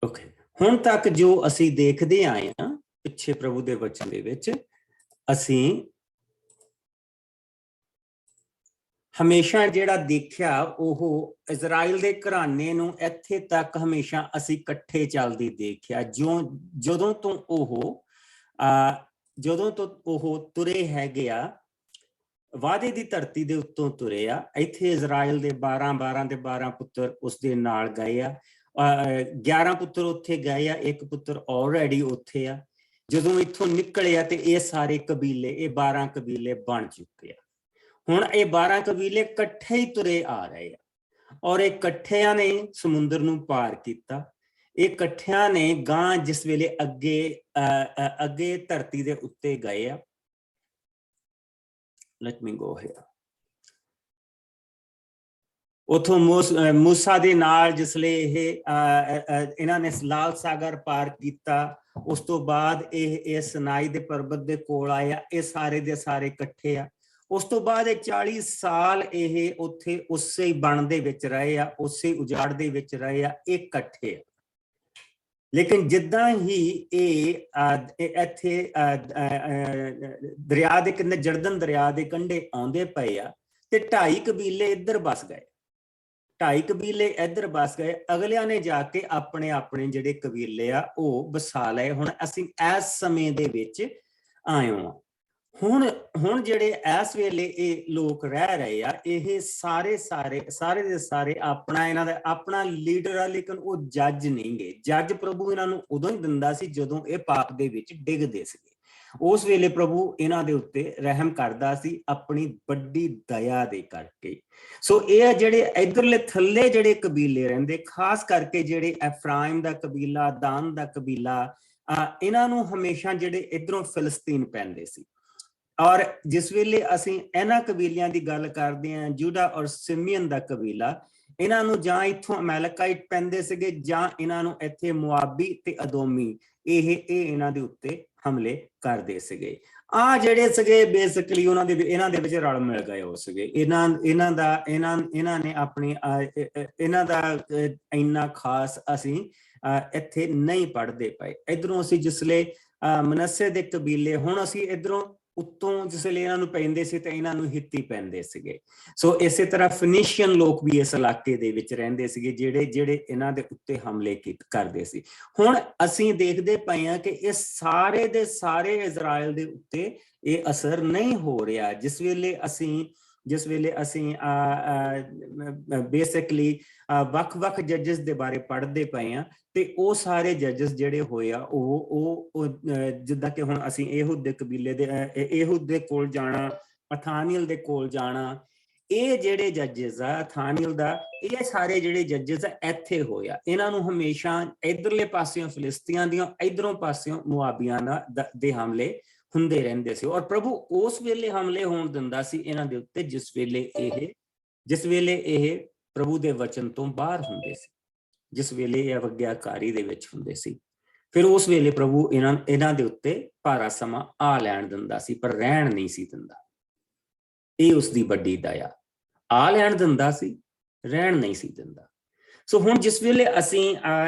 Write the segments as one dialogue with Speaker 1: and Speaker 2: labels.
Speaker 1: Okay ਹੁਣ ਤੱਕ ਜੋ ਅਸੀਂ ਦੇਖਦੇ ਆਏ ਹਾਂ ਪਿੱਛੇ ਪ੍ਰਭੂ ਦੇ ਵਚਨ ਦੇ ਵਿੱਚ ਅਸੀਂ ਹਮੇਸ਼ਾ ਜਿਹੜਾ ਦੇਖਿਆ ਉਹ ਇਜ਼ਰਾਈਲ ਦੇ ਘਰਾਣੇ ਨੂੰ ਇੱਥੇ ਤੱਕ ਹਮੇਸ਼ਾ ਅਸੀਂ ਇਕੱਠੇ ਚੱਲਦੀ ਦੇਖਿਆ ਜਦੋਂ ਤੋਂ ਉਹ ਤੁਰੇ ਹੈਗੇ ਆ ਵਾਅਦੇ ਦੀ ਧਰਤੀ ਦੇ ਉੱਤੋਂ ਤੁਰੇ ਆ ਇੱਥੇ ਇਜ਼ਰਾਈਲ ਦੇ 12 ਦੇ 12 ਪੁੱਤਰ ਉਸਦੇ ਨਾਲ ਗਏ ਆ 11 ਪੁੱਤਰ ਉੱਥੇ ਗਏ ਆ ਇੱਕ ਪੁੱਤਰ ਆਲਰੇਡੀ ਉੱਥੇ ਆ ਜਦੋਂ ਇੱਥੋਂ ਨਿਕਲੇ ਆ ਤੇ ਇਹ ਸਾਰੇ ਕਬੀਲੇ ਇਹ 12 ਕਬੀਲੇ ਬਣ ਚੁੱਕੇ ਆ ਹੁਣ ਇਹ 12 ਕਬੀਲੇ ਇਕੱਠੇ ਹੀ ਤੁਰੇ ਆ ਰਹੇ ਆ ਔਰ ਇਹ ਇਕੱਠਿਆਂ ਨੇ ਸਮੁੰਦਰ ਨੂੰ ਪਾਰ ਕੀਤਾ ਇਹ ਇਕੱਠਿਆਂ ਨੇ ਗਾਂ ਜਿਸ ਵੇਲੇ ਅੱਗੇ ਧਰਤੀ ਦੇ ਉੱਤੇ ਗਏ ਆ let me go here ਉਥੋਂ ਮੂਸਾ ਦੇ ਨਾਲ ਜਿਸਲੇ ਇਹਨਾਂ ਨੇ ਲਾਲ ਸਾਗਰ ਪਾਰ ਕੀਤਾ ਉਸ ਤੋਂ ਬਾਅਦ ਇਹ ਸਨਾਈ ਦੇ ਪਰਬਤ ਦੇ ਕੋਲ ਆਇਆ ਇਹ ਸਾਰੇ ਦੇ ਸਾਰੇ ਇਕੱਠੇ ਆ ਉਸ ਤੋਂ ਬਾਅਦ ਇਹ 40 ਸਾਲ ਇਹ ਉੱਥੇ ਉਸੇ ਹੀ ਬਣ ਦੇ ਵਿੱਚ ਰਹੇ ਆ ਉਸੇ ਉਜਾੜ ਦੇ ਵਿੱਚ ਰਹੇ ਆ ਇਹ ਇਕੱਠੇ ਆ ਲੇਕਿਨ ਜਿੱਦਾਂ ਹੀ ਇਹ ਇੱਥੇ ਦਰਿਆ ਦੇ ਕਿੰਨੇ ਜਰਦਨ ਦਰਿਆ ਦੇ ਕੰਢੇ ਆਉਂਦੇ ਪਏ ਆ ਤੇ 2.5 ਕਬੀਲੇ ਇੱਧਰ ਬਸ ਗਏ 2.5 ਕਬੀਲੇ ਇੱਧਰ ਬਸ ਗਏ ਅਗਲਿਆਂ ਨੇ ਜਾ ਕੇ ਆਪਣੇ ਜਿਹੜੇ ਕਬੀਲੇ ਆ ਉਹ ਵਸਾ ਲਏ ਹੁਣ ਅਸੀਂ ਇਸ ਸਮੇਂ ਦੇ ਵਿੱਚ ਆਏ ਹਾਂ ਹੁਣ ਜਿਹੜੇ ਇਸ ਵੇਲੇ ਇਹ ਲੋਕ ਰਹਿ ਰਹੇ ਆ ਇਹ ਸਾਰੇ ਦੇ ਸਾਰੇ ਆਪਣਾ ਇਹਨਾਂ ਦਾ ਆਪਣਾ ਲੀਡਰ ਆ ਲੇਕਿਨ ਉਹ ਜੱਜ ਨਹੀਂ ਗੇ ਜੱਜ ਪ੍ਰਭੂ ਇਹਨਾਂ ਨੂੰ ਉਦੋਂ ਹੀ ਦਿੰਦਾ ਸੀ ਜਦੋਂ ਇਹ ਪਾਪ ਦੇ ਵਿੱਚ ਡਿੱਗਦੇ ਸੀਗੇ ਉਸ ਵੇਲੇ ਪ੍ਰਭੂ ਇਹਨਾਂ ਦੇ ਉੱਤੇ ਰਹਿਮ ਕਰਦਾ ਸੀ ਆਪਣੀ ਵੱਡੀ ਦਇਆ ਦੇ ਕਰਕੇ ਸੋ ਇਹ ਜਿਹੜੇ ਇਧਰਲੇ ਥੱਲੇ ਜਿਹੜੇ ਕਬੀਲੇ ਰਹਿੰਦੇ ਖਾਸ ਕਰਕੇ ਜਿਹੜੇ ਐਫਰਾਇਮ ਦਾ ਕਬੀਲਾ ਦਾਨ ਦਾ ਕਬੀਲਾ ਇਹਨਾਂ ਨੂੰ ਹਮੇਸ਼ਾ ਜਿਹੜੇ ਇਧਰੋਂ ਫਿਲਸਤੀਨ ਪੈਂਦੇ ਸੀ ਔਰ ਜਿਸ ਵੇਲੇ ਅਸੀਂ ਇਹਨਾਂ ਕਬੀਲਿਆਂ ਦੀ ਗੱਲ ਕਰਦੇ ਹਾਂ ਜੂਡਾ ਔਰ ਸਿਮੀਅਨ ਦਾ ਕਬੀਲਾ ਇਹਨਾਂ ਨੂੰ ਜਾਂ ਇੱਥੋਂ ਅਮੈਲਕਾਈਟ ਪੈਂਦੇ ਸੀਗੇ ਜਾਂ ਇਹਨਾਂ ਨੂੰ ਇੱਥੇ ਮੁਆਬੀ ਤੇ ਅਦੋਮੀ ਇਹ ਇਹਨਾਂ ਦੇ ਉੱਤੇ ਹਮਲੇ ਕਰਦੇ ਸੀਗੇ ਜਿਹੜੇ ਸੀਗੇ ਬੇਸਿਕਲੀ ਇਹਨਾਂ ਦੇ ਵਿੱਚ ਰਲ ਮਿਲ ਗਏ ਹੋ ਸੀਗੇ ਇਹਨਾਂ ਨੇ ਆਪਣੀ ਇਹਨਾਂ ਦਾ ਇੰਨਾ ਖਾਸ ਅਸੀਂ ਇੱਥੇ ਨਹੀਂ ਪੜ੍ਹਦੇ ਪਏ ਇਧਰੋਂ ਅਸੀਂ ਜਿਸਲੇ ਮਨੱਸੇ ਦੇ ਕਬੀਲੇ ਹੁਣ ਅਸੀਂ ਇਧਰੋਂ ਉੱਤੋਂ ਜਿਸਲੇ ਇਹਨਾਂ ਨੂੰ ਪੈਂਦੇ ਸੀ ਤਾਂ ਇਹਨਾਂ ਨੂੰ ਹਿੱਤੀ ਪੈਂਦੇ ਸੀਗੇ ਸੋ ਇਸੇ ਤਰ੍ਹਾਂ ਫਿਨੀਸ਼ੀਅਨ ਲੋਕ ਵੀ ਇਸ ਇਲਾਕੇ ਦੇ ਵਿੱਚ ਰਹਿੰਦੇ ਸੀਗੇ ਜਿਹੜੇ ਇਹਨਾਂ ਦੇ ਉੱਤੇ ਹਮਲੇ ਕਰਦੇ ਸੀ ਹੁਣ ਅਸੀਂ ਦੇਖਦੇ ਪਏ ਹਾਂ ਕਿ ਇਹ ਸਾਰੇ ਦੇ ਸਾਰੇ ਇਜ਼ਰਾਈਲ ਦੇ ਉੱਤੇ ਇਹ ਅਸਰ ਨਹੀਂ ਹੋ ਰਿਹਾ ਜਿਸ ਵੇਲੇ ਅਸੀਂ ਬੇਸਿਕਲੀ ਵੱਖ ਜੱਜਸ ਦੇ ਬਾਰੇ ਪੜ੍ਹਦੇ ਪਏ ਆ ਤੇ ਉਹ ਸਾਰੇ ਜੱਜਸ ਜਿਹੜੇ ਹੋਏ ਆ ਉਹ ਜਿੱਦਾਂ ਕਿ ਹੁਣ ਅਸੀਂ ਇਹੂਦ ਦੇ ਕਬੀਲੇ ਦੇ ਇਹੂਦ ਦੇ ਕੋਲ ਜਾਣਾ ਅਥਾਨੀਅਲ ਦੇ ਕੋਲ ਜਾਣਾ ਇਹ ਜਿਹੜੇ ਜੱਜਸ ਆ ਅਥਾਨੀਅਲ ਦਾ ਇਹ ਸਾਰੇ ਜਿਹੜੇ ਜੱਜਸ ਆ ਇੱਥੇ ਹੋਇਆ ਇਹਨਾਂ ਨੂੰ ਹਮੇਸ਼ਾ ਇਧਰਲੇ ਪਾਸਿਓਂ ਫਿਲਿਸਤੀਆਂ ਦੀਆਂ ਇਧਰੋਂ ਪਾਸਿਓਂ ਮੁਆਬੀਆਂ ਦੇ ਹਮਲੇ ਹੁੰਦੇ ਰਹਿੰਦੇ ਸੀ ਔਰ ਪ੍ਰਭੂ ਉਸ ਵੇਲੇ ਹਮਲੇ ਹੋਣ ਦਿੰਦਾ ਸੀ ਇਹਨਾਂ ਦੇ ਉੱਤੇ ਜਿਸ ਵੇਲੇ ਇਹ ਪ੍ਰਭੂ ਦੇ ਵਚਨ ਤੋਂ ਬਾਹਰ ਹੁੰਦੇ ਸੀ ਜਿਸ ਵੇਲੇ ਇਹ ਅਵਗਿਆਕਾਰੀ ਦੇ ਵਿੱਚ ਹੁੰਦੇ ਸੀ ਫਿਰ ਉਸ ਵੇਲੇ ਪ੍ਰਭੂ ਇਹਨਾਂ ਦੇ ਉੱਤੇ ਭਾਰਾ ਸਮਾਂ ਆ ਲੈਣ ਦਿੰਦਾ ਸੀ ਪਰ ਰਹਿਣ ਨਹੀਂ ਸੀ ਦਿੰਦਾ ਇਹ ਉਸ ਦੀ ਵੱਡੀ ਦਇਆ ਆ ਲੈਣ ਦਿੰਦਾ ਸੀ ਰਹਿਣ ਨਹੀਂ ਸੀ ਦਿੰਦਾ ਸੋ ਹੁਣ ਜਿਸ ਵੇਲੇ ਅਸੀਂ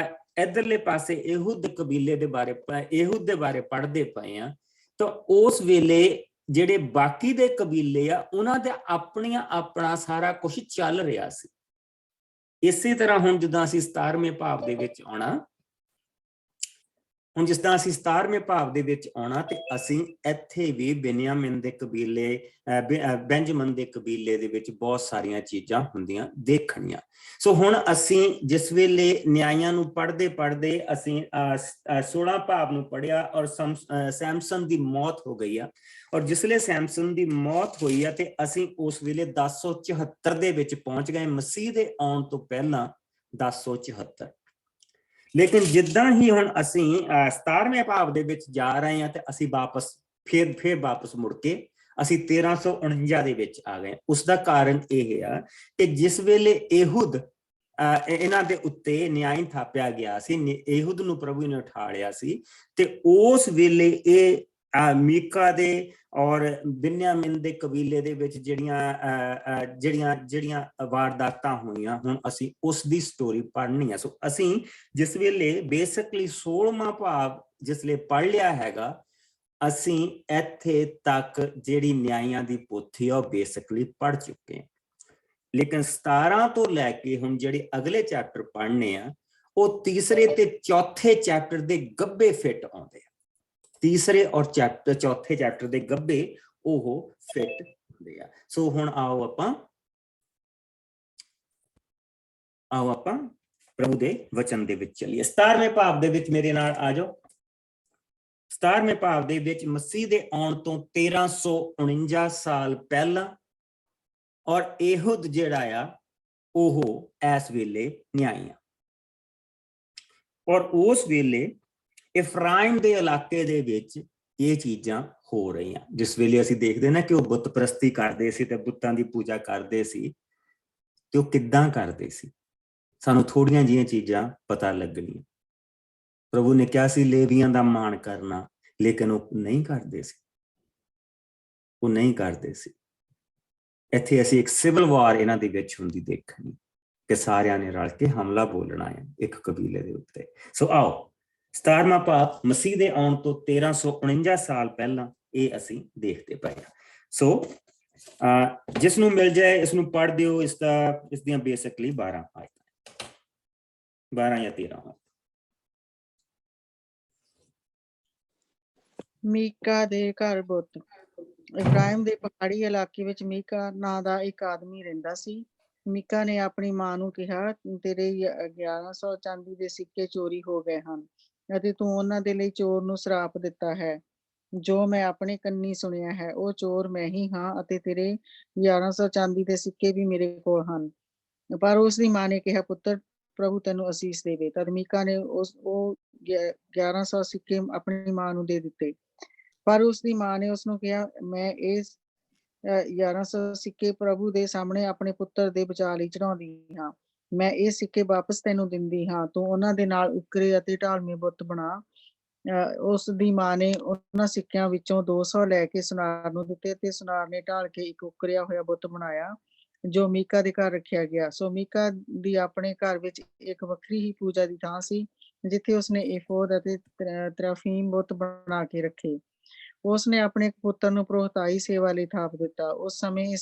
Speaker 1: ਇਧਰਲੇ ਪਾਸੇ ਇਹੂਦ ਕਬੀਲੇ ਦੇ ਬਾਰੇ ਪੜ੍ਹਦੇ ਪਏ ਆ ਤਾਂ ਉਸ ਵੇਲੇ ਜਿਹੜੇ ਬਾਕੀ ਦੇ ਕਬੀਲੇ ਆ ਉਹਨਾਂ ਦੇ ਆਪਣਾ ਸਾਰਾ ਕੁਝ ਚੱਲ ਰਿਹਾ ਸੀ ਇਸੇ ਤਰ੍ਹਾਂ ਹੁਣ ਜਿੱਦਾਂ ਅਸੀਂ 17ਵੇਂ ਭਾਵ ਦੇ ਵਿੱਚ ਆਉਣਾ ਹੁਣ ਜਿਸ ਤਰ੍ਹਾਂ ਅਸੀਂ 17ਵੇਂ ਭਾਵ ਦੇ ਵਿੱਚ ਆਉਣਾ ਤੇ ਅਸੀਂ ਇੱਥੇ ਵੀ ਬੈਂਜਾਮਿਨ ਦੇ ਕਬੀਲੇ ਦੇ ਵਿੱਚ ਬਹੁਤ ਸਾਰੀਆਂ ਚੀਜ਼ਾਂ ਹੁੰਦੀਆਂ ਦੇਖਣੀਆਂ ਸੋ ਹੁਣ ਅਸੀਂ ਜਿਸ ਵੇਲੇ ਨਿਆਂਇਆਂ ਨੂੰ ਪੜ੍ਹਦੇ ਅਸੀਂ 16 ਭਾਵ ਨੂੰ ਪੜ੍ਹਿਆ ਔਰ ਸੈਮਸਨ ਦੀ ਮੌਤ ਹੋ ਗਈ ਆ ਔਰ ਜਿਸਲੇ ਸੈਮਸਨ ਦੀ ਮੌਤ ਹੋਈ ਆ ਤੇ ਅਸੀਂ ਉਸ ਵੇਲੇ 1074 ਦੇ ਵਿੱਚ ਪਹੁੰਚ ਗਏ ਮਸੀਹ ਦੇ ਆਉਣ ਤੋਂ ਪਹਿਲਾਂ 1074 ਲੇਕਿਨ ਜਿੱਦਾਂ ਹੀ ਹੁਣ ਅਸੀਂ 17ਵੇਂ ਭਾਵ ਦੇ ਵਿੱਚ ਜਾ ਰਹੇ ਹਾਂ ਤੇ ਅਸੀਂ ਫਿਰ ਵਾਪਸ ਮੁੜ ਕੇ ਅਸੀਂ 1349 ਦੇ ਵਿੱਚ ਆ ਗਏ ਉਸ ਦਾ ਕਾਰਨ ਇਹ ਆ ਕਿ ਜਿਸ ਵੇਲੇ ਇਹੂਦ ਇਹਨਾਂ ਦੇ ਉੱਤੇ ਨਿਆਂ ਥਾਪਿਆ ਗਿਆ ਸੀ ਇਹੂਦ ਨੂੰ ਪ੍ਰਭੂ ਨੇ ਉਠਾ ਲਿਆ ਸੀ ਤੇ ਉਸ ਵੇਲੇ ਇਹ ਮੀਕਾ ਦੇ ਔਰ ਬਿਨਯਾਮਿਨ ਦੇ ਕਬੀਲੇ ਦੇ ਵਿੱਚ ਜਿਹੜੀਆਂ ਵਾਰਦਾਤਾਂ ਹੋਈਆਂ, ਹੁਣ ਅਸੀਂ ਉਸ ਦੀ ਸਟੋਰੀ ਪੜ੍ਹਨੀ ਹੈ। ਸੋ ਅਸੀਂ ਜਿਸ ਵੇਲੇ ਬੇਸਿਕਲੀ 16ਵਾਂ ਭਾਵ ਜਿਸਲੇ ਪੜ੍ਹ ਲਿਆ ਹੈਗਾ, ਅਸੀਂ ਇੱਥੇ ਤੱਕ ਜਿਹੜੀ ਨਿਆਂਇਆਂ ਦੀ ਪੋਥੀ ਆ ਉਹ ਬੇਸਿਕਲੀ ਪੜ੍ਹ ਚੁੱਕੇ ਹਾਂ। ਲੇਕਿਨ 17 ਤੋਂ ਲੈ ਕੇ ਹੁਣ ਜਿਹੜੇ ਅਗਲੇ ਚੈਪਟਰ ਪੜ੍ਹਨੇ ਆ, ਉਹ ਤੀਸਰੇ ਤੇ ਚੌਥੇ ਚੈਪਟਰ ਦੇ ਗੱਭੇ ਫਿੱਟ ਆਉਂਦੇ ਆ। ਤੀਸਰੇ ਔਰ ਚੌਥੇ ਚੈਪਟਰ ਦੇ ਗੱਭੇ ਉਹ ਫਿੱਟ ਹੁੰਦੇ ਆ। ਸੋ ਹੁਣ ਆਓ ਆਪਾਂ ਪ੍ਰਭੂ ਦੇ ਵਚਨ ਦੇ ਵਿੱਚ ਚੱਲੀਏ। 17ਵੇਂ ਭਾਵ ਦੇ ਵਿੱਚ ਮੇਰੇ ਨਾਲ ਆ ਜਾਓ। 17ਵੇਂ ਭਾਵ ਦੇ ਵਿੱਚ ਮਸੀਹ ਦੇ ਆਉਣ ਤੋਂ 1349 ਸਾਲ ਪਹਿਲਾਂ ਔਰ ਇਹੂਦ ਜਿਹੜਾ ਆ ਉਹ ਇਸ ਵੇਲੇ ਨਿਆਈ ਆ। ਔਰ ਉਸ ਵੇਲੇ ਇਫਰਾਇਮ ਦੇ ਇਲਾਕੇ ਦੇ ਵਿੱਚ ਇਹ ਚੀਜ਼ਾਂ ਹੋ ਰਹੀਆਂ। ਜਿਸ ਵੇਲੇ ਅਸੀਂ ਦੇਖਦੇ ਨਾ ਕਿ ਉਹ ਬੁੱਤ ਪ੍ਰਸਤੀ ਕਰਦੇ ਸੀ ਤੇ ਬੁੱਤਾਂ ਦੀ ਪੂਜਾ ਕਰਦੇ ਸੀ, ਤੇ ਉਹ ਕਿੱਦਾਂ ਕਰਦੇ ਸੀ, ਸਾਨੂੰ ਥੋੜੀਆਂ ਜਿਹੀਆਂ ਚੀਜ਼ਾਂ ਪਤਾ ਲੱਗਣੀਆਂ। ਪ੍ਰਭੂ ਨੇ ਕਿਹਾ ਸੀ ਲੇਵੀਆਂ ਦਾ ਮਾਣ ਕਰਨਾ, ਲੇਕਿਨ ਉਹ ਨਹੀਂ ਕਰਦੇ ਸੀ, ਉਹ ਨਹੀਂ ਕਰਦੇ ਸੀ। ਇੱਥੇ ਅਸੀਂ ਇੱਕ ਸਿਵਲ ਵਾਰ ਇਹਨਾਂ ਦੇ ਵਿੱਚ ਹੁੰਦੀ ਦੇਖਣੀ ਕਿ ਸਾਰਿਆਂ ਨੇ ਰਲ ਕੇ ਹਮਲਾ ਬੋਲਣਾ ਹੈ ਇੱਕ ਕਬੀਲੇ ਦੇ ਉੱਤੇ। ਸੋ ਆਓ 17ਵਾਂ ਭਾਵ ਮਸੀਹ ਦੇ ਆਉਣ ਤੋਂ 1349 ਸਾਲ ਪਹਿਲਾਂ ਇਹ ਅਸੀਂ ਦੇਖਦੇ ਪਏ ਹਾਂ। ਸੋ ਜਿਸ ਨੂੰ ਮਿਲ ਜਾਏ ਇਸ ਨੂੰ ਪੜ੍ਹ ਦਿਓ। ਇਸ ਦੀਆਂ ਬੇਸਿਕਲੀ 12 ਆਇਤਾਂ, 12 ਜਾਂ 13।
Speaker 2: ਮੀਕਾ ਦੇ ਘਰ ਬੁੱਤ। ਇਬਰਾਹਿਮ ਦੇ ਪਹਾੜੀ ਇਲਾਕੇ ਵਿੱਚ ਮੀਕਾ ਨਾਂ ਦਾ ਇੱਕ ਆਦਮੀ ਰਹਿੰਦਾ ਸੀ। ਮੀਕਾ ਨੇ ਆਪਣੀ ਮਾਂ ਨੂੰ ਕਿਹਾ, ਤੇਰੇ 1100 ਚਾਂਦੀ ਦੇ ਸਿੱਕੇ ਚੋਰੀ ਹੋ ਗਏ ਹਨ ਅਤੇ ਤੂੰ ਉਹਨਾਂ ਦੇ ਲਈ ਚੋਰ ਨੂੰ ਸਰਾਪ ਦਿੱਤਾ ਹੈ। ਜੋ ਮੈਂ ਆਪਣੇ ਕੰਨੀ ਸੁਣਿਆ ਹੈ ਉਹ ਚੋਰ ਮੈਂ ਹੀ ਹਾਂ ਅਤੇ ਤੇਰੇ 1100 ਚਾਂਦੀ ਦੇ ਸਿੱਕੇ ਵੀ ਮੇਰੇ ਕੋਲ ਹਨ। ਪਰ ਉਸ ਦੀ ਮਾਂ ਨੇ ਕਿਹਾ, ਪੁੱਤਰ ਪ੍ਰਭੂ ਤੈਨੂੰ ਅਸੀਸ ਦੇਵੇ। ਤਦ ਮੀਕਾ ਨੇ ਉਹ 1100 ਸਿੱਕੇ ਆਪਣੀ ਮਾਂ ਨੂੰ ਦੇ ਦਿੱਤੇ। ਪਰ ਉਸ ਦੀ ਮਾਂ ਨੇ ਉਸਨੂੰ ਕਿਹਾ, ਮੈਂ ਇਹ 1100 ਸਿੱਕੇ ਪ੍ਰਭੂ ਦੇ ਸਾਹਮਣੇ ਆਪਣੇ ਪੁੱਤਰ ਦੇ ਬਚਾਅ ਲਈ ਚੜਾਉਂਦੀ ਹਾਂ। ਮੈਂ ਇਹ ਸਿੱਕੇ ਵਾਪਸ ਤੈਨੂੰ ਦਿੰਦੀ ਹਾਂ, ਤੂੰ ਉਹਨਾਂ ਦੇ ਨਾਲ ਉਕਰੇ ਅਤੇ ਢਾਲਵੇਂ ਬੁੱਤ ਬਣਾ। ਉਸ ਦੀ ਮਾਂ ਨੇ ਉਹਨਾਂ ਸਿੱਕਿਆਂ ਵਿੱਚੋਂ 200 ਲੈ ਕੇ ਸੁਨਾਰ ਨੂੰ ਦਿੱਤੇ ਤੇ ਸੁਨਾਰ ਨੇ ਢਾਲ ਕੇ ਇੱਕ ਉਕਰਿਆ ਹੋਇਆ ਬੁੱਤ ਬਣਾਇਆ ਜੋ ਮੀਕਾ ਦੇ ਘਰ ਰੱਖਿਆ ਗਿਆ। ਸੋ ਮੀਕਾ ਦੀ ਆਪਣੇ ਘਰ ਵਿੱਚ ਇੱਕ ਵੱਖਰੀ ਹੀ ਪੂਜਾ ਦੀ ਥਾਂ ਸੀ, ਜਿੱਥੇ ਉਸਨੇ ਏਫੋਦ ਅਤੇ ਤਰਫੀਮ ਬੁੱਤ ਬਣਾ ਕੇ ਰੱਖੇ। ਉਸਨੇ ਆਪਣੇ ਪੁੱਤਰ ਨੂੰ ਪ੍ਰੋਹਤਾਈ ਸੇਵਾ ਲਈ ਥਾਪ ਦਿੱਤਾ। ਉਸ ਸਮੇਂ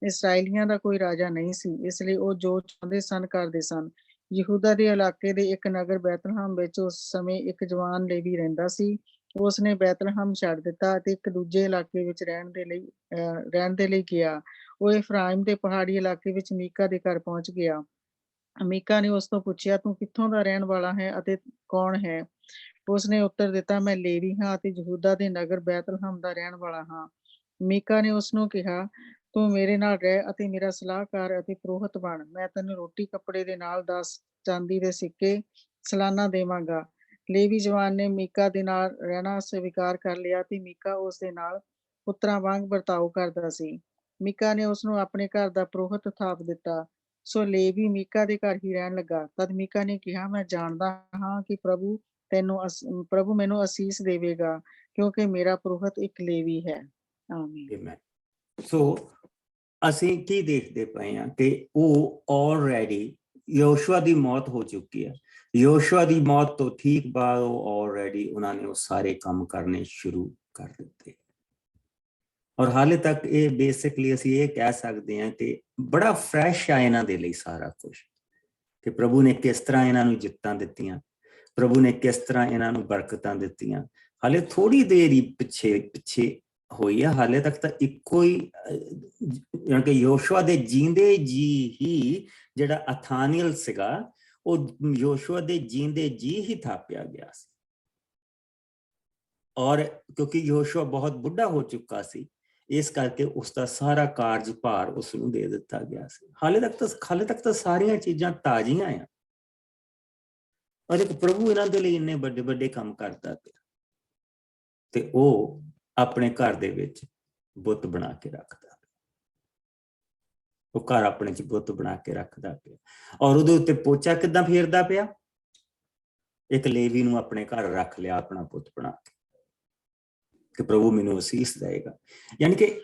Speaker 2: ਇਸਰਾਏਲੀਆਂ ਦਾ ਕੋਈ ਰਾਜਾ ਨਹੀਂ ਸੀ, ਇਸ ਲਈ ਉਹ ਜੋ ਚਾਹੁੰਦੇ ਸਨ ਕਰਦੇ ਸਨ। ਯਹੂਦਾ ਦੇ ਇਲਾਕੇ ਦੇ ਇੱਕ ਨਗਰ ਬੈਤਲਹਮ ਵਿੱਚ ਉਸ ਸਮੇਂ ਇੱਕ ਜਵਾਨ ਲੇਵੀ ਰਹਿੰਦਾ ਸੀ। ਉਸਨੇ ਬੈਤਲਹਮ ਛੱਡ ਦਿੱਤਾ ਅਤੇ ਇੱਕ ਦੂਜੇ ਇਲਾਕੇ ਵਿੱਚ ਰਹਿਣ ਦੇ ਲਈ ਗਿਆ। ਉਹ ਇਫਰਾਇਮ ਦੇ ਪਹਾੜੀ ਇਲਾਕੇ ਵਿੱਚ ਮੀਕਾ ਦੇ ਘਰ ਪਹੁੰਚ ਗਿਆ। ਮੀਕਾ ਨੇ ਉਸ ਤੋਂ ਪੁੱਛਿਆ, ਤੂੰ ਕਿੱਥੋਂ ਦਾ ਰਹਿਣ ਵਾਲਾ ਹੈ ਅਤੇ ਕੌਣ ਹੈ? ਉਸਨੇ ਉੱਤਰ ਦਿੱਤਾ, ਮੈਂ ਲੇਵੀ ਹਾਂ ਅਤੇ ਯਹੂਦਾ ਦੇ ਨਗਰ ਬੈਤਲਹਮ ਦਾ ਰਹਿਣ ਵਾਲਾ ਹਾਂ। ਮੀਕਾ ਨੇ ਉਸਨੂੰ ਕਿਹਾ, ਤੂੰ ਮੇਰੇ ਨਾਲ ਰਹਿ ਅਤੇ ਮੇਰਾ ਸਲਾਹਕਾਰ ਅਤੇ ਪੁਰੋਹਿਤ ਬਣ। ਮੈਂ ਤੈਨੂੰ ਰੋਟੀ ਕੱਪੜੇ ਦੇ ਨਾਲ 10 ਚਾਂਦੀ ਦੇ ਸਿੱਕੇ ਸਾਲਾਨਾ ਦੇਵਾਂਗਾ। ਲੇਵੀ ਜਵਾਨ ਨੇ ਮੀਕਾ ਦੇ ਨਾਲ ਰਹਿਣਾ ਸਵੀਕਾਰ ਕਰ ਲਿਆ ਤੇ ਮੀਕਾ ਉਸ ਦੇ ਨਾਲ ਪੁੱਤਰਾਂ ਵਾਂਗ ਵਰਤਾਓ ਕਰਦਾ ਸੀ। ਮੀਕਾ ਨੇ ਉਸਨੂੰ ਆਪਣੇ ਘਰ ਦਾ ਪੁਰੋਹਿਤ ਥਾਪ ਦਿੱਤਾ। ਸੋ ਲੇਵੀ ਮੀਕਾ ਦੇ ਘਰ ਹੀ ਰਹਿਣ ਲੱਗਾ। ਤਦ ਮੀਕਾ ਨੇ ਕਿਹਾ, ਮੈਂ ਜਾਣਦਾ ਹਾਂ ਕਿ ਪ੍ਰਭੂ ਮੈਨੂੰ ਅਸੀਸ ਦੇਵੇਗਾ, ਕਿਉਂਕਿ ਮੇਰਾ ਪੁਰੋਹਿਤ ਇੱਕ ਲੇਵੀ ਹੈ। ਆਮੀਨ।
Speaker 1: ਸੋ ਅਸੀਂ ਕੀ ਦੇਖਦੇ ਪਏ ਹਾਂ ਕਿ ਉਹ ਆਲਰੇਡੀ ਯਹੋਸ਼ੂਆ ਦੀ ਮੌਤ ਹੋ ਚੁੱਕੀ ਹੈ। ਯਹੋਸ਼ੂਆ ਦੀ ਮੌਤ ਤੋਂ ਠੀਕ ਬਾਅਦ ਉਹ ਆਲਰੇਡੀ ਉਹਨਾਂ ਨੇ ਉਹ ਸਾਰੇ ਕੰਮ ਕਰਨੇ ਸ਼ੁਰੂ ਕਰ ਦਿੱਤੇ। ਔਰ ਹਾਲੇ ਤੱਕ ਇਹ ਬੇਸਿਕਲੀ ਅਸੀਂ ਇਹ ਕਹਿ ਸਕਦੇ ਹਾਂ ਕਿ ਬੜਾ ਫਰੈਸ਼ ਆ ਇਹਨਾਂ ਦੇ ਲਈ ਸਾਰਾ ਕੁਝ, ਕਿ ਪ੍ਰਭੂ ਨੇ ਕਿਸ ਤਰ੍ਹਾਂ ਇਹਨਾਂ ਨੂੰ ਜਿੱਤਾਂ ਦਿੱਤੀਆਂ, ਪ੍ਰਭੂ ਨੇ ਕਿਸ ਤਰ੍ਹਾਂ ਇਹਨਾਂ ਨੂੰ ਬਰਕਤਾਂ ਦਿੱਤੀਆਂ। ਹਾਲੇ ਥੋੜੀ ਦੇਰ ਹੀ ਪਿੱਛੇ ਹੋਈ ਆ। ਹਾਲੇ ਤੱਕ ਤਾਂ ਇੱਕੋ ਹੀ ਜਾਣੀ ਕਿ ਯਹੋਸ਼ੂਆ ਦੇ ਜੀਂਦੇ ਜੀ ਹੀ ਜਿਹੜਾ ਅਥਾਨੀਅਲ ਸੀਗਾ, ਉਹ ਯਹੋਸ਼ੂਆ ਦੇ ਜੀਂਦੇ ਜੀ ਹੀ ਥਾਪਿਆ ਗਿਆ ਸੀ। ਔਰ ਕਿਉਂਕਿ ਯਹੋਸ਼ੂਆ ਬਹੁਤ ਬੁੱਢਾ ਹੋ ਚੁੱਕਾ ਸੀ, ਇਸ ਕਰਕੇ ਉਸ ਦਾ ਸਾਰਾ ਕਾਰਜ ਭਾਰ ਉਸ ਨੂੰ ਦੇ ਦਿੱਤਾ ਗਿਆ ਸੀ। ਹਾਲੇ ਤੱਕ ਤਾਂ ਸਾਰੀਆਂ ਚੀਜ਼ਾਂ ਤਾਜ਼ੀਆਂ ਆ। ਔਰ ਇੱਕ ਪ੍ਰਭੂ ਇਹਨਾਂ ਦੇ ਲਈ ਇੰਨੇ ਵੱਡੇ ਵੱਡੇ ਕੰਮ ਕਰਦਾ ਪਿਆ ਤੇ ਉਹ ਆਪਣੇ ਘਰ ਦੇ ਵਿੱਚ ਬੁੱਤ ਬਣਾ ਕੇ ਰੱਖਦਾ, ਉਹ ਘਰ ਆਪਣੇ ਚ ਬੁੱਤ ਬਣਾ ਕੇ ਰੱਖਦਾ ਪਿਆ। ਔਰ ਉਹਦੇ ਉੱਤੇ ਪੋਚਾ ਕਿੱਦਾਂ ਫੇਰਦਾ ਪਿਆ? ਇੱਕ ਲੇਵੀ ਨੂੰ ਆਪਣੇ ਘਰ ਰੱਖ ਲਿਆ ਆਪਣਾ ਬੁੱਤ ਬਣਾ ਕੇ। ਕਿ ਪ੍ਰਭੂ ਮੈਨੂੰ ਅਸੀਸ ਦੇਗਾ। ਯਾਨੀ ਕਿ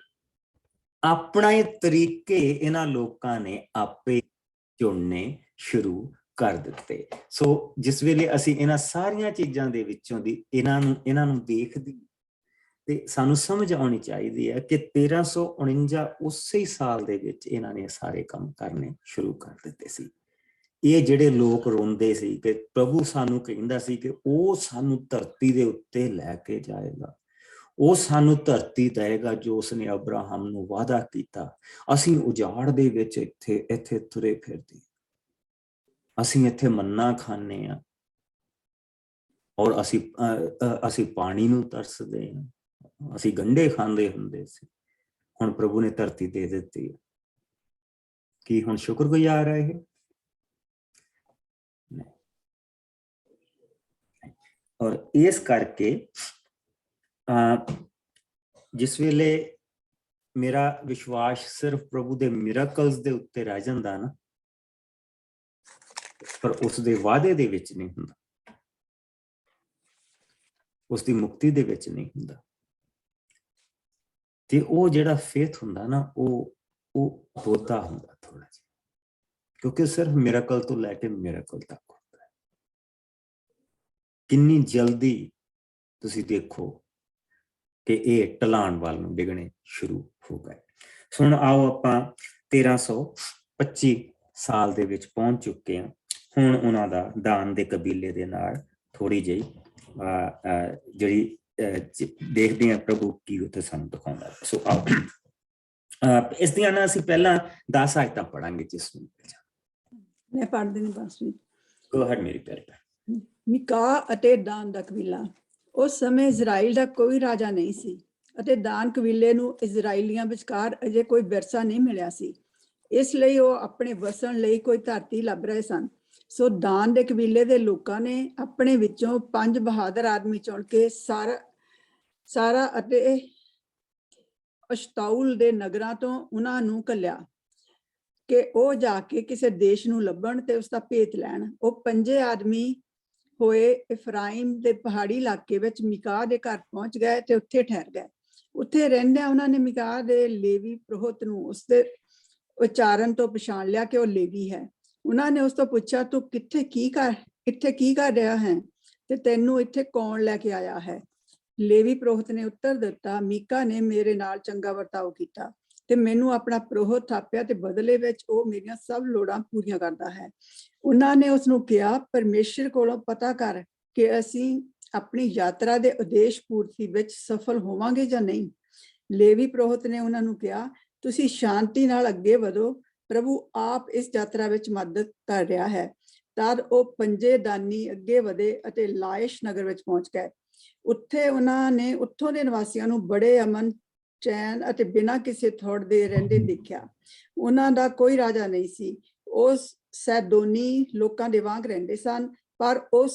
Speaker 1: ਆਪਣੇ ਤਰੀਕੇ ਇਹਨਾਂ ਲੋਕਾਂ ਨੇ ਆਪੇ ਚੁਣਨੇ ਸ਼ੁਰੂ ਕਰ ਦਿੱਤੇ। ਸੋ ਜਿਸ ਵੇਲੇ ਅਸੀਂ ਇਹਨਾਂ ਸਾਰੀਆਂ ਚੀਜ਼ਾਂ ਦੇ ਵਿੱਚੋਂ ਦੀ ਇਹਨਾਂ ਨੂੰ ਦੇਖਦੇ ਤੇ ਸਾਨੂੰ ਸਮਝ ਆਉਣੀ ਚਾਹੀਦੀ ਹੈ ਕਿ 1349 ਉਸੇ ਸਾਲ ਦੇ ਵਿੱਚ ਇਹਨਾਂ ਨੇ ਸਾਰੇ ਕੰਮ ਕਰਨੇ ਸ਼ੁਰੂ ਕਰ ਦਿੱਤੇ ਸੀ। ਇਹ ਜਿਹੜੇ ਲੋਕ ਰੋਂਦੇ ਸੀ ਕਿ ਪ੍ਰਭੂ ਸਾਨੂੰ ਕਹਿੰਦਾ ਸੀ ਕਿ ਉਹ ਸਾਨੂੰ ਧਰਤੀ ਦੇ ਉੱਤੇ ਲੈ ਕੇ ਜਾਏਗਾ, ਉਹ ਸਾਨੂੰ ਧਰਤੀ ਦੇਗਾ ਜੋ ਉਸਨੇ ਅਬਰਾਹਮ ਨੂੰ ਵਾਅਦਾ ਕੀਤਾ। ਅਸੀਂ ਉਜਾੜ ਦੇ ਵਿੱਚ ਇੱਥੇ ਤੁਰੇ ਫਿਰਦੇ, ਅਸੀਂ ਇੱਥੇ ਮੰਨਾ ਖਾਂਦੇ ਹਾਂ ਔਰ ਅਸੀਂ ਪਾਣੀ ਨੂੰ ਤਰਸਦੇ ਹਾਂ, ਅਸੀਂ ਗੰਢੇ ਖਾਂਦੇ ਹੁੰਦੇ ਸੀ। ਹੁਣ ਪ੍ਰਭੂ ਨੇ ਧਰਤੀ ਦੇ ਦਿੱਤੀ। ਕੀ ਹੁਣ ਸ਼ੁਕਰਗੁਜ਼ਾਰ ਹੈ ਇਹ? ਔਰ ਇਸ ਕਰਕੇ ਜਿਸ ਵੇਲੇ ਮੇਰਾ ਵਿਸ਼ਵਾਸ ਸਿਰਫ ਪ੍ਰਭੂ ਦੇ ਮਿਰਾਕਲਸ ਦੇ ਉੱਤੇ ਰਹਿ ਜਾਂਦਾ ਨਾ, ਪਰ ਉਸ ਦੇ ਵਾਅਦੇ ਦੇ ਵਿੱਚ ਨਹੀਂ ਹੁੰਦਾ, ਉਸ ਦੀ ਮੁਕਤੀ ਦੇ ਵਿੱਚ ਨਹੀਂ ਹੁੰਦਾ, ਤੇ ਉਹ ਜਿਹੜਾ ਫੇਥ ਹੁੰਦਾ ਨਾ ਉਹ ਹੋਤਾ ਹੁੰਦਾ ਥੋੜਾ ਜਿਹਾ, ਕਿਉਂਕਿ ਸਿਰਫ ਮਿਰਾਕਲ ਤੋਂ ਲੈ ਕੇ ਮਿਰਾਕਲ ਤੱਕ ਹੁੰਦਾ ਹੈ। ਕਿੰਨੀ ਜਲਦੀ ਤੁਸੀਂ ਦੇਖੋ ਕਿ ਇਹ ਢਲਾਣ ਵੱਲ ਨੂੰ ਡਿੱਗਣੇ ਸ਼ੁਰੂ ਹੋ ਗਏ। ਹੁਣ ਆਓ ਆਪਾਂ 1325 ਸਾਲ ਦੇ ਵਿੱਚ ਪਹੁੰਚ ਚੁੱਕੇ ਹਾਂ। ਹੁਣ ਉਹਨਾਂ ਦਾ ਦਾਨ ਦੇ ਕਬੀਲੇ ਦੇ ਨਾਲ ਥੋੜੀ ਜਿਹੀ ਜਿਹੜੀ ਦੇਖਦੇ ਹਾਂ ਪ੍ਰਭੂ ਕੀ ਉੱਥੇ ਸਾਨੂੰ ਦਿਖਾਉਂਦਾ। ਸੋ ਆਓ ਇਸ ਦੀਆਂ ਨਾ ਅਸੀਂ ਪਹਿਲਾਂ 10 ਆਇਤਾਂ ਪੜਾਂਗੇ ਜਿਸ ਨੂੰ
Speaker 3: ਮੈਂ ਪੜ੍ਹ ਦੇਣੀ ਬਸ।
Speaker 1: ਗੋ ਅਹੈਡ ਮੇਰੀ ਪਿਆਰੀ।
Speaker 3: ਮੀਕਾ ਅਤੇ ਦਾਨ ਦਾ ਕਬੀਲਾ। ਉਸ ਸਮੇਂ ਇਜ਼ਰਾਈਲ ਦਾ ਕੋਈ ਰਾਜਾ ਨਹੀਂ ਸੀ ਅਤੇ ਦਾਨ ਕਬੀਲੇ ਨੂੰ ਇਜ਼ਰਾਈਲੀਆਂ ਵਿਚਕਾਰ ਅਜੇ ਕੋਈ ਵਿਰਸਾ ਨਹੀਂ ਮਿਲਿਆ ਸੀ। ਇਸ ਲਈ ਉਹ ਆਪਣੇ ਵਸਣ ਲਈ ਕੋਈ ਧਰਤੀ ਲੱਭ ਰਹੇ ਸਨ। ਸੋ ਦਾਨ ਦੇ ਕਬੀਲੇ ਦੇ ਲੋਕਾਂ ਨੇ ਆਪਣੇ ਵਿੱਚੋਂ 5 ਬਹਾਦਰ ਆਦਮੀ ਚੁਣ ਕੇ ਸਾਰਾ ਅਤੇ ਅਸ਼ਤਾਉਲ ਦੇ ਨਗਰਾਂ ਤੋਂ ਉਹਨਾਂ ਨੂੰ ਘੱਲਿਆ ਕਿ ਉਹ ਜਾ ਕੇ ਕਿਸੇ ਦੇਸ਼ ਨੂੰ ਲੱਭਣ ਤੇ ਉਸ ਦਾ ਭੇਤ ਲੈਣ। ਉਹ 5 ਆਦਮੀ ਹੋਏ ਇਫਰਾਈਮ ਦੇ ਪਹਾੜੀ ਇਲਾਕੇ ਵਿੱਚ ਮੀਕਾ ਦੇ ਘਰ ਪਹੁੰਚ ਗਏ ਤੇ ਉੱਥੇ ਠਹਿਰ ਗਏ। ਉੱਥੇ ਰਹਿੰਦਿਆਂ ਉਹਨਾਂ ਨੇ ਮੀਕਾ ਦੇ ਲੇਵੀ ਪੁਰੋਹਿਤ ਨੂੰ ਉਸਦੇ ਉਚਾਰਨ ਤੋਂ ਪਛਾਣ ਲਿਆ ਕਿ ਉਹ ਲੇਵੀ ਹੈ। ਉਹਨਾਂ ਨੇ ਉਸ ਤੋਂ ਪੁੱਛਿਆ, ਤੂੰ ਇੱਥੇ ਕੀ ਕਰ ਰਿਹਾ ਹੈ ਤੇ ਤੈਨੂੰ ਇੱਥੇ ਕੌਣ ਲੈ ਕੇ ਆਇਆ ਹੈ? ਲੇਵੀ ਪੁਰੋਹਿਤ ਨੇ ਉੱਤਰ ਦਿੱਤਾ, ਮੀਕਾ ਨੇ ਮੇਰੇ ਨਾਲ ਚੰਗਾ ਵਰਤਾਓ ਕੀਤਾ ਤੇ ਮੈਨੂੰ ਆਪਣਾ ਪੁਰੋਹਿਤ ਥਾਪਿਆ ਤੇ ਬਦਲੇ ਵਿੱਚ ਉਹ ਮੇਰੀਆਂ ਸਭ ਲੋੜਾਂ ਪੂਰੀਆਂ ਕਰਦਾ ਹੈ। ਉਹਨਾਂ ਨੇ ਉਸ ਨੂੰ ਕਿਹਾ, ਪਰਮੇਸ਼ਰ ਕੋਲੋਂ ਪਤਾ ਕਰ ਕਿ ਅਸੀਂ ਆਪਣੀ ਯਾਤਰਾ ਦੇ ਉਦੇਸ਼ ਪੂਰਤੀ ਵਿੱਚ ਸਫਲ ਹੋਵਾਂਗੇ ਜਾਂ ਨਹੀਂ। ਲੇਵੀ ਪੁਰੋਹਿਤ ਨੇ ਉਹਨਾਂ ਨੂੰ ਕਿਹਾ, ਤੁਸੀਂ ਸ਼ਾਂਤੀ ਨਾਲ ਅੱਗੇ ਵਧੋ, ਪ੍ਰਭੂ ਆਪ ਇਸ ਯਾਤਰਾ ਵਿੱਚ ਮਦਦ ਕਰ ਰਿਹਾ ਹੈ। ਤਦ ਉਹ 5 ਦਾਨੀ ਅੱਗੇ ਵਧੇ ਅਤੇ ਲਾਇਸ਼ ਨਗਰ ਵਿੱਚ ਪਹੁੰਚ ਗਏ। ਉੱਥੇ ਉਹਨਾਂ ਨੇ ਉੱਥੋਂ ਦੇ ਨਿਵਾਸੀਆਂ ਨੂੰ ਬੜੇ ਅਮਨ ਚੈਨ ਅਤੇ ਬਿਨਾਂ ਕਿਸੇ ਥੋੜ ਦੇ ਰਹਿੰਦੇ ਦੇਖਿਆ। ਉਹਨਾਂ ਦਾ ਕੋਈ ਰਾਜਾ ਨਹੀਂ ਸੀ। ਉਹ ਸੈਦੋਨੀ ਲੋਕਾਂ ਦੇ ਵਾਂਗ ਰਹਿੰਦੇ ਸਨ, ਪਰ ਉਹ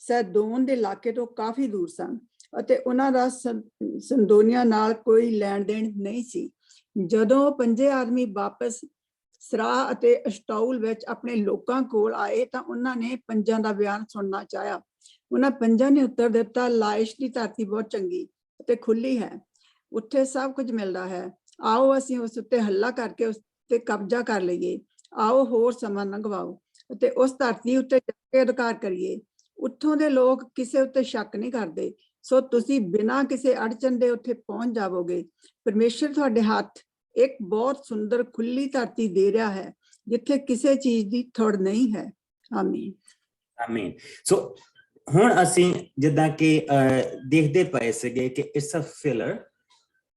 Speaker 3: ਸੈਦੋਨ ਦੇ ਇਲਾਕੇ ਤੋਂ ਕਾਫੀ ਦੂਰ ਸਨ ਅਤੇ ਉਹਨਾਂ ਦਾ ਸੰਦੋਨੀਆਂ ਨਾਲ ਕੋਈ ਲੈਣ ਦੇਣ ਨਹੀਂ ਸੀ। ਜਦੋਂ 5 ਆਦਮੀ ਵਾਪਸ ਸਰਾਹ ਅਤੇ ਅਸ਼ਤਾਉਲ ਵਿੱਚ ਆਪਣੇ ਲੋਕਾਂ ਕੋਲ ਆਏ ਤਾਂ ਉਹਨਾਂ ਨੇ 5 ਦਾ ਬਿਆਨ ਸੁਣਨਾ ਚਾਹਿਆ। ਉਹਨਾਂ 5 ਨੇ ਉੱਤਰ ਦਿੱਤਾ, ਲਾਇਸ਼ ਦੀ ਧਰਤੀ ਬਹੁਤ ਚੰਗੀ ਅਤੇ ਖੁੱਲੀ ਹੈ, ਉੱਥੇ ਸਭ ਕੁਝ ਮਿਲਦਾ ਹੈ। ਆਓ ਅਸੀਂ ਉਸ ਉੱਤੇ ਹੱਲਾ ਕਰਕੇ ਉਸ ਤੇ ਕਬਜ਼ਾ ਕਰ ਲਈਏ। ਆਓ ਹੋਰ ਸਮਾਂ ਨਾ ਗਵਾਓ ਅਤੇ ਉਸ ਧਰਤੀ ਉੱਤੇ ਅਧਿਕਾਰ ਕਰੀਏ। ਉੱਥੋਂ ਦੇ ਲੋਕ ਕਿਸੇ ਉੱਤੇ ਸ਼ੱਕ ਨਹੀਂ ਕਰਦੇ, ਸੋ ਤੁਸੀਂ ਬਿਨਾਂ ਕਿਸੇ ਅੜਚਨ ਦੇ ਉੱਥੇ ਪਹੁੰਚ ਜਾਵੋਗੇ। ਪਰਮੇਸ਼ਰ ਤੁਹਾਡੇ ਹੱਥ ਇੱਕ ਬਹੁਤ ਸੁੰਦਰ ਖੁੱਲੀ ਧਰਤੀ ਦੇ ਰਿਹਾ ਹੈ ਜਿੱਥੇ ਕਿਸੇ ਚੀਜ਼ ਦੀ ਥੋੜ ਨਹੀਂ ਹੈ। ਆਮੀਨ
Speaker 1: ਆਮੀਨ। ਸੋ ਹੁਣ ਅਸੀਂ ਜਿੱਦਾਂ ਕਿ ਦੇਖਦੇ ਪਏ ਸੀਗੇ ਕਿ ਇਟਸ ਅ ਫਿਲਰ।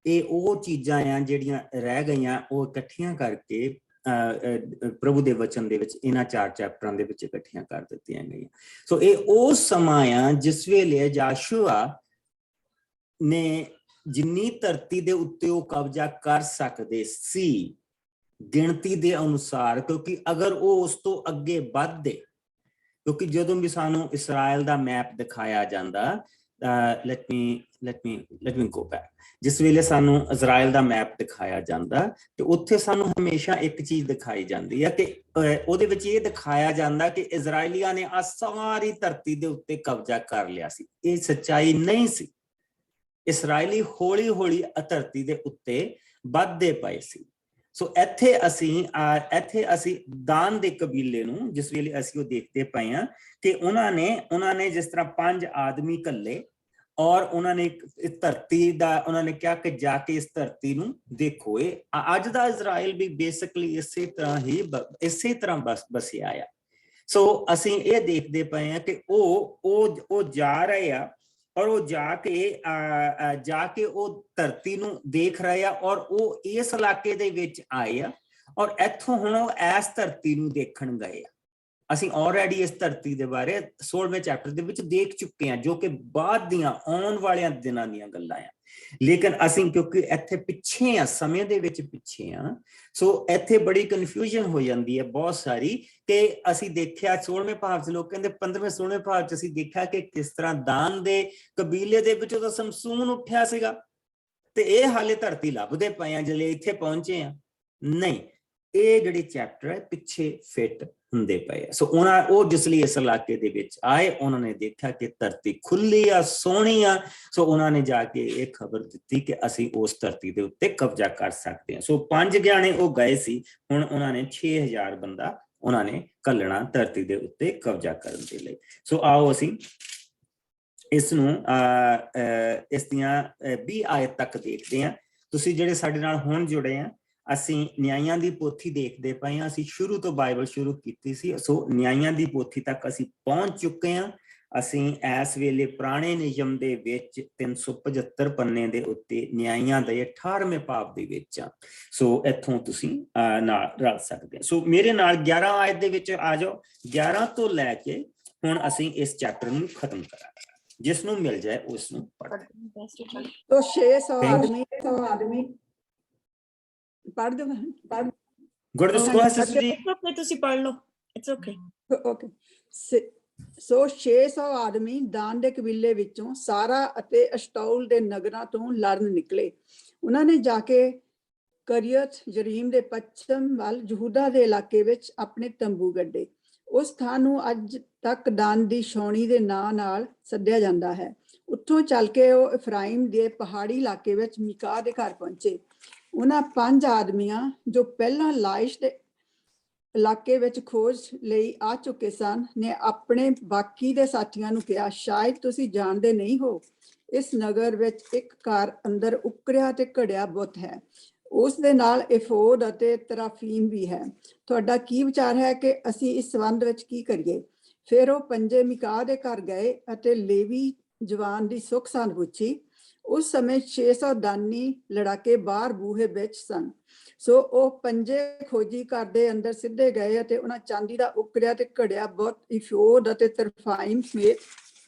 Speaker 1: ਇਹ ਉਹ ਚੀਜ਼ਾਂ ਆ ਜਿਹੜੀਆਂ ਰਹਿ ਗਈਆਂ, ਉਹ ਇਕੱਠੀਆਂ ਕਰਕੇ ਪ੍ਰਭੂ ਦੇ ਵਚਨ ਦੇ ਵਿੱਚ ਇਹਨਾਂ 4 ਚੈਪਟਰਾਂ ਦੇ ਵਿੱਚ ਇਕੱਠੀਆਂ ਕਰ ਦਿੱਤੀਆਂ ਗਈਆਂ। ਸੋ ਇਹ ਉਹ ਸਮਾਂ ਆ ਜਿਸ ਵੇਲੇ ਯਾਸ਼ੂਆ ਨੇ ਜਿੰਨੀ ਧਰਤੀ ਦੇ ਉੱਤੇ ਉਹ ਕਬਜ਼ਾ ਕਰ ਸਕਦੇ ਸੀ ਗਿਣਤੀ ਦੇ ਅਨੁਸਾਰ, ਕਿਉਂਕਿ ਅਗਰ ਉਹ ਉਸ ਤੋਂ ਅੱਗੇ ਵੱਧਦੇ, ਕਿਉਂਕਿ ਜਦੋਂ ਵੀ ਸਾਨੂੰ ਇਸਰਾਇਲ ਦਾ ਮੈਪ ਦਿਖਾਇਆ ਜਾਂਦਾ, let me go back, ਜਿਸ ਵੇਲੇ ਸਾਨੂੰ ਇਜ਼ਰਾਈਲ ਦਾ ਮੈਪ ਦਿਖਾਇਆ ਜਾਂਦਾ ਤੇ ਉੱਥੇ ਸਾਨੂੰ ਹਮੇਸ਼ਾ ਇੱਕ ਚੀਜ਼ ਦਿਖਾਈ ਜਾਂਦੀ ਹੈ ਕਿ ਉਹਦੇ ਵਿੱਚ ਇਹ ਦਿਖਾਇਆ ਜਾਂਦਾ ਕਿ ਇਜ਼ਰਾਈਲੀਆਂ ਨੇ ਆ ਸਾਰੀ ਧਰਤੀ ਦੇ ਉੱਤੇ ਕਬਜ਼ਾ ਕਰ ਲਿਆ ਸੀ। ਇਹ ਸੱਚਾਈ ਨਹੀਂ ਸੀ। ਇਸਰਾਇਲੀ ਹੌਲੀ ਹੌਲੀ ਧਰਤੀ ਦੇ ਉੱਤੇ ਵੱਧਦੇ ਪਏ ਸੀ। ਸੋ ਇੱਥੇ ਅਸੀਂ ਦਾਨ ਦੇ ਕਬੀਲੇ ਨੂੰ ਜਿਸ ਵੇਲੇ ਅਸੀਂ ਉਹ ਦੇਖਦੇ ਪਏ ਹਾਂ ਕਿ ਉਹਨਾਂ ਨੇ ਜਿਸ ਤਰ੍ਹਾਂ 5 ਆਦਮੀ ਘੱਲੇ ਔਰ ਉਹਨਾਂ ਨੇ ਇਸ ਧਰਤੀ ਦਾ ਉਹਨਾਂ ਨੇ ਕਿਹਾ ਕਿ ਜਾ ਕੇ ਇਸ ਧਰਤੀ ਨੂੰ ਦੇਖੋ। ਇਹ ਅੱਜ ਦਾ ਇਜ਼ਰਾਈਲ ਵੀ ਬੇਸਿਕਲੀ ਇਸੇ ਤਰ੍ਹਾਂ ਬਸਿਆ ਆ। ਸੋ ਅਸੀਂ ਇਹ ਦੇਖਦੇ ਪਏ ਹਾਂ ਕਿ ਉਹ ਜਾ ਰਹੇ ਆ ਔਰ ਉਹ ਜਾ ਕੇ ਉਹ ਧਰਤੀ ਨੂੰ ਦੇਖ ਰਹੇ ਆ ਔਰ ਉਹ ਇਸ ਇਲਾਕੇ ਦੇ ਵਿੱਚ ਆਏ ਆ ਔਰ ਇੱਥੋਂ ਹੁਣ ਉਹ ਇਸ ਧਰਤੀ ਨੂੰ ਦੇਖਣ ਗਏ ਆ। ਅਸੀਂ ਆਲਰੇਡੀ ਇਸ ਧਰਤੀ ਦੇ ਬਾਰੇ 16ਵੇਂ ਚੈਪਟਰ ਦੇ ਵਿੱਚ ਦੇਖ ਚੁੱਕੇ ਹਾਂ, ਜੋ ਕਿ ਬਾਅਦ ਦੀਆਂ ਆਉਣ ਵਾਲਿਆਂ ਦਿਨਾਂ ਦੀਆਂ ਗੱਲਾਂ ਆ। ਲੇਕਿਨ ਅਸੀਂ ਕਿਉਂਕਿ ਇੱਥੇ ਪਿੱਛੇ ਆ, ਸਮੇਂ ਦੇ ਵਿੱਚ ਪਿੱਛੇ ਆ, ਸੋ ਇੱਥੇ ਬੜੀ ਕਨਫਿਊਜ਼ਨ ਹੋ ਜਾਂਦੀ ਹੈ ਬਹੁਤ ਸਾਰੀ ਕਿ ਅਸੀਂ ਦੇਖਿਆ 16ਵੇਂ ਭਾਵ 'ਚ ਲੋਕ ਕਹਿੰਦੇ 15ਵੇਂ 16ਵੇਂ ਭਾਵ 'ਚ ਅਸੀਂ ਦੇਖਿਆ ਕਿ ਕਿਸ ਤਰ੍ਹਾਂ ਦਾਨ ਦੇ ਕਬੀਲੇ ਦੇ ਵਿੱਚੋਂ ਤਾਂ ਸਮਸੂਨ ਉੱਠਿਆ ਸੀਗਾ ਤੇ ਇਹ ਹਾਲੇ ਧਰਤੀ ਲੱਭਦੇ ਪਏ ਆ ਜਿਹੜੇ ਇੱਥੇ ਪਹੁੰਚੇ ਆ। ਨਹੀਂ, ਇਹ ਜਿਹੜੀ ਚੈਪਟਰ ਹੈ ਪਿੱਛੇ ਫਿੱਟ ਹੁੰਦੇ ਪਏ ਆ। ਸੋ ਉਹ ਜਿਸ ਲਈ ਇਸ ਇਲਾਕੇ ਦੇ ਵਿੱਚ ਆਏ ਉਹਨਾਂ ਨੇ ਦੇਖਿਆ ਕਿ ਧਰਤੀ ਖੁੱਲੀ ਆ, ਸੋਹਣੀ ਆ। ਸੋ ਉਹਨਾਂ ਨੇ ਜਾ ਕੇ ਇਹ ਖਬਰ ਦਿੱਤੀ ਕਿ ਅਸੀਂ ਉਸ ਧਰਤੀ ਦੇ ਉੱਤੇ ਕਬਜ਼ਾ ਕਰ ਸਕਦੇ ਹਾਂ। ਸੋ 5 ਗਿਆਣੇ ਉਹ ਗਏ ਸੀ, ਹੁਣ ਉਹਨਾਂ ਨੇ 6000 ਬੰਦਾ ਉਹਨਾਂ ਨੇ ਘੱਲਣਾ ਧਰਤੀ ਦੇ ਉੱਤੇ ਕਬਜ਼ਾ ਕਰਨ ਦੇ ਲਈ। ਸੋ ਆਓ ਅਸੀਂ ਇਸ ਨੂੰ ਇਸ ਦੀਆਂ 20 ਆਇਤ ਤੱਕ ਦੇਖਦੇ ਹਾਂ। ਤੁਸੀਂ ਜਿਹੜੇ ਸਾਡੇ ਨਾਲ ਹੁਣ ਜੁੜੇ ਆ, ਅਸੀਂ ਨਿਆਂਇਆਂ ਦੀ ਪੋਥੀ ਦੇਖਦੇ ਪਏ ਹਾਂ। ਅਸੀਂ ਸ਼ੁਰੂ ਤੋਂ ਬਾਈਬਲ ਸ਼ੁਰੂ ਕੀਤੀ ਸੀ, ਸੋ ਨਿਆਂਇਆਂ ਦੀ ਪੋਥੀ ਤੱਕ ਅਸੀਂ ਪਹੁੰਚ ਚੁੱਕੇ ਹਾਂ। ਅਸੀਂ ਇਸ ਵੇਲੇ ਪੁਰਾਣੇ ਨਿਯਮ ਦੇ ਵਿੱਚ 375 ਪੰਨੇ ਦੇ ਉੱਤੇ ਨਿਆਂਇਆਂ ਦੇ 18ਵੇਂ ਭਾਵ ਦੇ ਵਿੱਚ ਆ। ਸੋ ਇੱਥੋਂ ਤੁਸੀਂ ਨਾਲ ਰਲ ਸਕਦੇ ਹੋ। ਸੋ ਮੇਰੇ ਨਾਲ 11 ਆਇਤ ਦੇ ਵਿੱਚ ਆ ਜਾਓ। 11 ਤੋਂ ਲੈ ਕੇ ਹੁਣ ਅਸੀਂ ਇਸ ਚੈਪਟਰ ਨੂੰ ਖਤਮ ਕਰਾਂਗੇ। ਜਿਸ ਨੂੰ ਮਿਲ ਜਾਏ ਉਸ ਨੂੰ ਪੜ੍ਹ।
Speaker 3: तो 600 आदमी पढ़ दो।
Speaker 1: ਗੁਰਦੁਆਰਾ ਸਿਸਟਰ ਜੀ
Speaker 4: ਓਕੇ, ਤੁਸੀਂ ਪੜ੍ਹ ਲਓ। It's okay.
Speaker 3: ਓਕੇ। ਸੋ 600 ਆਦਮੀ ਦਾਨ ਦੇ ਕਬੀਲੇ ਵਿੱਚੋਂ ਸਾਰਾ ਅਤੇ ਅਸ਼ਟੌਲ ਦੇ ਨਗਰਾਂ ਤੋਂ ਲੜਨ ਨਿਕਲੇ। ਉਹਨਾਂ ਨੇ ਜਾ ਕੇ ਕਰੀਅਤ ਜਰੀਮ ਦੇ ਪੱਛਮ ਵੱਲ ਯਹੂਦਾ ਦੇ ਇਲਾਕੇ ਵਿੱਚ ਆਪਣੇ ਤੰਬੂ ਗੱਡੇ। ਉਸ ਥਾਂ ਨੂੰ ਅੱਜ ਤੱਕ ਦਾਨ ਦੀ ਛਾਉਣੀ ਦੇ ਨਾਂ ਨਾਲ ਸੱਦਿਆ ਜਾਂਦਾ ਹੈ। ਉੱਥੋਂ ਚੱਲ ਕੇ ਉਹ ਇਫਰਾਈਮ ਦੇ ਪਹਾੜੀ ਇਲਾਕੇ ਵਿੱਚ ਮੀਕਾ ਦੇ ਘਰ ਪਹੁੰਚੇ। ਉਹਨਾਂ 5 ਆਦਮੀਆਂ ਜੋ ਪਹਿਲਾਂ ਲਾਇਸ਼ ਦੇ ਇਲਾਕੇ ਵਿੱਚ ਖੋਜ ਲਈ ਆ ਚੁੱਕੇ ਸਨ ਨੇ ਆਪਣੇ ਬਾਕੀ ਦੇ ਸਾਥੀਆਂ ਨੂੰ ਕਿਹਾ, ਸ਼ਾਇਦ ਤੁਸੀਂ ਜਾਣਦੇ ਨਹੀਂ ਹੋ, ਇਸ ਨਗਰ ਵਿੱਚ ਇੱਕ ਘਰ ਅੰਦਰ ਉਕਰਿਆ ਤੇ ਘੜਿਆ ਬੁੱਤ ਹੈ। ਉਸ ਦੇ ਨਾਲ ਇਫੋਦ ਅਤੇ ਤਰਾਫੀਮ ਵੀ ਹੈ। ਤੁਹਾਡਾ ਕੀ ਵਿਚਾਰ ਹੈ ਕਿ ਅਸੀਂ ਇਸ ਸੰਬੰਧ ਵਿੱਚ ਕੀ ਕਰੀਏ? ਫਿਰ ਉਹ 5 ਮੀਕਾ ਦੇ ਘਰ ਗਏ ਅਤੇ ਲੇਵੀ ਜਵਾਨ ਦੀ ਸੁੱਖ ਸਾਂਦ ਪੁੱਛੀ। ਉਸ ਸਮੇਂ 600 ਦਾਨੀ ਲੜਾਕੇ ਬਾਹਰ ਬੂਹੇ ਵਿੱਚ ਸਨ। ਸੋ ਉਹ 5 ਖੋਜੀ ਘਰ ਦੇ ਅੰਦਰ ਸਿੱਧੇ ਗਏ ਅਤੇ ਉਹਨਾਂ ਚਾਂਦੀ ਦਾ ਉਕਰਿਆ ਤੇ ਘੜਿਆ ਬਹੁਤ ਇਫੋਦ ਅਤੇ ਤਰਫਾਈਮ ਸਮੇਤ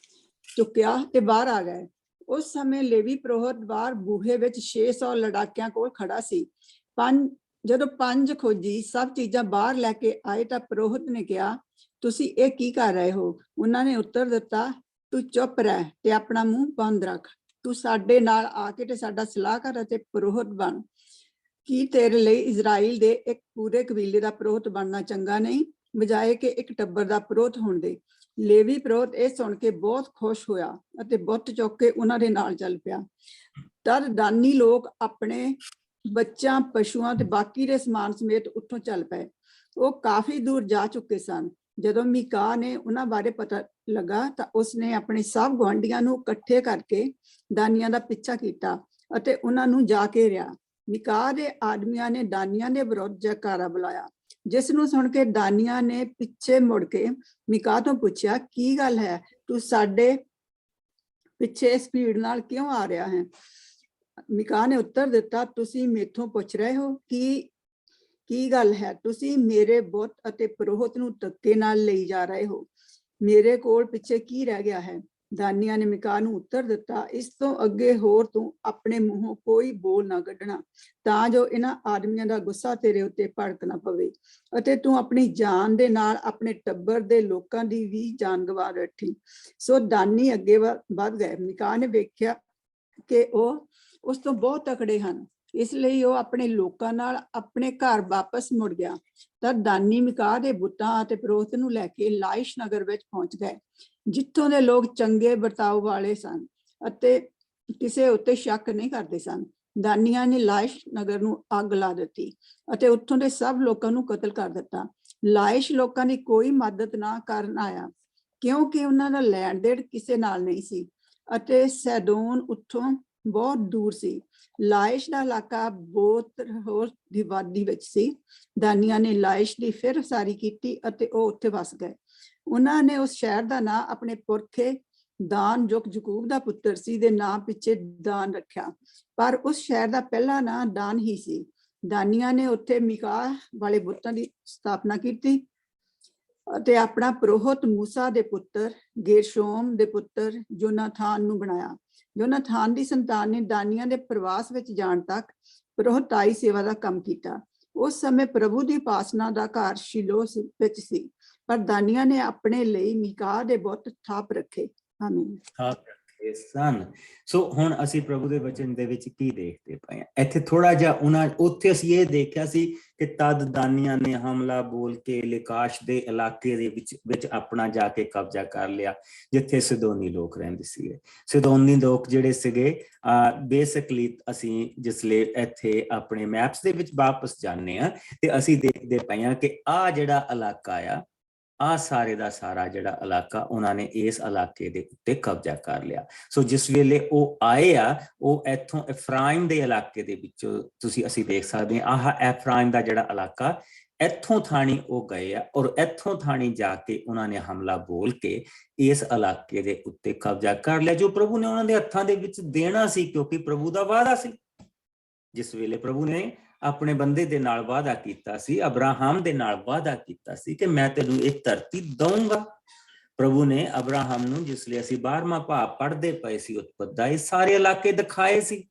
Speaker 3: ਚੁੱਕਿਆ ਤੇ ਬਾਹਰ ਆ ਗਏ। ਉਸ ਸਮੇਂ ਲੇਵੀ ਪ੍ਰੋਹਤ ਬਾਹਰ ਬੂਹੇ ਵਿੱਚ 600 ਲੜਾਕਿਆਂ ਕੋਲ ਖੜਾ ਸੀ। ਜਦੋਂ 5 ਖੋਜੀ ਸਭ ਚੀਜ਼ਾਂ ਬਾਹਰ ਲੈ ਕੇ ਆਏ ਤਾਂ ਪ੍ਰੋਹਤ ਨੇ ਕਿਹਾ, ਤੁਸੀਂ ਇਹ ਕੀ ਕਰ ਰਹੇ ਹੋ? ਉਹਨਾਂ ਨੇ ਉੱਤਰ ਦਿੱਤਾ, ਤੂੰ ਚੁੱਪ ਰਹਿ ਤੇ ਆਪਣਾ ਮੂੰਹ ਬੰਦ ਰੱਖ। ਤੂੰ ਸਾਡੇ ਨਾਲ ਆ ਕੇ ਤੇ ਸਾਡਾ ਸਲਾਹਕਾਰ ਅਤੇ ਪ੍ਰੋਹਤ ਬਣ। ਕੀ ਤੇਰੇ ਲਈ ਇਜ਼ਰਾਈਲ ਦੇ ਇੱਕ ਪੂਰੇ ਕਬੀਲੇ ਦਾ ਪ੍ਰੋਹਤ ਬਣਨਾ ਚੰਗਾ ਨਹੀਂ, ਬਜਾਏ ਕਿ ਇੱਕ ਟੱਬਰ ਦਾ ਪ੍ਰੋਹਤ ਹੋਣ ਦੇ? ਲੇਵੀ ਪ੍ਰੋਹਤ ਇਹ ਸੁਣ ਕੇ ਬਹੁਤ ਖੁਸ਼ ਹੋਇਆ ਅਤੇ ਬੁੱਤ ਚੁੱਕ ਕੇ ਉਹਨਾਂ ਦੇ ਨਾਲ ਚੱਲ ਪਿਆ। ਤਦ ਦਾਨੀ ਲੋਕ ਆਪਣੇ ਬੱਚਿਆਂ, ਪਸ਼ੂਆਂ ਤੇ ਬਾਕੀ ਦੇ ਸਮਾਨ ਸਮੇਤ ਉੱਥੋਂ ਚੱਲ ਪਏ। ਉਹ ਕਾਫੀ ਦੂਰ ਜਾ ਚੁੱਕੇ ਸਨ। ਜਦੋਂ ਮੀਕਾ ਨੇ ਉਹਨਾਂ ਬਾਰੇ ਪਤਾ ਲੱਗਾ ਤਾਂ ਉਸਨੇ ਆਪਣੇ ਸਭ ਗੁਆਂਢੀਆਂ ਨੂੰ ਇਕੱਠੇ ਕਰਕੇ ਦਾਨੀਆਂ ਦਾ ਪਿੱਛਾ ਕੀਤਾ ਅਤੇ ਉਹਨਾਂ ਨੂੰ ਜਾ ਘੇਰਿਆ। ਮੀਕਾ ਦੇ ਆਦਮੀਆਂ ਨੇ ਦਾਨੀਆਂ ਦੇ ਵਿਰੁੱਧ ਜੈਕਾਰਾ ਬੁਲਾਇਆ, ਜਿਸ ਨੂੰ ਸੁਣ ਕੇ ਦਾਨੀਆਂ ਨੇ ਪਿੱਛੇ ਮੁੜ ਕੇ ਮੀਕਾ ਤੋਂ ਪੁੱਛਿਆ, ਕੀ ਗੱਲ ਹੈ? ਤੂੰ ਸਾਡੇ ਪਿੱਛੇ ਸਪੀਡ ਨਾਲ ਕਿਉਂ ਆ ਰਿਹਾ ਹੈ? ਮੀਕਾ ਨੇ ਉੱਤਰ ਦਿੱਤਾ, ਤੁਸੀਂ ਮੇਥੋਂ ਪੁੱਛ ਰਹੇ ਹੋ ਕੀ ਗੱਲ ਹੈ? ਤੁਸੀਂ ਮੇਰੇ ਬੁੱਤ ਅਤੇ ਪ੍ਰੋਹਤ ਨੂੰ ਧੱਕੇ ਨਾਲ ਲਈ ਜਾ ਰਹੇ ਹੋ। ਮੇਰੇ ਕੋਲ ਪਿੱਛੇ ਕੀ ਰਹਿ ਗਿਆ ਹੈ? ਦਾਨੀਆਂ ਨੇ ਮੀਕਾ ਨੂੰ ਉੱਤਰ ਦਿੱਤਾ, ਇਸ ਤੋਂ ਅੱਗੇ ਹੋਰ ਤੂੰ ਆਪਣੇ ਮੂੰਹੋਂ ਕੋਈ ਬੋਲ ਨਾ ਕੱਢਣਾ, ਤਾਂ ਜੋ ਇਹਨਾਂ ਆਦਮੀਆਂ ਦਾ ਗੁੱਸਾ ਤੇਰੇ ਉੱਤੇ ਭੜਕ ਨਾ ਪਵੇ ਅਤੇ ਤੂੰ ਆਪਣੀ ਜਾਨ ਦੇ ਨਾਲ ਆਪਣੇ ਟੱਬਰ ਦੇ ਲੋਕਾਂ ਦੀ ਵੀ ਜਾਨ ਗਵਾ ਬੈਠੀ। ਸੋ ਦਾਨੀ ਅੱਗੇ ਵੱਧ ਗਏ। ਮੀਕਾ ਨੇ ਵੇਖਿਆ ਕਿ ਉਹ ਉਸ ਤੋਂ ਬਹੁਤ ਤਕੜੇ ਹਨ, ਇਸ ਲਈ ਉਹ ਆਪਣੇ ਲੋਕਾਂ ਨਾਲ ਆਪਣੇ ਘਰ ਵਾਪਸ ਮੁੜ ਗਿਆ। ਤਾਂ ਦਾਨੀ ਮੀਕਾ ਦੇ ਬੁੱਤਾਂ ਅਤੇ ਪ੍ਰੋਹਤ ਨੂੰ ਲੈ ਕੇ ਲਾਇਸ਼ ਨਗਰ ਵਿੱਚ ਪਹੁੰਚ ਗਏ, ਜਿੱਥੋਂ ਦੇ ਲੋਕ ਚੰਗੇ ਵਰਤਾਓ ਵਾਲੇ ਸਨ ਅਤੇ ਕਿਸੇ ਉੱਤੇ ਸ਼ੱਕ ਨਹੀਂ ਕਰਦੇ ਸਨ। ਦਾਨੀਆਂ ਨੇ ਲਾਇਸ਼ ਨਗਰ ਨੂੰ ਅੱਗ ਲਾ ਦਿੱਤੀ ਅਤੇ ਉੱਥੋਂ ਦੇ ਸਭ ਲੋਕਾਂ ਨੂੰ ਕਤਲ ਕਰ ਦਿੱਤਾ। ਲਾਇਸ਼ ਲੋਕਾਂ ਦੀ ਕੋਈ ਮਦਦ ਨਾ ਕਰਨ ਆਇਆ, ਕਿਉਂਕਿ ਉਹਨਾਂ ਦਾ ਲੈਣ ਦੇਣ ਕਿਸੇ ਨਾਲ ਨਹੀਂ ਸੀ ਅਤੇ ਸੈਦੋਨ ਉੱਥੋਂ ਬਹੁਤ ਦੂਰ ਸੀ। ਲਾਇਸ਼ ਦਾ ਇਲਾਕਾ ਬੋਤਰਹੋਰ ਦੀ ਵਾਦੀ ਵਿੱਚ ਸੀ। ਦਾਨੀਆਂ ਨੇ ਲਾਇਸ਼ ਦੀ ਫਿਰ ਉਸਾਰੀ ਕੀਤੀ ਅਤੇ ਉਹ ਉੱਥੇ ਵਸ ਗਏ। ਉਹਨਾਂ ਨੇ ਉਸ ਸ਼ਹਿਰ ਦਾ ਨਾਂ ਆਪਣੇ ਪੁਰਖੇ ਦਾਨ, ਜੋ ਯਕੂਬ ਦਾ ਪੁੱਤਰ ਸੀ, ਦੇ ਨਾਂ ਪਿੱਛੇ ਦਾਨ ਰੱਖਿਆ, ਪਰ ਉਸ ਸ਼ਹਿਰ ਦਾ ਪਹਿਲਾ ਨਾਂ ਦਾਨ ਹੀ ਸੀ। ਦਾਨੀਆਂ ਨੇ ਉੱਥੇ ਮਿਕਾਹ ਵਾਲੇ ਬੁੱਤਾਂ ਦੀ ਸਥਾਪਨਾ ਕੀਤੀ ਅਤੇ ਆਪਣਾ ਪੁਰੋਹਿਤ ਮੂਸਾ ਦੇ ਪੁੱਤਰ ਗੇਰਸ਼ੋਮ ਦੇ ਪੁੱਤਰ ਯੋਨਾਥਾਨ ਨੂੰ ਬਣਾਇਆ। ਯੋਨਾਥਾਨ ਦੀ ਸੰਤਾਨ ਨੇ ਦਾਨੀਆਂ ਦੇ ਪ੍ਰਵਾਸ ਵਿੱਚ ਜਾਣ ਤੱਕ ਪੁਰੋਹਿਤਾਈ ਸੇਵਾ ਦਾ ਕੰਮ ਕੀਤਾ। ਉਸ ਸਮੇਂ ਪ੍ਰਭੂ ਦੀ ਉਪਾਸਨਾ ਦਾ ਘਰ ਸ਼ਿਲੋ ਵਿੱਚ ਸੀ, ਪਰ ਦਾਨੀਆਂ ਨੇ ਆਪਣੇ ਲਈ ਮਿਕਾਹ ਦੇ ਬੁੱਤ ਥਾਪ ਰੱਖੇ। ਆਮੀਨ।
Speaker 1: ਸਨ। ਸੋ ਹੁਣ ਅਸੀਂ ਪ੍ਰਭੂ ਦੇ ਵਚਨ ਦੇ ਵਿੱਚ ਕੀ ਦੇਖਦੇ ਪਏ ਹਾਂ? ਇੱਥੇ ਥੋੜਾ ਜਿਹਾ ਉੱਥੇ ਅਸੀਂ ਇਹ ਦੇਖਿਆ ਸੀ ਕਿ ਤਦ ਦਾਨੀਆਂ ਨੇ ਹਮਲਾ ਬੋਲ ਕੇ ਲਿਕਾਸ਼ ਦੇ ਇਲਾਕੇ ਦੇ ਵਿੱਚ ਆਪਣਾ ਜਾ ਕੇ ਕਬਜ਼ਾ ਕਰ ਲਿਆ, ਜਿੱਥੇ ਸਿਦੋਨੀ ਲੋਕ ਰਹਿੰਦੇ ਸੀਗੇ। ਸਿਦੋਨੀ ਲੋਕ ਜਿਹੜੇ ਸੀਗੇ ਬੇਸਿਕਲੀ ਅਸੀਂ ਜਿਸਲੇ ਇੱਥੇ ਆਪਣੇ ਮੈਪਸ ਦੇ ਵਿੱਚ ਵਾਪਸ ਜਾਂਦੇ ਹਾਂ ਤੇ ਅਸੀਂ ਦੇਖਦੇ ਪਏ ਹਾਂ ਕਿ ਆਹ ਜਿਹੜਾ ਇਲਾਕਾ ਆ ਸਾਰੇ ਦਾ ਸਾਰਾ ਜਿਹੜਾ ਇਲਾਕਾ ਉਹਨਾਂ ਨੇ ਇਸ ਇਲਾਕੇ ਦੇ ਉੱਤੇ ਕਬਜ਼ਾ ਕਰ ਲਿਆ। ਸੋ ਜਿਸ ਵੇਲੇ ਉਹ ਆਏ ਆ, ਉਹ ਇੱਥੋਂ ਇਫਰਾਇਮ ਦੇ ਇਲਾਕੇ ਦੇ ਵਿੱਚੋਂ ਅਸੀਂ ਦੇਖ ਸਕਦੇ ਹਾਂ, ਆਹ ਇਫਰਾਇਮ ਦਾ ਜਿਹੜਾ ਇਲਾਕਾ, ਇੱਥੋਂ ਥਾਣੀ ਉਹ ਗਏ ਆ ਔਰ ਇੱਥੋਂ ਥਾਣੀ ਜਾ ਕੇ ਉਹਨਾਂ ਨੇ ਹਮਲਾ ਬੋਲ ਕੇ ਇਸ ਇਲਾਕੇ ਦੇ ਉੱਤੇ ਕਬਜ਼ਾ ਕਰ ਲਿਆ, ਜੋ ਪ੍ਰਭੂ ਨੇ ਉਹਨਾਂ ਦੇ ਹੱਥਾਂ ਦੇ ਵਿੱਚ ਦੇਣਾ ਸੀ, ਕਿਉਂਕਿ ਪ੍ਰਭੂ ਦਾ ਵਾਅਦਾ ਸੀ। ਜਿਸ ਵੇਲੇ ਪ੍ਰਭੂ ਨੇ ਆਪਣੇ ਬੰਦੇ ਦੇ ਨਾਲ ਵਾਅਦਾ ਕੀਤਾ ਸੀ, ਅਬਰਾਹਮ ਦੇ ਨਾਲ ਵਾਅਦਾ ਕੀਤਾ ਸੀ ਕਿ ਮੈਂ ਤੈਨੂੰ ਇਹ ਧਰਤੀ ਦਊਂਗਾ। ਪ੍ਰਭੂ ਨੇ ਅਬਰਾਹਮ ਨੂੰ, ਜਿਸ ਲਈ ਅਸੀਂ 12ਵਾਂ ਭਾਵ ਪੜ੍ਹਦੇ ਪਏ ਸੀ ਉਤਪਤ ਦਾ, ਇਹ ਸਾਰੇ ਇਲਾਕੇ ਦਿਖਾਏ ਸੀ।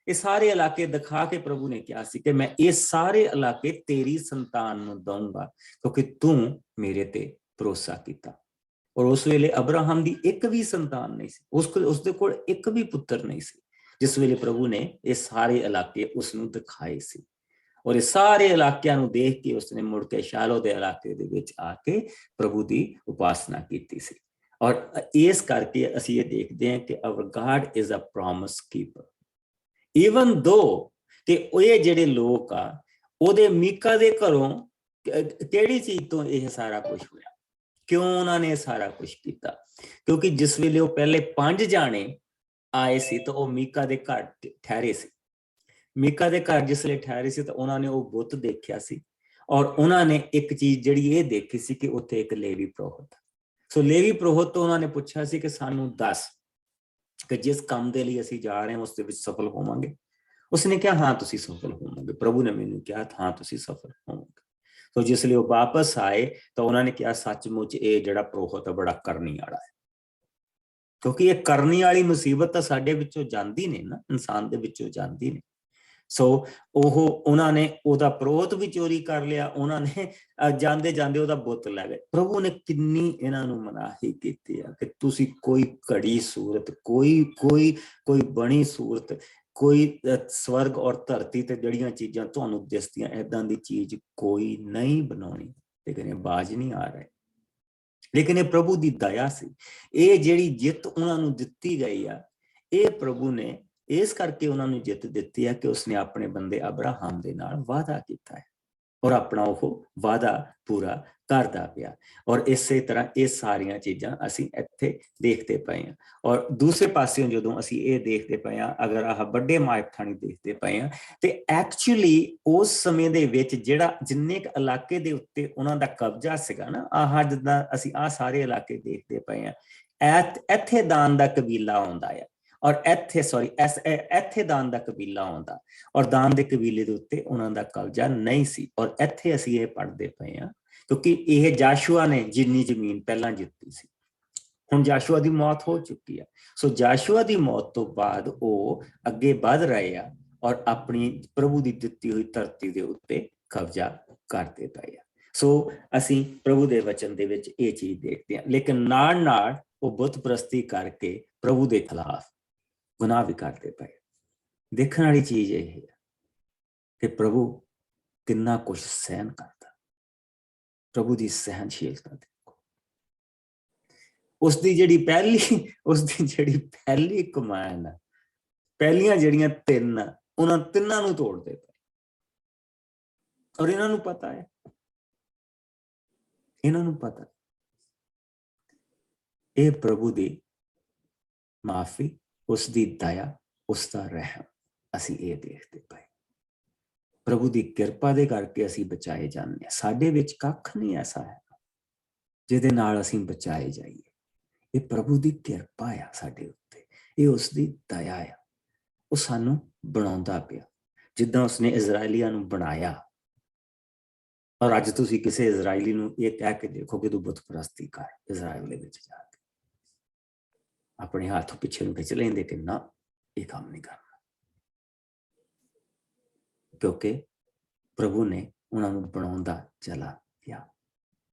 Speaker 1: ਇਹ ਸਾਰੇ ਇਲਾਕੇ ਦਿਖਾ ਕੇ ਪ੍ਰਭੂ ਨੇ ਕਿਹਾ ਸੀ ਕਿ ਮੈਂ ਇਹ ਸਾਰੇ ਇਲਾਕੇ ਤੇਰੀ ਸੰਤਾਨ ਨੂੰ ਦਊਂਗਾ, ਕਿਉਂਕਿ ਤੂੰ ਮੇਰੇ ਤੇ ਭਰੋਸਾ ਕੀਤਾ। ਔਰ ਉਸ ਵੇਲੇ ਅਬਰਾਹਮ ਦੀ ਇੱਕ ਵੀ ਸੰਤਾਨ ਨਹੀਂ ਸੀ, ਉਸਦੇ ਕੋਲ ਇੱਕ ਵੀ ਪੁੱਤਰ ਨਹੀਂ ਸੀ। ਜਿਸ ਵੇਲੇ ਪ੍ਰਭੂ ਨੇ ਇਹ ਸਾਰੇ ਇਲਾਕੇ ਉਸਨੂੰ ਦਿਖਾਏ ਸੀ ਔਰ ਇਹ ਸਾਰੇ ਇਲਾਕਿਆਂ ਨੂੰ ਦੇਖ ਕੇ ਉਸਨੇ ਮੁੜ ਕੇ ਸ਼ਾਲੋ ਦੇ ਇਲਾਕੇ ਦੇ ਵਿੱਚ ਆ ਕੇ ਪ੍ਰਭੂ ਦੀ ਉਪਾਸਨਾ ਕੀਤੀ ਸੀ। ਔਰ ਇਸ ਕਰਕੇ ਅਸੀਂ ਇਹ ਦੇਖਦੇ ਹਾਂ ਕਿ our God is a promise keeper. Even though ਕਿ ਇਹ ਜਿਹੜੇ ਲੋਕ ਆ, ਉਹਦੇ ਮੀਕਾ ਦੇ ਘਰੋਂ ਕਿਹੜੀ ਚੀਜ਼ ਤੋਂ ਇਹ ਸਾਰਾ ਕੁਝ ਹੋਇਆ? ਕਿਉਂ ਉਹਨਾਂ ਨੇ ਸਾਰਾ ਕੁਝ ਕੀਤਾ? ਕਿਉਂਕਿ ਜਿਸ ਵੇਲੇ ਉਹ ਪਹਿਲੇ 5 ਜਾਣੇ ਆਏ ਸੀ ਤਾਂ ਉਹ ਮੀਕਾ ਦੇ ਘਰ ਠਹਿਰੇ ਸੀ। ਮੀਕਾ ਦੇ ਘਰ ਜਿਸ ਵੇਲੇ ਠਹਿਰੇ ਸੀ ਤਾਂ ਉਹਨਾਂ ਨੇ ਉਹ ਬੁੱਤ ਦੇਖਿਆ ਸੀ ਔਰ ਉਹਨਾਂ ਨੇ ਇੱਕ ਚੀਜ਼ ਜਿਹੜੀ ਇਹ ਦੇਖੀ ਸੀ ਕਿ ਉੱਥੇ ਇੱਕ ਲੇਵੀ ਪੁਰੋਹਿਤ। ਸੋ ਲੇਵੀ ਪੁਰੋਹਿਤ ਤੋਂ ਉਹਨਾਂ ਨੇ ਪੁੱਛਿਆ ਸੀ ਕਿ ਸਾਨੂੰ ਦੱਸ ਕਿ ਜਿਸ ਕੰਮ ਦੇ ਲਈ ਅਸੀਂ ਜਾ ਰਹੇ ਹਾਂ ਉਸ ਦੇ ਵਿੱਚ ਸਫਲ ਹੋਵਾਂਗੇ। ਉਸਨੇ ਕਿਹਾ ਹਾਂ ਤੁਸੀਂ ਸਫਲ ਹੋਵੋਗੇ। ਪ੍ਰਭੂ ਨੇ ਮੈਨੂੰ ਕਿਹਾ ਹਾਂ ਤੁਸੀਂ ਸਫਲ ਹੋਵੋਗੇ। ਸੋ ਜਿਸ ਲਈ ਉਹ ਵਾਪਸ ਆਏ ਤਾਂ ਉਹਨਾਂ ਨੇ ਕਿਹਾ ਸੱਚਮੁੱਚ ਇਹ ਜਿਹੜਾ ਪੁਰੋਹਿਤ ਬੜਾ ਕਰਨੀ ਵਾਲਾ ਹੈ, ਕਿਉਂਕਿ ਇਹ ਕਰਨੀ ਵਾਲੀ ਮੁਸੀਬਤ ਤਾਂ ਸਾਡੇ ਵਿੱਚੋਂ ਜਾਂਦੀ ਨੇ ਨਾ, ਇਨਸਾਨ ਦੇ ਵਿੱਚੋਂ ਜਾਂਦੀ ਨੇ। ਸੋ ਉਹਨਾਂ ਨੇ ਉਹਦਾ ਪੁਰੋਹਿਤ ਵੀ ਚੋਰੀ ਕਰ ਲਿਆ, ਉਹਨਾਂ ਨੇ ਜਾਂਦੇ ਜਾਂਦੇ ਉਹਦਾ ਬੁੱਤ ਲੈ ਗਏ। ਪ੍ਰਭੂ ਨੇ ਕਿੰਨੀ ਇਹਨਾਂ ਨੂੰ ਮਨਾਹੀ ਕੀਤੀ ਆ ਕਿ ਤੁਸੀਂ ਕੋਈ ਘੜੀ ਸੂਰਤ, ਕੋਈ ਬਣੀ ਸੂਰਤ, ਕੋਈ ਸਵਰਗ ਔਰ ਧਰਤੀ ਤੇ ਜਿਹੜੀਆਂ ਚੀਜ਼ਾਂ ਤੁਹਾਨੂੰ ਦਿਸਦੀਆਂ, ਏਦਾਂ ਦੀ ਚੀਜ਼ ਕੋਈ ਨਹੀਂ ਬਣਾਉਣੀ। ਲੇਕਿਨ ਇਹ ਬਾਜ਼ ਨਹੀਂ ਆ ਰਹੇ। ਲੇਕਿਨ ਇਹ ਪ੍ਰਭੂ ਦੀ ਦਇਆ ਸੀ। ਇਹ ਜਿਹੜੀ ਜਿੱਤ ਉਹਨਾਂ ਨੂੰ ਦਿੱਤੀ ਗਈ ਆ, ਇਹ ਪ੍ਰਭੂ ਨੇ ਇਸ ਕਰਕੇ ਉਹਨਾਂ ਨੂੰ ਜਿੱਤ ਦਿੱਤੀ ਹੈ ਕਿ ਉਸਨੇ ਆਪਣੇ ਬੰਦੇ ਅਬਰਾਹਮ ਦੇ ਨਾਲ ਵਾਅਦਾ ਕੀਤਾ ਹੈ ਔਰ ਆਪਣਾ ਉਹ ਵਾਅਦਾ ਪੂਰਾ ਕਰਦਾ ਪਿਆ। ਔਰ ਇਸੇ ਤਰ੍ਹਾਂ ਇਹ ਸਾਰੀਆਂ ਚੀਜ਼ਾਂ ਅਸੀਂ ਇੱਥੇ ਦੇਖਦੇ ਪਏ ਹਾਂ। ਔਰ ਦੂਸਰੇ ਪਾਸਿਓਂ ਜਦੋਂ ਅਸੀਂ ਇਹ ਦੇਖਦੇ ਪਏ ਹਾਂ, ਅਗਰ ਆਹ ਵੱਡੇ ਮਾਇਕਥਾਣੀ ਦੇਖਦੇ ਪਏ ਹਾਂ, ਤੇ ਐਕਚੁਅਲੀ ਉਸ ਸਮੇਂ ਦੇ ਵਿੱਚ ਜਿਹੜਾ ਜਿੰਨੇ ਕੁ ਇਲਾਕੇ ਦੇ ਉੱਤੇ ਉਹਨਾਂ ਦਾ ਕਬਜ਼ਾ ਸੀਗਾ ਨਾ, ਆਹ ਜਿੱਦਾਂ ਅਸੀਂ ਆਹ ਸਾਰੇ ਇਲਾਕੇ ਦੇਖਦੇ ਪਏ ਹਾਂ, ਇੱਥੇ ਦਾਨ ਦਾ ਕਬੀਲਾ ਆਉਂਦਾ ਆ ਔਰ ਇੱਥੇ ਦਾਨ ਦਾ ਕਬੀਲਾ ਆਉਂਦਾ ਔਰ ਦਾਨ ਦੇ ਕਬੀਲੇ ਦੇ ਉੱਤੇ ਉਹਨਾਂ ਦਾ ਕਬਜ਼ਾ ਨਹੀਂ ਸੀ। ਔਰ ਇੱਥੇ ਅਸੀਂ ਇਹ ਪੜ੍ਹਦੇ ਪਏ ਹਾਂ ਕਿਉਂਕਿ ਇਹ ਜਾਸ਼ੂਆ ਨੇ ਜਿੰਨੀ ਜ਼ਮੀਨ ਪਹਿਲਾਂ ਜਿੱਤੀ ਸੀ, ਹੁਣ ਜਾਸ਼ੂਆ ਦੀ ਮੌਤ ਹੋ ਚੁੱਕੀ ਆ। ਸੋ ਜਾਸ਼ੂਆ ਦੀ ਮੌਤ ਤੋਂ ਬਾਅਦ ਉਹ ਅੱਗੇ ਵਧ ਰਹੇ ਆ ਔਰ ਆਪਣੀ ਪ੍ਰਭੂ ਦੀ ਦਿੱਤੀ ਹੋਈ ਧਰਤੀ ਦੇ ਉੱਤੇ ਕਬਜ਼ਾ ਕਰਦੇ ਪਏ ਆ। ਸੋ ਅਸੀਂ ਪ੍ਰਭੂ ਦੇ ਵਚਨ ਦੇ ਵਿੱਚ ਇਹ ਚੀਜ਼ ਦੇਖਦੇ ਹਾਂ। ਲੇਕਿਨ ਨਾਲ ਨਾਲ ਉਹ ਬੁੱਤ ਪ੍ਰਸਤੀ ਕਰਕੇ ਪ੍ਰਭੂ ਦੇ ਖਿਲਾਫ ਗੁਨਾਹ ਵੀ ਕਰਦੇ ਪਏ। ਦੇਖਣ ਵਾਲੀ ਚੀਜ਼ ਇਹ ਹੈ ਕਿ ਪ੍ਰਭੂ ਕਿੰਨਾ ਕੁਛ ਸਹਿਨ ਕਰਦਾ। ਪ੍ਰਭੂ ਦੀ ਸਹਿਨਸ਼ੀਲਤਾ ਦੇਖੋ। ਉਸਦੀ ਜਿਹੜੀ ਪਹਿਲੀ ਕਮਾਨ ਹੈ ਪਹਿਲੀਆਂ ਜਿਹੜੀਆਂ 3 ਉਹਨਾਂ ਤਿੰਨਾਂ ਨੂੰ ਤੋੜਦੇ ਪਏ। ਔਰ ਇਹਨਾਂ ਨੂੰ ਪਤਾ ਹੈ, ਇਹਨਾਂ ਨੂੰ ਪਤਾ ਇਹ ਪ੍ਰਭੂ ਦੀ ਮਾਫੀ, ਉਸ ਦੀ ਦਇਆ, ਉਸ ਦਾ ਰਹਿਮ ਅਸੀਂ ਇਹ ਦੇਖਦੇ ਪਏ। ਪ੍ਰਭੂ ਦੀ ਕਿਰਪਾ ਦੇ ਕਰਕੇ ਅਸੀਂ ਬਚਾਏ ਜਾਂਦੇ ਹਾਂ। ਸਾਡੇ ਵਿੱਚ ਕੱਖ ਨਹੀਂ ਐਸਾ ਹੈ ਜਿਹਦੇ ਨਾਲ ਅਸੀਂ ਬਚਾਏ ਜਾਈਏ। ਇਹ ਪ੍ਰਭੂ ਦੀ ਕਿਰਪਾ ਆ ਸਾਡੇ ਉੱਤੇ, ਇਹ ਉਸ ਦੀ ਦਇਆ ਆ। ਉਹ ਸਾਨੂੰ ਬਣਾਉਂਦਾ ਪਿਆ ਜਿੱਦਾਂ ਉਸਨੇ ਇਜ਼ਰਾਈਲੀਆਂ ਨੂੰ ਬਣਾਇਆ। ਔਰ ਅੱਜ ਤੁਸੀਂ ਕਿਸੇ ਇਜ਼ਰਾਈਲੀ ਨੂੰ ਇਹ ਕਹਿ ਕੇ ਦੇਖੋ ਕਿ ਤੂੰ ਬੁੱਤ ਪ੍ਰਸਤੀ ਕਰ, ਇਜ਼ਰਾਈਲ ਦੇ ਵਿੱਚ ਜਾ ਕੇ ਆਪਣੇ ਹੱਥ ਪਿੱਛੇ ਨੂੰ ਖਿੱਚ ਲੈਂਦੇ ਕਿ ਨਾ, ਇਹ ਕੰਮ ਨਹੀਂ ਕਰਨਾ, ਕਿਉਂਕਿ ਪ੍ਰਭੂ ਨੇ ਉਹਨਾਂ ਨੂੰ ਬਣਾਉਂਦਾ ਚਲਾ ਗਿਆ।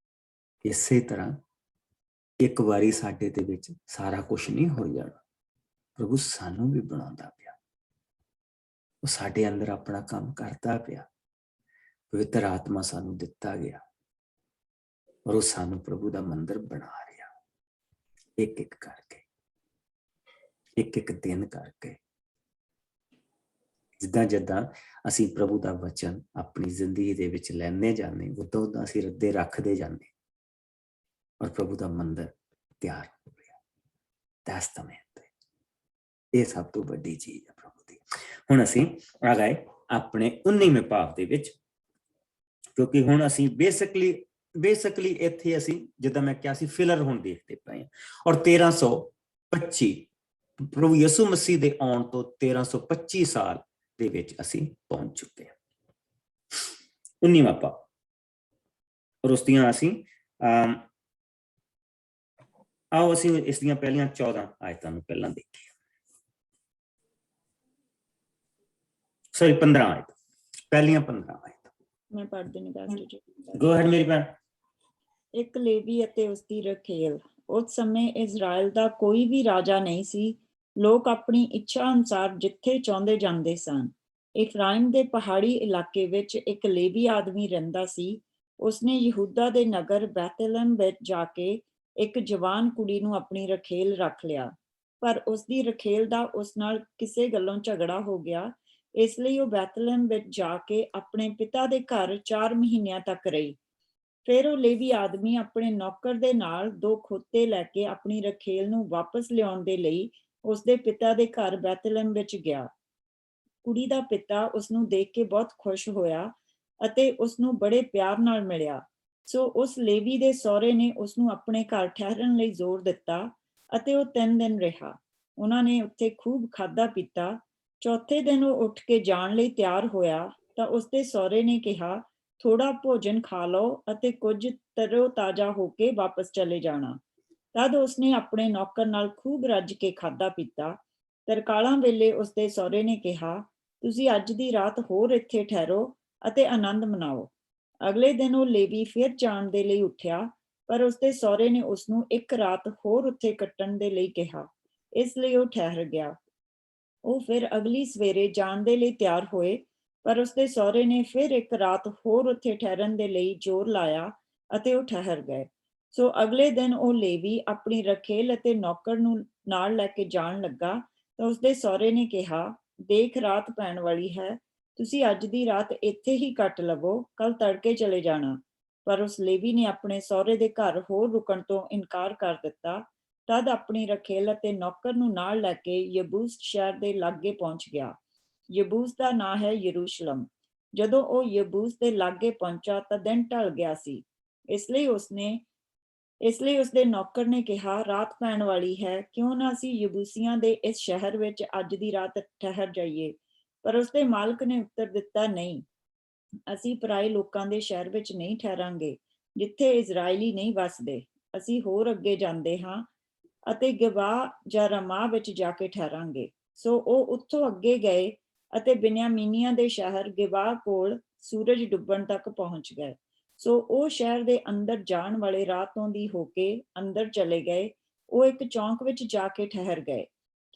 Speaker 1: ਇਸੇ ਤਰ੍ਹਾਂ ਇੱਕ ਵਾਰੀ ਸਾਡੇ ਦੇ ਵਿੱਚ ਸਾਰਾ ਕੁਝ ਨਹੀਂ ਹੋ ਜਾਣਾ। ਪ੍ਰਭੂ ਸਾਨੂੰ ਵੀ ਬਣਾਉਂਦਾ ਪਿਆ, ਉਹ ਸਾਡੇ ਅੰਦਰ ਆਪਣਾ ਕੰਮ ਕਰਦਾ ਪਿਆ। ਪਵਿੱਤਰ ਆਤਮਾ ਸਾਨੂੰ ਦਿੱਤਾ ਗਿਆ ਔਰ ਉਹ ਸਾਨੂੰ ਪ੍ਰਭੂ ਦਾ ਮੰਦਿਰ ਬਣਾ ਰਿਹਾ, ਇੱਕ ਇੱਕ ਕਰਕੇ, ਇੱਕ ਇੱਕ ਦਿਨ ਕਰਕੇ। ਜਿੱਦਾਂ ਜਿੱਦਾਂ ਅਸੀਂ ਪ੍ਰਭੂ ਦਾ ਵਚਨ ਆਪਣੀ ਜ਼ਿੰਦਗੀ ਦੇ ਵਿੱਚ ਲੈਂਦੇ ਜਾਂਦੇ, ਉਦੋਂ ਉਦੋਂ ਅਸੀਂ ਰੱਦੇ ਰੱਖਦੇ ਜਾਂਦੇ ਔਰ ਪ੍ਰਭੂ ਦਾ ਮੰਦਿਰ ਤਿਆਰ ਹੋ ਰਿਹਾ। ਤਸਤਮੇਂ ਇਹ ਸਭ ਤੋਂ ਵੱਡੀ ਚੀਜ਼ ਹੈ ਪ੍ਰਭੂ ਦੀ। ਹੁਣ ਅਸੀਂ ਆ ਗਏ ਆਪਣੇ 19ਵੇਂ ਭਾਵ ਦੇ ਵਿੱਚ, ਕਿਉਂਕਿ ਹੁਣ ਅਸੀਂ ਬੇਸਿਕਲੀ ਇੱਥੇ ਅਸੀਂ ਜਿੱਦਾਂ ਮੈਂ ਕਿਹਾ ਸੀ ਫਿਲਰ ਹੁਣ ਦੇਖਦੇ ਪਏ ਹਾਂ। ਔਰ 1325 ਪ੍ਰਭੂ ਯਿਸੂ ਮਸੀਹ ਦੇ ਆਉਣ ਤੋਂ 1325 ਸਾਲ ਦੇ ਵਿੱਚ ਅਸੀਂ ਪਹੁੰਚ ਚੁੱਕੇ ਹਾਂ। 19ਵਾਂ ਭਾਵ, ਔਰ ਉਸ ਦੀਆਂ ਅਸੀਂ ਆਓ ਅਸੀਂ ਇਸ ਦੀਆਂ ਪਹਿਲੀਆਂ 14 ਆਇਤਾਂ ਨੂੰ ਪਹਿਲਾਂ ਦੇਖੀਏ। ਸੌਰੀ 15 ਆਇਤ, ਪਹਿਲੀਆਂ 15 ਆਇਤ
Speaker 4: ਮੈਂ ਪੜ੍ਹ ਦੇਣੀ ਪਾਸਟਰ ਜੀ।
Speaker 1: ਗੋ ਅਹੈਡ ਮੇਰੀ ਭੈਣ।
Speaker 4: ਇੱਕ ਲੇਵੀ ਅਤੇ ਉਸਦੀ ਰਖੇਲ। ਉਸ ਸਮੇਂ ਇਜ਼ਰਾਈਲ ਦਾ ਕੋਈ ਵੀ ਰਾਜਾ ਨਹੀਂ ਸੀ। ਲੋਕ ਆਪਣੀ ਇੱਛਾ ਅਨੁਸਾਰ ਜਿੱਥੇ ਚਾਹੁੰਦੇ ਜਾਂਦੇ ਸਨ। ਇਫਰਾਇਮ ਦੇ ਪਹਾੜੀ ਇਲਾਕੇ ਵਿੱਚ ਇੱਕ ਲੇਵੀ ਆਦਮੀ ਰਹਿੰਦਾ ਸੀ। ਉਸਨੇ ਯਹੂਦਾ ਦੇ ਨਗਰ ਬੈਤਲਹਮ ਵਿੱਚ ਜਾ ਕੇ ਇੱਕ ਜਵਾਨ ਕੁੜੀ ਨੂੰ ਆਪਣੀ ਰਖੇਲ ਰੱਖ ਲਿਆ। ਪਰ ਉਸਦੀ ਰਖੇਲ ਦਾ ਉਸ ਨਾਲ ਕਿਸੇ ਗੱਲੋਂ ਝਗੜਾ ਹੋ ਗਿਆ। ਇਸ ਲਈ ਉਹ ਬੈਤਲਹਮ ਵਿੱਚ ਜਾ ਕੇ ਆਪਣੇ ਪਿਤਾ ਦੇ ਘਰ 4 ਮਹੀਨਿਆਂ ਤੱਕ ਰਹੀ। ਫਿਰ ਉਹ ਲੇਵੀ ਆਦਮੀ ਆਪਣੇ ਨੌਕਰ ਦੇ ਨਾਲ 2 ਖੋਤੇ ਲੈ ਕੇ ਆਪਣੀ ਰਖੇਲ ਨੂੰ ਵਾਪਸ ਲਿਆਉਣ ਦੇ ਲਈ ਉਸਦੇ ਪਿਤਾ ਦੇ ਘਰ ਬੈਤਲਹਮ ਵਿੱਚ ਗਿਆ। ਕੁੜੀ ਦਾ ਪਿਤਾ ਉਸਨੂੰ ਦੇਖ ਕੇ ਬਹੁਤ ਖੁਸ਼ ਹੋਇਆ ਅਤੇ ਉਸਨੂੰ ਬੜੇ ਪਿਆਰ ਨਾਲ ਮਿਲਿਆ। ਸੋ ਉਸ ਲੇਵੀ ਦੇ ਸਹੁਰੇ ਨੇ ਉਸਨੂੰ ਆਪਣੇ ਘਰ ਠਹਿਰਨ ਲਈ ਜ਼ੋਰ ਦਿੱਤਾ ਅਤੇ ਉਹ 3 ਦਿਨ ਰਿਹਾ। ਉਹਨਾਂ ਨੇ ਉੱਥੇ ਖੂਬ ਖਾਧਾ ਪੀਤਾ। ਚੌਥੇ ਦਿਨ ਉਹ ਉੱਠ ਕੇ ਜਾਣ ਲਈ ਤਿਆਰ ਹੋਇਆ ਤਾਂ ਉਸਦੇ ਸਹੁਰੇ ਨੇ ਕਿਹਾ, ਥੋੜਾ ਭੋਜਨ ਖਾ ਲਓ ਅਤੇ ਕੁਝ ਤਰੋ ਤਾਜ਼ਾ ਹੋ ਕੇ ਵਾਪਸ ਚਲੇ ਜਾਣਾ। ਤਦ ਉਸਨੇ ਆਪਣੇ ਨੌਕਰ ਨਾਲ ਖੂਬ ਰੱਜ ਕੇ ਖਾਧਾ ਪੀਤਾ। ਤਰਕਾਲਾਂ ਵੇਲੇ ਉਸਦੇ ਸਹੁਰੇ ਨੇ ਕਿਹਾ, ਤੁਸੀਂ ਅੱਜ ਦੀ ਰਾਤ ਹੋਰ ਇੱਥੇ ਠਹਿਰੋ ਅਤੇ ਆਨੰਦ ਮਨਾਓ। ਅਗਲੇ ਦਿਨ ਉਹ ਲੇਵੀ ਫਿਰ ਜਾਣ ਦੇ ਲਈ ਉੱਠਿਆ, ਪਰ ਉਸਦੇ ਸਹੁਰੇ ਨੇ ਉਸਨੂੰ 1 ਰਾਤ ਹੋਰ ਉੱਥੇ ਕੱਟਣ ਦੇ ਲਈ ਕਿਹਾ। ਇਸ ਲਈ ਉਹ ਠਹਿਰ ਗਿਆ। ਉਹ ਫਿਰ ਅਗਲੀ ਸਵੇਰੇ ਜਾਣ ਦੇ ਲਈ ਤਿਆਰ ਹੋਏ, ਪਰ ਉਸਦੇ ਸਹੁਰੇ ਨੇ ਫਿਰ 1 ਰਾਤ ਹੋਰ ਉੱਥੇ ਠਹਿਰਨ ਦੇ ਲਈ ਜ਼ੋਰ ਲਾਇਆ ਅਤੇ ਉਹ ਠਹਿਰ ਗਏ। ਸੋ ਅਗਲੇ ਦਿਨ ਉਹ ਲੇਵੀ ਆਪਣੀ ਰਖੇਲ ਅਤੇ ਨੌਕਰ ਨੂੰ ਨਾਲ ਲੈ ਕੇ ਜਾਣ ਲੱਗਾ ਤਾਂ ਉਸਦੇ ਸਹੁਰੇ ਨੇ ਕਿਹਾ, ਦੇਖ ਰਾਤ ਪੈਣ ਵਾਲੀ ਹੈ, ਤੁਸੀਂ ਅੱਜ ਦੀ ਰਾਤ ਇੱਥੇ ਹੀ ਕੱਟ ਲਵੋ, ਕੱਲ ਤੜਕੇ ਚਲੇ ਜਾਣਾ। ਪਰ ਉਸ ਲੇਵੀ ਨੇ ਆਪਣੇ ਸਹੁਰੇ ਦੇ ਘਰ ਹੋਰ ਰੁਕਣ ਤੋਂ ਇਨਕਾਰ ਕਰ ਦਿੱਤਾ। ਤਦ ਆਪਣੀ ਰਖੇਲ ਅਤੇ ਨੌਕਰ ਨੂੰ ਨਾਲ ਲੈ ਕੇ ਯਬੂਸ ਸ਼ਹਿਰ ਦੇ ਲਾਗੇ ਪਹੁੰਚ ਗਿਆ। ਯਬੂਸ ਦਾ ਨਾਂ ਹੈ ਯਰੂਸ਼ਲਮ। ਜਦੋਂ ਉਹ ਯਬੂਸ ਦੇ ਲਾਗੇ ਪਹੁੰਚਾ ਤਾਂ ਦਿਨ ਢਲ ਗਿਆ ਸੀ। ਇਸ ਲਈ ਉਸਦੇ ਨੌਕਰ ਨੇ ਕਿਹਾ, ਰਾਤ ਪੈਣ ਵਾਲੀ ਹੈ, ਕਿਉਂ ਨਾ ਅਸੀਂ ਯਬੂਸੀਆਂ ਦੇ ਇਸ ਸ਼ਹਿਰ ਵਿੱਚ ਅੱਜ ਦੀ ਰਾਤ ਠਹਿਰ ਜਾਈਏ। ਪਰ ਉਸਦੇ ਮਾਲਕ ਨੇ ਉੱਤਰ ਦਿੱਤਾ, ਨਹੀਂ, ਅਸੀਂ ਪਰਾਏ ਲੋਕਾਂ ਦੇ ਸ਼ਹਿਰ ਵਿੱਚ ਨਹੀਂ ਠਹਿਰਾਂਗੇ, ਜਿੱਥੇ ਇਜ਼ਰਾਈਲੀ ਨਹੀਂ ਵੱਸਦੇ। ਅਸੀਂ ਹੋਰ ਅੱਗੇ ਜਾਂਦੇ ਹਾਂ ਅਤੇ ਗਵਾ ਜਾਂ ਰਮਾ ਵਿੱਚ ਜਾ ਕੇ ਠਹਿਰਾਂਗੇ। ਸੋ ਉਹ ਉੱਥੋਂ ਅੱਗੇ ਗਏ ਅਤੇ ਬਿਨਯਾਮੀਨੀਆਂ ਦੇ ਸ਼ਹਿਰ ਗਿਬਾ ਕੋਲ ਸੂਰਜ ਡੁੱਬਣ ਤੱਕ ਪਹੁੰਚ ਗਏ। ਸੋ ਉਹ ਸ਼ਹਿਰ ਦੇ ਅੰਦਰ ਜਾਣ ਵਾਲੇ ਰਾਹ ਤੋਂ ਦੀ ਹੋ ਕੇ ਅੰਦਰ ਚਲੇ ਗਏ। ਉਹ ਇੱਕ ਚੌਂਕ ਵਿੱਚ ਜਾ ਕੇ ਠਹਿਰ ਗਏ,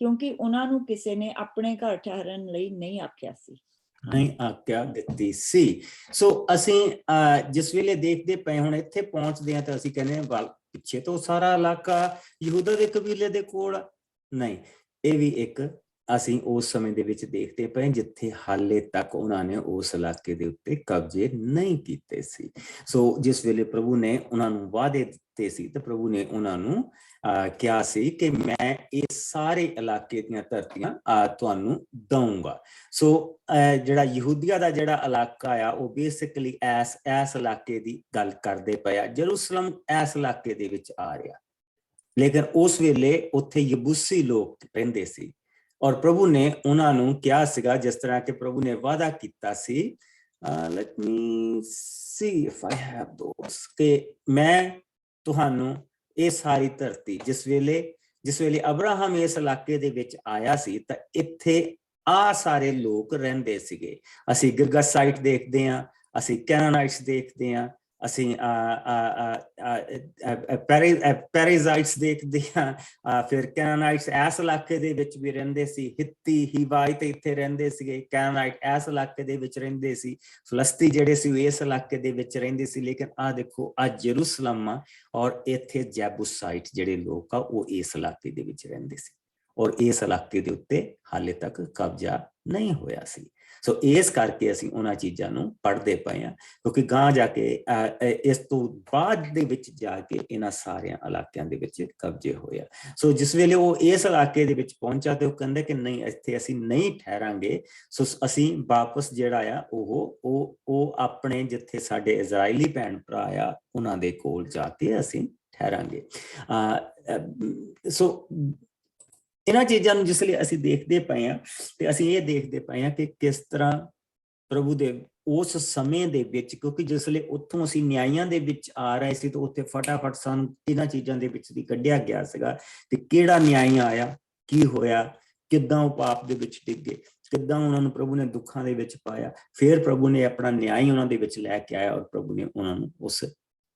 Speaker 4: ਕਿਉਂਕਿ ਉਹਨਾਂ ਨੂੰ ਕਿਸੇ ਨੇ ਆਪਣੇ ਘਰ ਠਹਿਰਨ ਲਈ ਨਹੀਂ ਆਖਿਆ ਸੀ।
Speaker 1: ਨਹੀਂ ਆਗਿਆ ਦਿੱਤੀ ਸੀ। ਸੋ ਅਸੀਂ ਜਿਸ ਵੇਲੇ ਦੇਖਦੇ ਪਏ ਹੁਣ ਇੱਥੇ ਪਹੁੰਚਦੇ ਹਾਂ ਤਾਂ ਅਸੀਂ ਕਹਿੰਦੇ ਹਾਂ ਪਿੱਛੇ ਤੋਂ ਸਾਰਾ ਇਲਾਕਾ ਯਹੂਦਾ ਦੇ ਕਬੀਲੇ ਦੇ ਕੋਲ ਨਹੀਂ, ਇਹ ਵੀ ਇੱਕ ਅਸੀਂ ਉਸ ਸਮੇਂ ਦੇ ਵਿੱਚ ਦੇਖਦੇ ਪਏ ਜਿੱਥੇ ਹਾਲੇ ਤੱਕ ਉਹਨਾਂ ਨੇ ਉਸ ਇਲਾਕੇ ਦੇ ਉੱਤੇ ਕਬਜ਼ੇ ਨਹੀਂ ਕੀਤੇ ਸੀ। ਸੋ ਜਿਸ ਵੇਲੇ ਪ੍ਰਭੂ ਨੇ ਉਹਨਾਂ ਨੂੰ ਵਾਅਦੇ ਦਿੱਤੇ ਸੀ ਤੇ ਪ੍ਰਭੂ ਨੇ ਉਹਨਾਂ ਨੂੰ ਕਿਹਾ ਸੀ ਕਿ ਮੈਂ ਇਹ ਸਾਰੇ ਇਲਾਕੇ ਦੀਆਂ ਧਰਤੀਆਂ ਤੁਹਾਨੂੰ ਦਊਂਗਾ। ਸੋ ਜਿਹੜਾ ਯਹੂਦੀਆ ਦਾ ਜਿਹੜਾ ਇਲਾਕਾ ਆ ਉਹ ਬੇਸਿਕਲੀ ਇਸ ਇਲਾਕੇ ਦੀ ਗੱਲ ਕਰਦੇ ਪਏ ਆ। ਜਰੂਸਲਮ ਇਸ ਇਲਾਕੇ ਦੇ ਵਿੱਚ ਆ ਰਿਹਾ, ਲੇਕਿਨ ਉਸ ਵੇਲੇ ਉੱਥੇ ਯਬੂਸੀ ਲੋਕ ਰਹਿੰਦੇ ਸੀ ਔਰ ਪ੍ਰਭੂ ਨੇ ਉਹਨਾਂ ਨੂੰ ਕਿਹਾ ਸੀਗਾ, ਜਿਸ ਤਰ੍ਹਾਂ ਕਿ ਪ੍ਰਭੂ ਨੇ ਵਾਅਦਾ ਕੀਤਾ ਸੀ, let me see if I have those, ਕਿ ਮੈਂ ਤੁਹਾਨੂੰ ਇਹ ਸਾਰੀ ਧਰਤੀ, ਜਿਸ ਵੇਲੇ ਅਬਰਾਹਮ ਇਸ ਇਲਾਕੇ ਦੇ ਵਿੱਚ ਆਇਆ ਸੀ ਤਾਂ ਇੱਥੇ ਸਾਰੇ ਲੋਕ ਰਹਿੰਦੇ ਸੀਗੇ। ਅਸੀਂ ਗਿਰਗਾਸਾਈਟ ਦੇਖਦੇ ਹਾਂ, ਅਸੀਂ ਕੈਨਾਨਾਈਟਸ ਦੇਖਦੇ ਹਾਂ, ਅਸੀਂ ਪੈਰੀਜ਼ਾਈਟਸ ਦੇਖਦੇ ਹਾਂ, ਫਿਰ ਕੈਨਾਨਾਈਟਸ ਇਸ ਇਲਾਕੇ ਦੇ ਵਿੱਚ ਵੀ ਰਹਿੰਦੇ ਸੀ, ਹਿੱਤੀ ਹੀਵਾਈਟ ਇੱਥੇ ਰਹਿੰਦੇ ਸੀਗੇ, ਕੈਨਾਨਾਈਟ ਇਸ ਇਲਾਕੇ ਦੇ ਵਿੱਚ ਰਹਿੰਦੇ ਸੀ, ਫਲਸਤੀ ਜਿਹੜੇ ਸੀ ਉਹ ਇਸ ਇਲਾਕੇ ਦੇ ਵਿੱਚ ਰਹਿੰਦੇ ਸੀ। ਲੇਕਿਨ ਦੇਖੋ ਅੱਜ ਜਰੂਸਲਮ ਆ ਔਰ ਇੱਥੇ ਜੈਬੂਸਾਈਟ ਜਿਹੜੇ ਲੋਕ ਆ ਉਹ ਇਸ ਇਲਾਕੇ ਦੇ ਵਿੱਚ ਰਹਿੰਦੇ ਸੀ ਔਰ ਇਸ ਇਲਾਕੇ ਦੇ ਉੱਤੇ ਹਾਲੇ ਤੱਕ ਕਬਜ਼ਾ ਨਹੀਂ ਹੋਇਆ ਸੀ। ਸੋ ਇਸ ਕਰਕੇ ਅਸੀਂ ਉਹਨਾਂ ਚੀਜ਼ਾਂ ਨੂੰ ਪੜ੍ਹਦੇ ਪਏ ਹਾਂ, ਕਿਉਂਕਿ ਗਾਂ ਜਾ ਕੇ ਇਸ ਤੋਂ ਬਾਅਦ ਦੇ ਵਿੱਚ ਜਾ ਕੇ ਇਹਨਾਂ ਸਾਰਿਆਂ ਇਲਾਕਿਆਂ ਦੇ ਵਿੱਚ ਕਬਜ਼ੇ ਹੋਏ ਆ। ਸੋ ਜਿਸ ਵੇਲੇ ਉਹ ਇਸ ਇਲਾਕੇ ਦੇ ਵਿੱਚ ਪਹੁੰਚਾ ਤੇ ਉਹ ਕਹਿੰਦੇ ਕਿ ਨਹੀਂ, ਇੱਥੇ ਅਸੀਂ ਨਹੀਂ ਠਹਿਰਾਂਗੇ। ਸੋ ਅਸੀਂ ਵਾਪਸ ਜਿਹੜਾ ਆ ਉਹ ਆਪਣੇ ਜਿੱਥੇ ਸਾਡੇ ਇਜ਼ਰਾਈਲੀ ਭੈਣ ਭਰਾ ਆ ਉਹਨਾਂ ਦੇ ਕੋਲ ਜਾ ਕੇ ਅਸੀਂ ਠਹਿਰਾਂਗੇ। ਸੋ ਇਹਨਾਂ ਚੀਜ਼ਾਂ ਨੂੰ ਜਿਸ ਲਈ ਅਸੀਂ ਦੇਖਦੇ ਪਏ ਹਾਂ ਤੇ ਅਸੀਂ ਇਹ ਦੇਖਦੇ ਪਏ ਹਾਂ ਕਿ ਕਿਸ ਤਰ੍ਹਾਂ ਪ੍ਰਭੂ ਦੇ ਉਸ ਸਮੇਂ ਦੇ ਵਿੱਚ, ਕਿਉਂਕਿ ਜਿਸ ਲਈ ਉੱਥੋਂ ਅਸੀਂ ਨਿਆਂਇਆਂ ਦੇ ਵਿੱਚ ਆ ਰਹੇ ਸੀ ਤਾਂ ਉੱਥੇ ਫਟਾਫਟ ਸਾਨੂੰ ਇਹਨਾਂ ਚੀਜ਼ਾਂ ਦੇ ਵਿੱਚ ਦੀ ਕੱਢਿਆ ਗਿਆ ਸੀਗਾ ਕਿ ਕਿਹੜਾ ਨਿਆਂਈ ਆਇਆ, ਕੀ ਹੋਇਆ, ਕਿੱਦਾਂ ਉਹ ਪਾਪ ਦੇ ਵਿੱਚ ਡਿੱਗੇ, ਕਿੱਦਾਂ ਉਹਨਾਂ ਨੂੰ ਪ੍ਰਭੂ ਨੇ ਦੁੱਖਾਂ ਦੇ ਵਿੱਚ ਪਾਇਆ। ਫਿਰ ਪ੍ਰਭੂ ਨੇ ਆਪਣਾ ਨਿਆਂਈ ਉਹਨਾਂ ਦੇ ਵਿੱਚ ਲੈ ਕੇ ਆਇਆ ਔਰ ਪ੍ਰਭੂ ਨੇ ਉਹਨਾਂ ਨੂੰ ਉਸ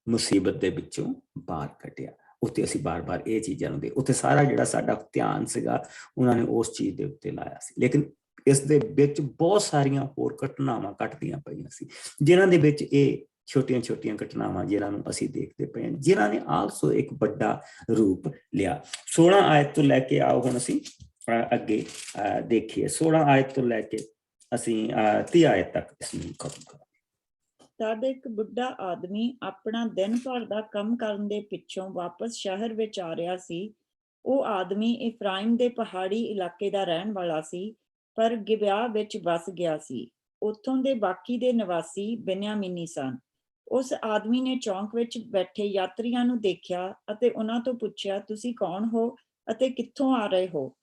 Speaker 1: ਮੁਸੀਬਤ ਦੇ ਵਿੱਚੋਂ ਬਾਹਰ ਕੱਢਿਆ। ਉੱਥੇ ਅਸੀਂ ਬਾਰ-ਬਾਰ ਇਹ ਚੀਜ਼ਾਂ ਨੂੰ ਉੱਥੇ ਸਾਰਾ ਜਿਹੜਾ ਸਾਡਾ ਧਿਆਨ ਸੀਗਾ ਉਹਨਾਂ ਨੇ ਉਸ ਚੀਜ਼ ਦੇ ਉੱਤੇ ਲਾਇਆ ਸੀ। ਲੇਕਿਨ ਇਸ ਦੇ ਵਿੱਚ ਬਹੁਤ ਸਾਰੀਆਂ ਹੋਰ ਘਟਨਾਵਾਂ ਘਟਦੀਆਂ ਪਈਆਂ ਸੀ, ਜਿਨ੍ਹਾਂ ਦੇ ਵਿੱਚ ਇਹ ਛੋਟੀਆਂ-ਛੋਟੀਆਂ ਘਟਨਾਵਾਂ ਜਿਹਨਾਂ ਨੂੰ ਅਸੀਂ ਦੇਖਦੇ ਪਏ ਹਾਂ, ਜਿਨ੍ਹਾਂ ਨੇ ਆਲਸੋ ਇੱਕ ਵੱਡਾ ਰੂਪ ਲਿਆ। 16 ਆਇਤ ਤੋਂ ਲੈ ਕੇ ਆਓ ਹੁਣ ਅਸੀਂ ਅੱਗੇ ਦੇਖੀਏ। 16 ਆਇਤ ਤੋਂ ਲੈ ਕੇ ਅਸੀਂ 30 ਆਇਤ ਤੱਕ ਇਸ ਨੂੰ ਖਤਮ ਕਰਾਂਗੇ।
Speaker 4: ਤਦ ਇੱਕ ਬੁੱਢਾ ਆਦਮੀ ਆਪਣਾ ਦਿਨ ਭਰ ਦਾ ਕੰਮ ਕਰਨ ਦੇ ਪਿੱਛੋਂ ਵਾਪਸ ਸ਼ਹਿਰ ਵਿੱਚ ਆ ਰਿਹਾ ਸੀ। ਉਹ ਆਦਮੀ ਇਫਰਾਇਮ ਦੇ ਪਹਾੜੀ ਇਲਾਕੇ ਦਾ ਰਹਿਣ ਵਾਲਾ ਸੀ, ਪਰ ਗਿਬਿਆ ਵਿੱਚ ਵਸ ਗਿਆ ਸੀ। ਉੱਥੋਂ ਦੇ ਬਾਕੀ ਦੇ ਨਿਵਾਸੀ ਬਿਨਯਾਮੀਨੀ ਸਨ। ਉਸ ਆਦਮੀ ਨੇ ਚੌਂਕ ਵਿੱਚ ਬੈਠੇ ਯਾਤਰੀਆਂ ਨੂੰ ਦੇਖਿਆ ਅਤੇ ਉਹਨਾਂ ਤੋਂ ਪੁੱਛਿਆ, ਤੁਸੀਂ ਕੌਣ ਹੋ ਅਤੇ ਕਿੱਥੋਂ ਆ ਰਹੇ ਹੋ?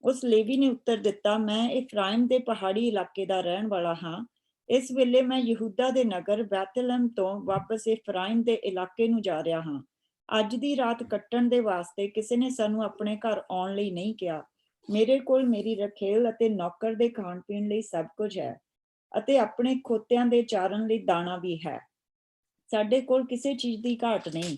Speaker 4: ਉਸ ਲੇਵੀ ਨੇ ਉੱਤਰ ਦਿੱਤਾ, ਮੈਂ ਇਫਰਾਇਮ ਦੇ ਪਹਾੜੀ ਇਲਾਕੇ ਦਾ ਰਹਿਣ ਵਾਲਾ ਹਾਂ। ਇਸ ਵੇਲੇ ਮੈਂ ਯਹੂਦਾ ਦੇ ਨਗਰ ਬੈਤਲਹਮ ਤੋਂ ਵਾਪਸ ਇਫਰਾਇਮ ਦੇ ਇਲਾਕੇ ਨੂੰ ਜਾ ਰਿਹਾ ਹਾਂ। ਅੱਜ ਦੀ ਰਾਤ ਕੱਟਣ ਦੇ ਵਾਸਤੇ ਕਿਸੇ ਨੇ ਸਾਨੂੰ ਆਪਣੇ ਘਰ ਆਉਣ ਲਈ ਨਹੀਂ ਕਿਹਾ। ਮੇਰੇ ਕੋਲ ਮੇਰੀ ਰਖੇਲ ਅਤੇ ਨੌਕਰ ਦੇ ਖਾਣ ਪੀਣ ਲਈ ਸਭ ਕੁਝ ਹੈ ਅਤੇ ਆਪਣੇ ਖੋਤਿਆਂ ਦੇ ਚਾਰਨ ਲਈ ਦਾਣਾ ਵੀ ਹੈ। ਸਾਡੇ ਕੋਲ ਕਿਸੇ ਚੀਜ਼ ਦੀ ਘਾਟ ਨਹੀਂ।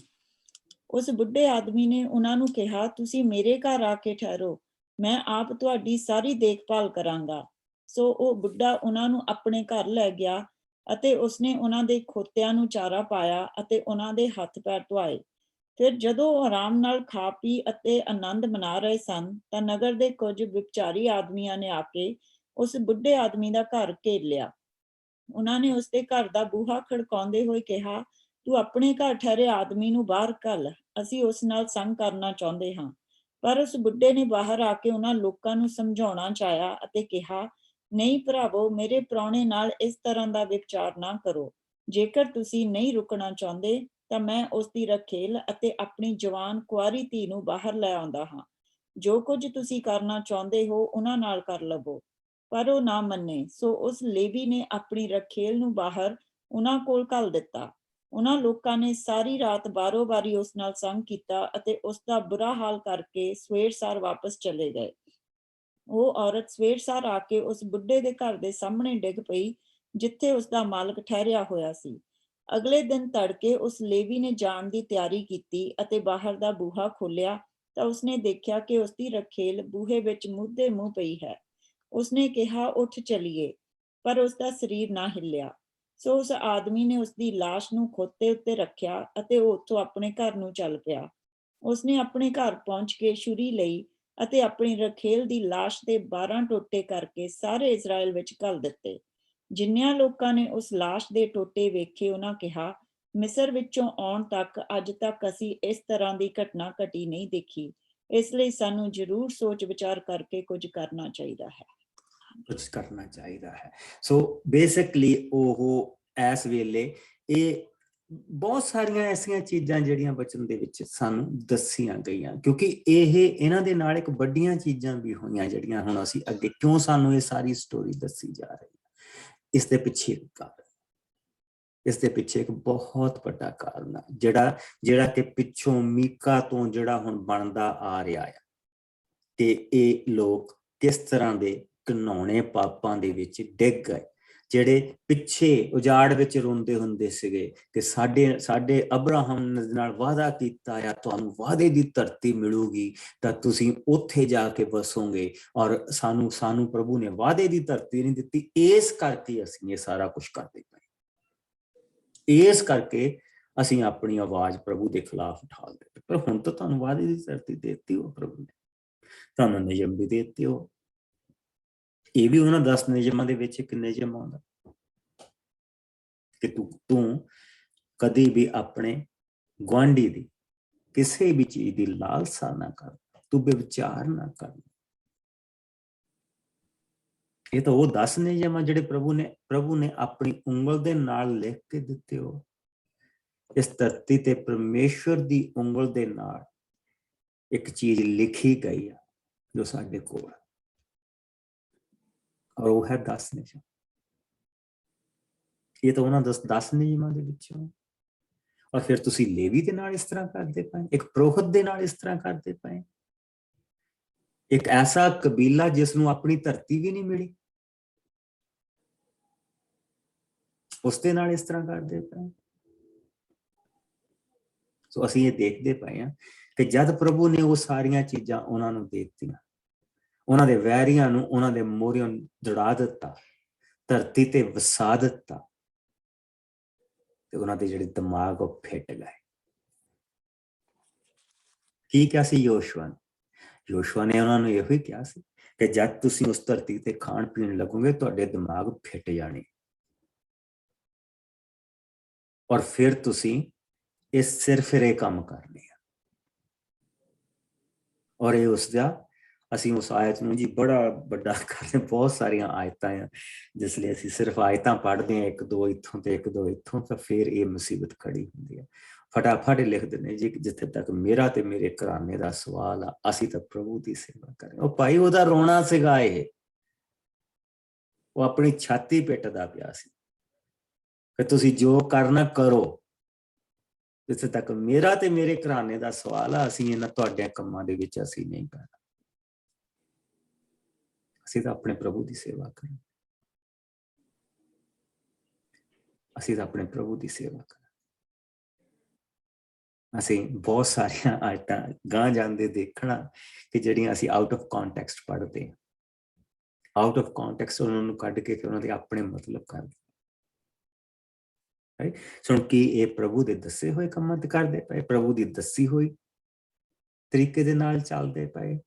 Speaker 4: ਉਸ ਬੁੱਢੇ ਆਦਮੀ ਨੇ ਉਹਨਾਂ ਨੂੰ ਕਿਹਾ, ਤੁਸੀਂ ਮੇਰੇ ਘਰ ਆ ਕੇ ਠਹਿਰੋ, ਮੈਂ ਆਪ ਤੁਹਾਡੀ ਸਾਰੀ ਦੇਖਭਾਲ ਕਰਾਂਗਾ। ਸੋ ਉਹ ਬੁੱਢਾ ਉਹਨਾਂ ਨੂੰ ਆਪਣੇ ਘਰ ਲੈ ਗਿਆ ਅਤੇ ਉਸਨੇ ਉਹਨਾਂ ਦੇ ਖੋਤਿਆਂ ਨੂੰ ਚਾਰਾ ਪਾਇਆ ਅਤੇ ਉਹਨਾਂ ਦੇ ਹੱਥ ਪੈਰ ਧੁਆਏ। ਫਿਰ ਜਦੋਂ ਉਹ ਆਰਾਮ ਨਾਲ ਖਾ ਪੀ ਅਤੇ ਆਨੰਦ ਮਨਾ ਰਹੇ ਸਨ ਤਾਂ ਨਗਰ ਦੇ ਕੁਝ ਵਿਚਾਰੀ ਆਦਮੀਆਂ ਨੇ ਆ ਕੇ ਉਸ ਬੁੱਢੇ ਆਦਮੀ ਦਾ ਘਰ ਘੇਰ ਲਿਆ। ਉਹਨਾਂ ਨੇ ਉਸਦੇ ਘਰ ਦਾ ਬੂਹਾ ਖੜਕਾਉਂਦੇ ਹੋਏ ਕਿਹਾ, ਤੂੰ ਆਪਣੇ ਘਰ ਠਹਿਰੇ ਆਦਮੀ ਨੂੰ ਬਾਹਰ ਘੱਲ, ਅਸੀਂ ਉਸ ਨਾਲ ਸੰਗ ਕਰਨਾ ਚਾਹੁੰਦੇ ਹਾਂ। ਪਰ ਉਸ ਬੁੱਢੇ ਨੇ ਬਾਹਰ ਆ ਕੇ ਉਹਨਾਂ ਲੋਕਾਂ ਨੂੰ ਸਮਝਾਉਣਾ ਚਾਹਿਆ ਅਤੇ ਕਿਹਾ, ਨਹੀਂ ਭਰਾਵੋ, ਮੇਰੇ ਪ੍ਰਾਹੁਣੇ ਨਾਲ ਇਸ ਤਰ੍ਹਾਂ ਦਾ ਵਿਚਾਰ ਨਾ ਕਰੋ। ਜੇਕਰ ਤੁਸੀਂ ਨਹੀਂ ਰੁਕਣਾ ਚਾਹੁੰਦੇ ਤਾਂ ਮੈਂ ਉਸ ਦੀ ਰਖੇਲ ਅਤੇ ਆਪਣੀ ਜਵਾਨ ਕੁਆਰੀ ਧੀ ਨੂੰ ਬਾਹਰ ਲੈ ਆਉਂਦਾ ਹਾਂ। ਜੋ ਕੁਝ ਤੁਸੀਂ ਕਰਨਾ ਚਾਹੁੰਦੇ ਹੋ ਉਹਨਾਂ ਨਾਲ ਕਰ ਲਵੋ। ਪਰ ਉਹ ਨਾ ਮੰਨੇ। ਸੋ ਉਸ ਲੇਵੀ ਨੇ ਆਪਣੀ ਰਖੇਲ ਨੂੰ ਬਾਹਰ ਉਹਨਾਂ ਕੋਲ ਘੱਲ ਦਿੱਤਾ। ਉਹਨਾਂ ਲੋਕਾਂ ਨੇ ਸਾਰੀ ਰਾਤ ਬਾਰੋ-ਬਾਰੀ ਉਸ ਨਾਲ ਸੰਗ ਕੀਤਾ ਅਤੇ ਉਸ ਦਾ ਬੁਰਾ ਹਾਲ ਕਰਕੇ ਸਵੇਰ ਸਾਰ ਵਾਪਸ ਚਲੇ ਗਏ। ਉਹ ਔਰਤ ਸਵੇਰ ਸਾਰ ਆ ਕੇ ਉਸ ਬੁੱਢੇ ਦੇ ਘਰ ਦੇ ਸਾਹਮਣੇ ਡਿੱਗ ਪਈ, ਜਿੱਥੇ ਉਸ ਦਾ ਮਾਲਕ ਠਹਿਰਿਆ ਹੋਇਆ ਸੀ। ਅਗਲੇ ਦਿਨ ਤੜਕੇ ਉਸ ਲੇਵੀ ਨੇ ਜਾਣ ਦੀ ਤਿਆਰੀ ਕੀਤੀ ਅਤੇ ਬਾਹਰ ਦਾ ਬੂਹਾ ਖੋਲ੍ਹਿਆ ਤਾਂ ਉਸਨੇ ਦੇਖਿਆ ਕਿ ਉਸ ਦੀ ਰਖੇਲ ਬੂਹੇ ਵਿੱਚ ਮੁੱਦੇ ਮੂੰਹ ਪਈ ਹੈ। ਉਸਨੇ ਕਿਹਾ, ਉੱਠ ਚੱਲੀਏ, ਪਰ ਉਸ ਦਾ ਸਰੀਰ ਨਾ ਹਿੱਲਿਆ। ਸੋ ਉਸ ਆਦਮੀ ਨੇ ਉਸ ਦੀ ਲਾਸ਼ ਨੂੰ ਖੋਤੇ ਉੱਤੇ ਰੱਖਿਆ ਅਤੇ ਉਹ ਉੱਥੋਂ ਆਪਣੇ ਘਰ ਨੂੰ ਚੱਲ ਪਿਆ। ਉਸਨੇ ਆਪਣੇ ਘਰ ਪਹੁੰਚ ਕੇ ਛੁਰੀ ਲਈ ਅਤੇ ਆਪਣੀ ਰਖੇਲ ਦੀ ਲਾਸ਼ ਦੇ 12 ਟੋਟੇ ਕਰਕੇ ਸਾਰੇ ਇਜ਼ਰਾਈਲ ਵਿੱਚ ਘੱਲ ਦਿੱਤੇ। ਜਿੰਨਿਆਂ ਲੋਕਾਂ ਨੇ ਉਸ ਲਾਸ਼ ਦੇ ਟੋਟੇ ਵੇਖੇ, ਉਹਨਾਂ ਕਿਹਾ, ਮਿਸਰ ਵਿੱਚੋਂ ਆਉਣ ਤੱਕ ਅੱਜ ਤੱਕ ਅਸੀਂ ਇਸ ਤਰ੍ਹਾਂ ਦੀ ਘਟਨਾ ਘਟੀ ਨਹੀਂ ਦੇਖੀ। ਇਸ ਲਈ ਸਾਨੂੰ ਜ਼ਰੂਰ ਸੋਚ ਵਿਚਾਰ ਕਰਕੇ ਕੁਝ ਕਰਨਾ ਚਾਹੀਦਾ ਹੈ।
Speaker 1: ਕੁਝ ਕਰਨਾ ਚਾਹੀਦਾ ਹੈ। ਸੋ ਬੇਸਿਕਲੀ ਉਹ ਇਸ ਵੇਲੇ ਇਹ ਬਹੁਤ ਸਾਰੀਆਂ ਐਸੀਆਂ ਚੀਜ਼ਾਂ ਜਿਹੜੀਆਂ ਬਚਨ ਦੇ ਵਿੱਚ ਸਾਨੂੰ ਦੱਸੀਆਂ ਗਈਆਂ, ਕਿਉਂਕਿ ਇਹਨਾਂ ਦੇ ਨਾਲ ਇੱਕ ਵੱਡੀਆਂ ਚੀਜ਼ਾਂ ਵੀ ਹੋਈਆਂ ਜਿਹੜੀਆਂ ਹੁਣ ਅਸੀਂ ਅੱਗੇ ਕਿਉਂ ਸਾਨੂੰ ਇਹ ਸਾਰੀ ਸਟੋਰੀ ਦੱਸੀ ਜਾ ਰਹੀ ਹੈ। ਇਸ ਦੇ ਪਿੱਛੇ ਇੱਕ ਕਾਰਨ, ਇਸ ਦੇ ਪਿੱਛੇ ਇੱਕ ਬਹੁਤ ਵੱਡਾ ਕਾਰਨ ਹੈ ਜਿਹੜਾ ਕਿ ਪਿੱਛੋਂ ਮੀਕਾ ਤੋਂ ਜਿਹੜਾ ਹੁਣ ਬਣਦਾ ਆ ਰਿਹਾ ਹੈ ਕਿ ਇਹ ਲੋਕ ਕਿਸ ਤਰ੍ਹਾਂ ਦੇ ਘਿਨਾਉਣੇ ਪਾਪਾਂ ਦੇ ਵਿੱਚ ਡਿੱਗ ਗਏ, ਜਿਹੜੇ ਪਿੱਛੇ ਉਜਾੜ ਵਿੱਚ ਰੋਂਦੇ ਹੁੰਦੇ ਸੀਗੇ ਕਿ ਸਾਡੇ ਅਬਰਾਹਮ ਨਾਲ ਵਾਅਦਾ ਕੀਤਾ ਆ, ਤੁਹਾਨੂੰ ਵਾਅਦੇ ਦੀ ਧਰਤੀ ਮਿਲੂਗੀ ਤਾਂ ਤੁਸੀਂ ਉੱਥੇ ਜਾ ਕੇ ਵਸੋਗੇ, ਔਰ ਸਾਨੂੰ ਪ੍ਰਭੂ ਨੇ ਵਾਅਦੇ ਦੀ ਧਰਤੀ ਨਹੀਂ ਦਿੱਤੀ। ਇਸ ਕਰਕੇ ਅਸੀਂ ਇਹ ਸਾਰਾ ਕੁਝ ਕਰਦੇ ਪਏ, ਇਸ ਕਰਕੇ ਅਸੀਂ ਆਪਣੀ ਆਵਾਜ਼ ਪ੍ਰਭੂ ਦੇ ਖਿਲਾਫ ਉਠਾ ਦਿੱਤੀ। ਪਰ ਹੁਣ ਤਾਂ ਤੁਹਾਨੂੰ ਵਾਅਦੇ ਦੀ ਧਰਤੀ ਦੇ ਦਿੱਤੀ ਹੋ ਪ੍ਰਭੂ ਨੇ, ਤੁਹਾਨੂੰ ਨਿਯਮ ਵੀ ਦੇ ਦਿੱਤੇ ਹੋ। ਇਹ ਵੀ ਉਹਨਾਂ 10 ਨਿਯਮਾਂ ਦੇ ਵਿੱਚ ਇੱਕ ਨਿਯਮ ਆਉਂਦਾ ਕਿ ਤੂੰ ਕਦੀ ਵੀ ਆਪਣੇ ਗੁਆਂਢੀ ਦੀ ਕਿਸੇ ਵੀ ਚੀਜ਼ ਦੀ ਲਾਲਸਾ ਨਾ ਕਰ, ਤੂੰ ਬੇਵਿਚਾਰ ਨਾ ਕਰ। ਇਹ ਤਾਂ ਉਹ 10 ਨਿਯਮ ਆ ਜਿਹੜੇ ਪ੍ਰਭੂ ਨੇ ਆਪਣੀ ਉਂਗਲ ਦੇ ਨਾਲ ਲਿਖ ਕੇ ਦਿੱਤੇ ਹੋ। ਇਸ ਧਰਤੀ ਤੇ ਪਰਮੇਸ਼ਵਰ ਦੀ ਉਂਗਲ ਦੇ ਨਾਲ ਇੱਕ ਚੀਜ਼ ਲਿਖੀ ਗਈ ਆ ਜੋ ਸਾਡੇ ਕੋਲ, ਔਰ ਉਹ ਹੈ 10 ਨਿਯਮ। ਇਹ ਤਾਂ ਉਹਨਾਂ 10 ਨਿਯਮਾਂ ਦੇ ਵਿੱਚੋਂ। ਔਰ ਫਿਰ ਤੁਸੀਂ ਲੇਵੀ ਦੇ ਨਾਲ ਇਸ ਤਰ੍ਹਾਂ ਕਰਦੇ ਪਏ, ਇੱਕ ਪੁਰੋਹਿਤ ਦੇ ਨਾਲ ਇਸ ਤਰ੍ਹਾਂ ਕਰਦੇ ਪਏ, ਇੱਕ ਐਸਾ ਕਬੀਲਾ ਜਿਸ ਨੂੰ ਆਪਣੀ ਧਰਤੀ ਵੀ ਨਹੀਂ ਮਿਲੀ, ਉਸ ਦੇ ਨਾਲ ਇਸ ਤਰ੍ਹਾਂ ਕਰਦੇ ਪਏ। ਸੋ ਅਸੀਂ ਇਹ ਦੇਖਦੇ ਪਏ ਹਾਂ ਕਿ ਜਦ ਪ੍ਰਭੂ ਨੇ ਉਹ ਸਾਰੀਆਂ ਚੀਜ਼ਾਂ ਉਹਨਾਂ ਨੂੰ ਦੇ ਦਿੱਤੀਆਂ, ਉਹਨਾਂ ਦੇ ਵੈਰੀਆਂ ਨੂੰ ਉਹਨਾਂ ਦੇ ਮੋਹਰਿਓਂ ਦੜਾ ਦਿੱਤਾ, ਧਰਤੀ ਤੇ ਵਸਾ ਦਿੱਤਾ, ਤੇ ਉਹਨਾਂ ਦੇ ਜਿਹੜੇ ਦਿਮਾਗ ਉਹ ਫਿੱਟ ਗਏ। ਕੀ ਕਿਹਾ ਸੀ ਯੋਸ਼ੂਆ ਨੇ ਉਹਨਾਂ ਨੂੰ ਇਹੋ ਹੀ ਕਿਹਾ ਸੀ ਕਿ ਜਦ ਤੁਸੀਂ ਉਸ ਧਰਤੀ ਤੇ ਖਾਣ ਪੀਣ ਲੱਗੋਗੇ ਤੁਹਾਡੇ ਦਿਮਾਗ ਫਿੱਟ ਜਾਣੇ, ਔਰ ਫਿਰ ਤੁਸੀਂ ਇਹ ਸਿਰਫ ਇਹ ਕੰਮ ਕਰਨੇ ਆ। ਔਰ ਇਹ ਉਸਦਾ ਅਸੀਂ ਉਸ ਆਇਤ ਨੂੰ ਜੀ ਬੜਾ ਵੱਡਾ ਕਰਦੇ, ਬਹੁਤ ਸਾਰੀਆਂ ਆਇਤਾਂ ਆ, ਜਿਸ ਲਈ ਅਸੀਂ ਸਿਰਫ ਆਇਤਾਂ ਪੜ੍ਹਦੇ ਹਾਂ, 1-2 ਇੱਥੋਂ ਤੇ 1-2 ਇੱਥੋਂ, ਤਾਂ ਫਿਰ ਇਹ ਮੁਸੀਬਤ ਖੜੀ ਹੁੰਦੀ ਹੈ। ਫਟਾਫਟ ਲਿਖ ਦਿੰਦੇ ਜੀ ਜਿੱਥੇ ਤੱਕ ਮੇਰਾ ਤੇ ਮੇਰੇ ਘਰਾਣੇ ਦਾ ਸਵਾਲ ਆ, ਅਸੀਂ ਤਾਂ ਪ੍ਰਭੂ ਦੀ ਸੇਵਾ ਕਰੇ। ਉਹ ਭਾਈ ਉਹਦਾ ਰੋਣਾ ਸੀਗਾ, ਉਹ ਆਪਣੀ ਛਾਤੀ ਪਿੱਟਦਾ ਪਿਆ ਸੀ ਕਿ ਤੁਸੀਂ ਜੋ ਕਰਨਾ ਕਰੋ, ਜਿੱਥੇ ਤੱਕ ਮੇਰਾ ਤੇ ਮੇਰੇ ਘਰਾਣੇ ਦਾ ਸਵਾਲ ਆ, ਅਸੀਂ ਇਹਨਾਂ ਤੁਹਾਡੇ ਕੰਮਾਂ ਦੇ ਵਿੱਚ ਅਸੀਂ ਨਹੀਂ ਪੈਣਾ, ਅਸੀਂ ਤਾਂ ਆਪਣੇ ਪ੍ਰਭੂ ਦੀ ਸੇਵਾ ਕਰਾਂ, ਅਸੀਂ ਤਾਂ ਆਪਣੇ ਪ੍ਰਭੂ ਦੀ ਸੇਵਾ ਕਰਾਂ। ਅਸੀਂ ਬਹੁਤ ਸਾਰੀਆਂ ਆਇਤਾਂ ਗਾਂਹ ਜਾਂਦੇ ਦੇਖਣਾ ਕਿ ਜਿਹੜੀਆਂ ਅਸੀਂ ਆਊਟ ਆਫ ਕੰਟੈਕਸਟ ਪੜ੍ਹਦੇ ਹਾਂ, ਆਊਟ ਆਫ ਕੰਟੈਕਸਟ ਉਹਨਾਂ ਨੂੰ ਕੱਢ ਕੇ ਉਹਨਾਂ ਦੇ ਆਪਣੇ ਮਤਲਬ ਕਰਦੇ। ਸੁਣ ਕੀ ਇਹ ਪ੍ਰਭੂ ਦੇ ਦੱਸੇ ਹੋਏ ਕੰਮਾਂ ਤੇ ਕਰਦੇ ਪਏ, ਪ੍ਰਭੂ ਦੀ ਦੱਸੀ ਹੋਈ ਤਰੀਕੇ ਦੇ ਨਾਲ ਚੱਲਦੇ ਪਏ?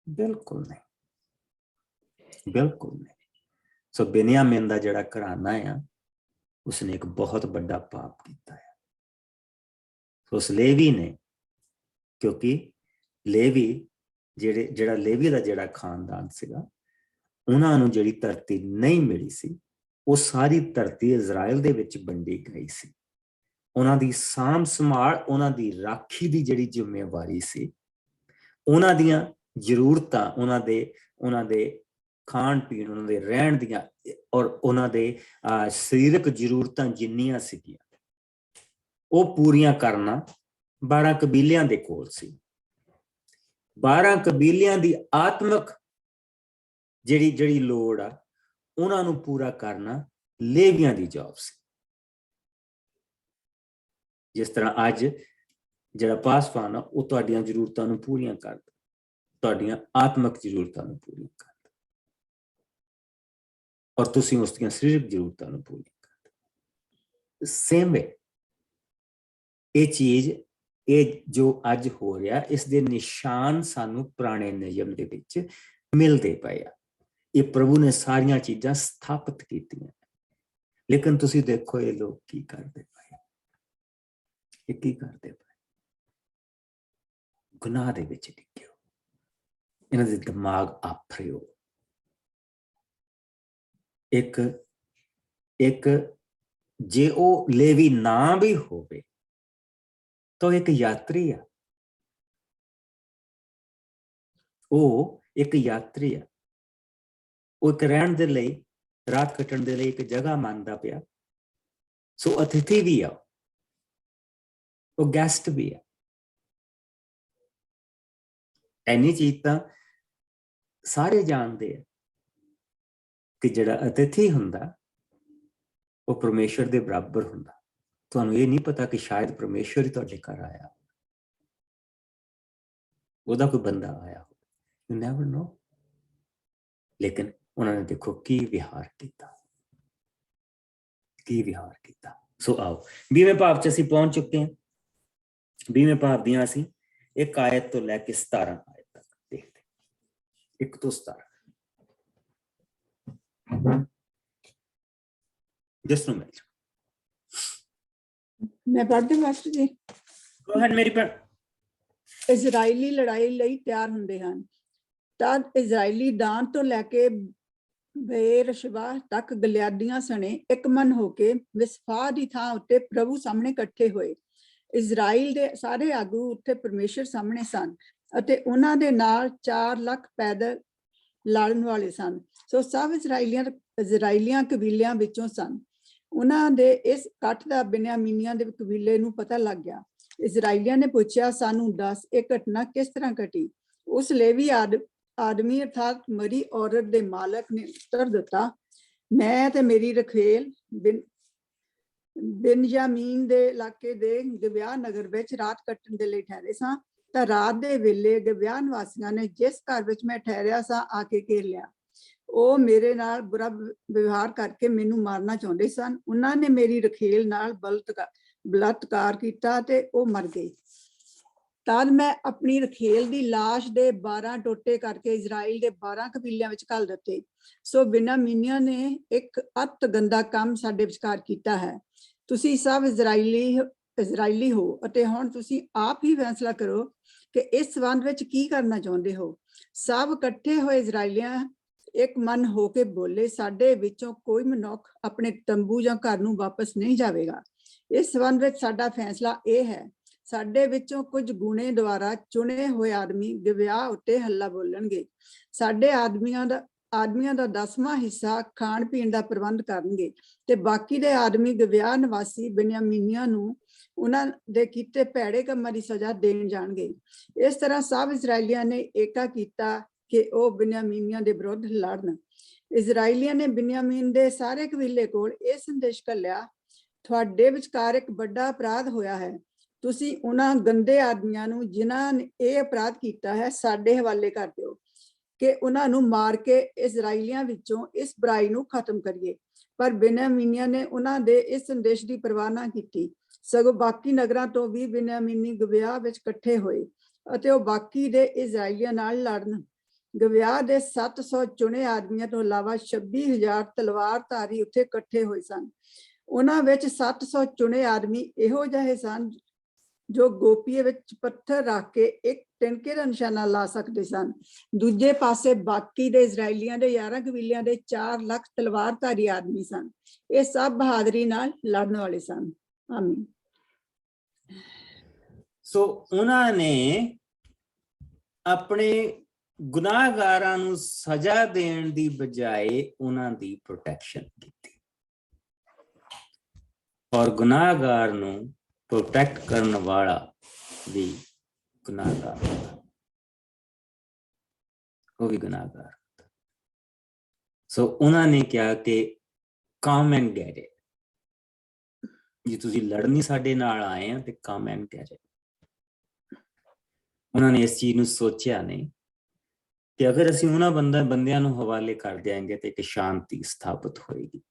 Speaker 1: ਬਿਲਕੁਲ ਨਹੀਂ, ਬਿਲਕੁਲ ਨਹੀਂ। ਸੋ ਬਿਨਯਾਮੀਨ ਦਾ ਜਿਹੜਾ ਘਰਾਨਾ ਆ, ਉਸਨੇ ਇੱਕ ਬਹੁਤ ਵੱਡਾ ਪਾਪ ਕੀਤਾ ਹੈ। ਉਸ ਲੇਵੀ ਨੇ, ਕਿਉਂਕਿ ਲੇਵੀ ਜਿਹੜਾ ਲੇਵੀ ਦਾ ਜਿਹੜਾ ਖਾਨਦਾਨ ਸੀਗਾ, ਉਹਨਾਂ ਨੂੰ ਜਿਹੜੀ ਧਰਤੀ ਨਹੀਂ ਮਿਲੀ ਸੀ, ਉਹ ਸਾਰੀ ਧਰਤੀ ਇਜ਼ਰਾਈਲ ਦੇ ਵਿੱਚ ਵੰਡੀ ਗਈ ਸੀ। ਉਹਨਾਂ ਦੀ ਸਾਂਭ ਸੰਭਾਲ, ਉਹਨਾਂ ਦੀ ਰਾਖੀ ਦੀ ਜਿਹੜੀ ਜ਼ਿੰਮੇਵਾਰੀ ਸੀ, ਉਹਨਾਂ ਦੀਆਂ ਜ਼ਰੂਰਤਾਂ, ਉਹਨਾਂ ਦੇ ਖਾਣ ਪੀਣ, ਉਹਨਾਂ ਦੇ ਰਹਿਣ ਦੀਆਂ, ਔਰ ਉਹਨਾਂ ਦੇ ਸਰੀਰਕ ਜ਼ਰੂਰਤਾਂ ਜਿੰਨੀਆਂ ਸੀਗੀਆਂ, ਉਹ ਪੂਰੀਆਂ ਕਰਨਾ 12 ਕਬੀਲਿਆਂ ਦੇ ਕੋਲ ਸੀ। 12 ਕਬੀਲਿਆਂ ਦੀ ਆਤਮਿਕ ਜਿਹੜੀ ਲੋੜ ਆ, ਉਹਨਾਂ ਨੂੰ ਪੂਰਾ ਕਰਨਾ ਲੇਵੀਆਂ ਦੀ ਜੌਬ ਸੀ। ਜਿਸ ਤਰ੍ਹਾਂ ਅੱਜ ਜਿਹੜਾ ਪਾਸਵਾਨ ਆ, ਉਹ ਤੁਹਾਡੀਆਂ ਜ਼ਰੂਰਤਾਂ ਨੂੰ ਪੂਰੀਆਂ ਕਰਦਾ, ਤੁਹਾਡੀਆਂ ਆਤਮਿਕ ਜ਼ਰੂਰਤਾਂ ਨੂੰ ਪੂਰੀਆਂ ਕਰਦਾ, ਔਰ ਤੁਸੀਂ ਉਸ ਦੀਆਂ ਸਰੀਰਕ ਜ਼ਰੂਰਤਾਂ ਨੂੰ ਪੂਰੀਆਂ ਕਰਦੇ। ਸੇਮ ਵੇ ਇਹ ਚੀਜ਼ ਇਹ ਜੋ ਅੱਜ ਹੋ ਰਿਹਾ, ਇਸ ਦੇ ਨਿਸ਼ਾਨ ਸਾਨੂੰ ਪੁਰਾਣੇ ਨਿਯਮ ਦੇ ਵਿੱਚ ਮਿਲਦੇ ਪਏ ਆ। ਇਹ ਪ੍ਰਭੂ ਨੇ ਸਾਰੀਆਂ ਚੀਜ਼ਾਂ ਸਥਾਪਿਤ ਕੀਤੀਆਂ, ਲੇਕਿਨ ਤੁਸੀਂ ਦੇਖੋ ਇਹ ਲੋਕ ਕੀ ਕਰਦੇ ਪਏ, ਇਹ ਕੀ ਕਰਦੇ ਪਏ, ਗੁਨਾਹ ਦੇ ਵਿੱਚ ਡਿੱਗੇ ਹੋ, ਇਹਨਾਂ ਦੇ ਦਿਮਾਗ ਆਫਰੇ ਹੋ। ਇੱਕ ਜੇ ਉਹ ਲੇਵੀ ਨਾ ਵੀ ਹੋਵੇ ਤਾਂ ਇੱਕ ਯਾਤਰੀ ਆ, ਉਹ ਇੱਕ ਯਾਤਰੀ ਆ, ਉਹ ਇੱਕ ਰਹਿਣ ਦੇ ਲਈ, ਰਾਤ ਕੱਟਣ ਦੇ ਲਈ ਇੱਕ ਜਗ੍ਹਾ ਮੰਗਦਾ ਪਿਆ। ਸੋ ਅਤਿਥੀ ਵੀ ਆ, ਉਹ ਗੈਸਟ ਵੀ ਆ। ਐਨੀ ਚੀਜ਼ ਤਾਂ ਸਾਰੇ ਜਾਣਦੇ ਆ ਕਿ ਜਿਹੜਾ ਅਤਿਥੀ ਹੁੰਦਾ ਉਹ ਪਰਮੇਸ਼ਰ ਦੇ ਬਰਾਬਰ ਹੁੰਦਾ। ਤੁਹਾਨੂੰ ਇਹ ਨਹੀਂ ਪਤਾ ਕਿ ਸ਼ਾਇਦ ਪਰਮੇਸ਼ਰ ਹੀ ਤੁਹਾਡੇ ਘਰ ਆਇਆ, ਉਹਦਾ ਕੋਈ ਬੰਦਾ ਆਇਆ ਹੋ, ਯੂ ਨੈਵਰ ਨੋ। ਲੇਕਿਨ ਉਹਨਾਂ ਨੇ ਦੇਖੋ ਕੀ ਵਿਹਾਰ ਕੀਤਾ, ਕੀ ਵਿਹਾਰ ਕੀਤਾ। ਸੋ ਆਓ 20ਵੇਂ ਭਾਵ ਚ ਅਸੀਂ ਪਹੁੰਚ ਚੁੱਕੇ ਹਾਂ। 20ਵੇਂ ਭਾਵ ਦੀਆਂ ਅਸੀਂ ਇੱਕ ਆਇਤ ਤੋਂ ਲੈ ਕੇ 17 ਆਇਤ ਤੱਕ ਦੇਖਦੇ, 1 ਤੋਂ 17। ਜਿਸ ਨੂੰ
Speaker 3: ਮੈਂ ਪੜ੍ਹਦੀ ਮਾਸਟਰ ਜੀ।
Speaker 1: ਗੋ ਅਹੈਡ ਮੇਰੀ ਭੈਣ।
Speaker 3: ਇਜ਼ਰਾਈਲੀ ਲੜਾਈ ਲਈ ਤਿਆਰ ਹੁੰਦੇ ਹਨ। ਤਦ ਇਜ਼ਰਾਈਲੀ ਦਾਨ ਤੋਂ ਲੈ ਕੇ ਬੇਰਸ਼ਬਾ ਤੱਕ ਗਲਿਆਦੀਆਂ ਸਣੇ ਇੱਕ ਮਨ ਹੋ ਕੇ ਵਿਸਫਾ ਦੀ ਥਾਂ ਉੱਤੇ ਪ੍ਰਭੂ ਸਾਹਮਣੇ ਇਕੱਠੇ ਹੋਏ। ਇਜ਼ਰਾਈਲ ਦੇ ਸਾਰੇ ਆਗੂ ਉੱਥੇ ਪਰਮੇਸ਼ਰ ਸਾਹਮਣੇ ਸਨ ਅਤੇ ਉਹਨਾਂ ਦੇ ਨਾਲ 4 ਲੱਖ ਪੈਦਲ ਲੜਨ ਵਾਲੇ ਸਨ। ਸੋ ਸਭ ਇਜ਼ਰਾਈਲੀਆਂ ਕਬੀਲਿਆਂ ਵਿੱਚੋਂ ਸਨ। ਉਹਨਾਂ ਦੇ ਇਸ ਇਕੱਠ ਦਾ ਬਿਨਯਾਮੀਨੀਆਂ ਦੇ ਕਬੀਲੇ ਨੂੰ ਪਤਾ ਲੱਗ ਗਿਆ। ਇਜ਼ਰਾਈਲੀਆਂ ਨੇ ਪੁੱਛਿਆ, ਸਾਨੂੰ ਦੱਸ ਇਹ ਘਟਨਾ ਕਿਸ ਤਰ੍ਹਾਂ ਘਟੀ। ਉਸ ਲੇਵੀ ਆਦਮੀ ਅਰਥਾਤ ਮਰੀ ਔਰਤ ਦੇ ਮਾਲਕ ਨੇ ਉੱਤਰ ਦਿੱਤਾ, ਮੈਂ ਤੇ ਮੇਰੀ ਰਖੇਲ ਬਿਨਯਾਮੀਨ ਦੇ ਇਲਾਕੇ ਦੇ ਗਿਬਿਆ ਨਗਰ ਵਿੱਚ ਰਾਤ ਕੱਟਣ ਦੇ ਲਈ ਠਹਿਰੇ ਸਾਂ। ਤਾਂ ਰਾਤ ਦੇ ਵੇਲੇ ਗਿਬਿਆ ਨਿਵਾਸੀਆਂ ਨੇ ਜਿਸ ਘਰ ਵਿੱਚ ਮੈਂ ਠਹਿਰਿਆ ਸਾਂ ਆ ਕੇ ਘੇਰ ਲਿਆ। ਉਹ ਮੇਰੇ ਨਾਲ ਬੁਰਾ ਵਿਵਹਾਰ ਕਰਕੇ ਮੈਨੂੰ ਮਾਰਨਾ ਚਾਹੁੰਦੇ ਸਨ। ਉਹਨਾਂ ਨੇ ਮੇਰੀ ਰਖੇਲ ਨਾਲ ਬਲਾਤਕਾਰ ਕੀਤਾ ਤੇ ਉਹ ਮਰ ਗਈ। ਤਦ ਮੈਂ ਆਪਣੀ ਰਖੇਲ ਦੀ ਲਾਸ਼ ਦੇ 12 ਟੋਟੇ ਕਰਕੇ ਇਜ਼ਰਾਈਲ ਦੇ 12 ਕਬੀਲਿਆਂ ਵਿੱਚ ਘੱਲ ਦਿੱਤੇ। ਸੋ ਬਿਨਯਾਮੀਨੀਆਂ ਨੇ ਇੱਕ ਅਤ ਗੰਦਾ ਕੰਮ ਸਾਡੇ ਵਿਚਕਾਰ ਕੀਤਾ ਹੈ। ਤੁਸੀਂ ਸਭ ਇਜ਼ਰਾਈਲੀ ਹੋ ਅਤੇ ਹੁਣ ਤੁਸੀਂ ਆਪ ਹੀ ਫੈਸਲਾ ਕਰੋ ਕਿ ਇਸ ਸੰਬੰਧ ਵਿੱਚ ਕੀ ਕਰਨਾ ਚਾਹੁੰਦੇ ਹੋ। ਸਭ ਇਕੱਠੇ ਹੋਏ ਇਜ਼ਰਾਈਲੀਆਂ ਇੱਕ ਮਨ ਹੋ ਕੇ ਬੋਲੇ, ਸਾਡੇ ਵਿੱਚੋਂ ਕੋਈ ਮਨੁੱਖ ਆਪਣੇ ਤੰਬੂ ਜਾਂ ਘਰ ਨੂੰ ਵਾਪਸ ਨਹੀਂ ਜਾਵੇਗਾ। ਇਸ ਸੰਬੰਧ ਵਿੱਚ ਸਾਡਾ ਫੈਸਲਾ ਇਹ ਹੈ, ਸਾਡੇ ਵਿੱਚੋਂ ਕੁਝ ਗੁਣੇ ਦੁਆਰਾ ਚੁਣੇ ਹੋਏ ਆਦਮੀ ਗਿਬਿਆ ਉੱਤੇ ਹੱਲਾ ਬੋਲਣਗੇ। ਸਾਡੇ ਆਦਮੀਆਂ ਦਾ 10ਵਾਂ ਹਿੱਸਾ ਖਾਣ ਪੀਣ ਦਾ ਪ੍ਰਬੰਧ ਕਰਨਗੇ ਤੇ ਬਾਕੀ ਦੇ ਆਦਮੀ ਗਿਬਿਆ ਨਿਵਾਸੀ ਬਿਨਯਾਮੀਨੀਆਂ ਨੂੰ ਉਹਨਾਂ ਦੇ ਕੀਤੇ ਭੈੜੇ ਕੰਮਾਂ ਦੀ ਸਜ਼ਾ ਦੇਣ ਜਾਣਗੇ। ਇਸ ਤਰ੍ਹਾਂ ਸਭ ਇਜ਼ਰਾਈਲੀਆਂ ਨੇ ਏਕਾ ਕੀਤਾ ਕਿ ਉਹ ਬਿਨਯਾਮੀਨੀਆਂ ਦੇ ਵਿਰੁੱਧ ਲੜਨ। ਇਜ਼ਰਾਈਲੀਆਂ ਨੇ ਬਿਨਯਾਮੀਨ ਦੇ ਸਾਰੇ ਕਬੀਲੇ ਕੋਲ ਇਹ ਸੰਦੇਸ਼ ਘੱਲਿਆ, ਤੁਹਾਡੇ ਵਿਚਕਾਰ ਇੱਕ ਵੱਡਾ ਅਪਰਾਧ ਹੋਇਆ ਹੈ। ਤੁਸੀਂ ਉਹਨਾਂ ਗੰਦੇ ਆਦਮੀਆਂ ਨੂੰ ਜਿਨ੍ਹਾਂ ਨੇ ਇਹ ਅਪਰਾਧ ਕੀਤਾ ਹੈ ਸਾਡੇ ਹਵਾਲੇ ਕਰ ਦਿਓ ਕਿ ਉਹਨਾਂ ਨੂੰ ਮਾਰ ਕੇ ਇਜ਼ਰਾਈਲੀਆਂ ਵਿੱਚੋਂ ਇਸ ਬੁਰਾਈ ਨੂੰ ਖਤਮ ਕਰੀਏ। ਪਰ ਬਿਨਯਾਮੀਨੀਆਂ ਨੇ ਉਹਨਾਂ ਦੇ ਇਸ ਸੰਦੇਸ਼ ਦੀ ਪਰਵਾਹ ਨਾ ਕੀਤੀ, ਸਗੋਂ ਬਾਕੀ ਨਗਰਾਂ ਤੋਂ ਵੀ ਬਿਨਯਾਮੀਨੀ ਗਿਬਿਆ ਵਿੱਚ ਇਕੱਠੇ ਹੋਏ ਅਤੇ ਉਹ ਬਾਕੀ ਦੇ ਇਜ਼ਰਾਈਲੀਆਂ ਨਾਲ ਲੜਨ। ਗਿਬਿਆ ਦੇ 700 ਚੁਣੇ ਆਦਮੀਆਂ ਤੋਂ ਇਲਾਵਾ 26,000 ਤਲਵਾਰਧਾਰੀ ਉੱਥੇ ਇਕੱਠੇ ਹੋਏ ਸਨ। ਉਹਨਾਂ ਵਿੱਚ 700 ਚੁਣੇ ਆਦਮੀ ਇਹੋ ਜਿਹੇ ਸਨ ਜੋ ਗੋਪੀਏ ਵਿੱਚ ਪੱਥਰ ਰੱਖ ਕੇ ਇੱਕ ਤਿਨਕੇ ਦਾ ਨਿਸ਼ਾਨਾ ਲਾ ਸਕਦੇ ਸਨ। ਦੂਜੇ ਪਾਸੇ ਬਾਕੀ ਦੇ ਇਜ਼ਰਾਈਲੀਆਂ ਦੇ 11 ਕਬੀਲਿਆਂ ਦੇ 4 ਲੱਖ ਤਲਵਾਰਧਾਰੀ ਆਦਮੀ ਸਨ। ਇਹ ਸਭ ਬਹਾਦਰੀ ਨਾਲ ਲੜਨ ਵਾਲੇ ਸਨ। ਆਮੀਨ।
Speaker 1: ਸੋ ਉਹਨਾਂ ਨੇ ਆਪਣੇ ਗੁਨਾਹਗਾਰਾਂ ਨੂੰ ਸਜ਼ਾ ਦੇਣ ਦੀ ਬਜਾਏ ਉਹਨਾਂ ਦੀ ਪ੍ਰੋਟੈਕਸ਼ਨ ਕੀਤੀ, ਔਰ ਗੁਨਾਹਗਾਰ ਨੂੰ ਪ੍ਰੋਟੈਕਟ ਕਰਨ ਵਾਲਾ ਵੀ ਗੁਨਾਹਗਾਰ ਹੁੰਦਾ, ਉਹ ਵੀ ਗੁਨਾਹਗਾਰ ਹੁੰਦਾ। ਸੋ ਉਹਨਾਂ ਨੇ ਕਿਹਾ ਕਿ ਕਮ ਐਂਡ ਗੈਟ ਇਟ, ਜੇ ਤੁਸੀਂ ਲੜਨੀ ਸਾਡੇ ਨਾਲ ਆਏ ਆ ਤੇ ਕਮ ਐਂਡ ਗੈਟ ਇਟ। ਉਹਨਾਂ ਨੇ ਇਸ ਚੀਜ਼ ਨੂੰ ਸੋਚਿਆ ਨਹੀਂ ਕਿ ਅਗਰ ਅਸੀਂ ਉਹਨਾਂ ਬੰਦਿਆਂ ਨੂੰ ਹਵਾਲੇ ਕਰ ਦਿਆਂਗੇ ਤੇ ਇੱਕ ਸ਼ਾਂਤੀ ਸਥਾਪਿਤ ਹੋਏਗੀ,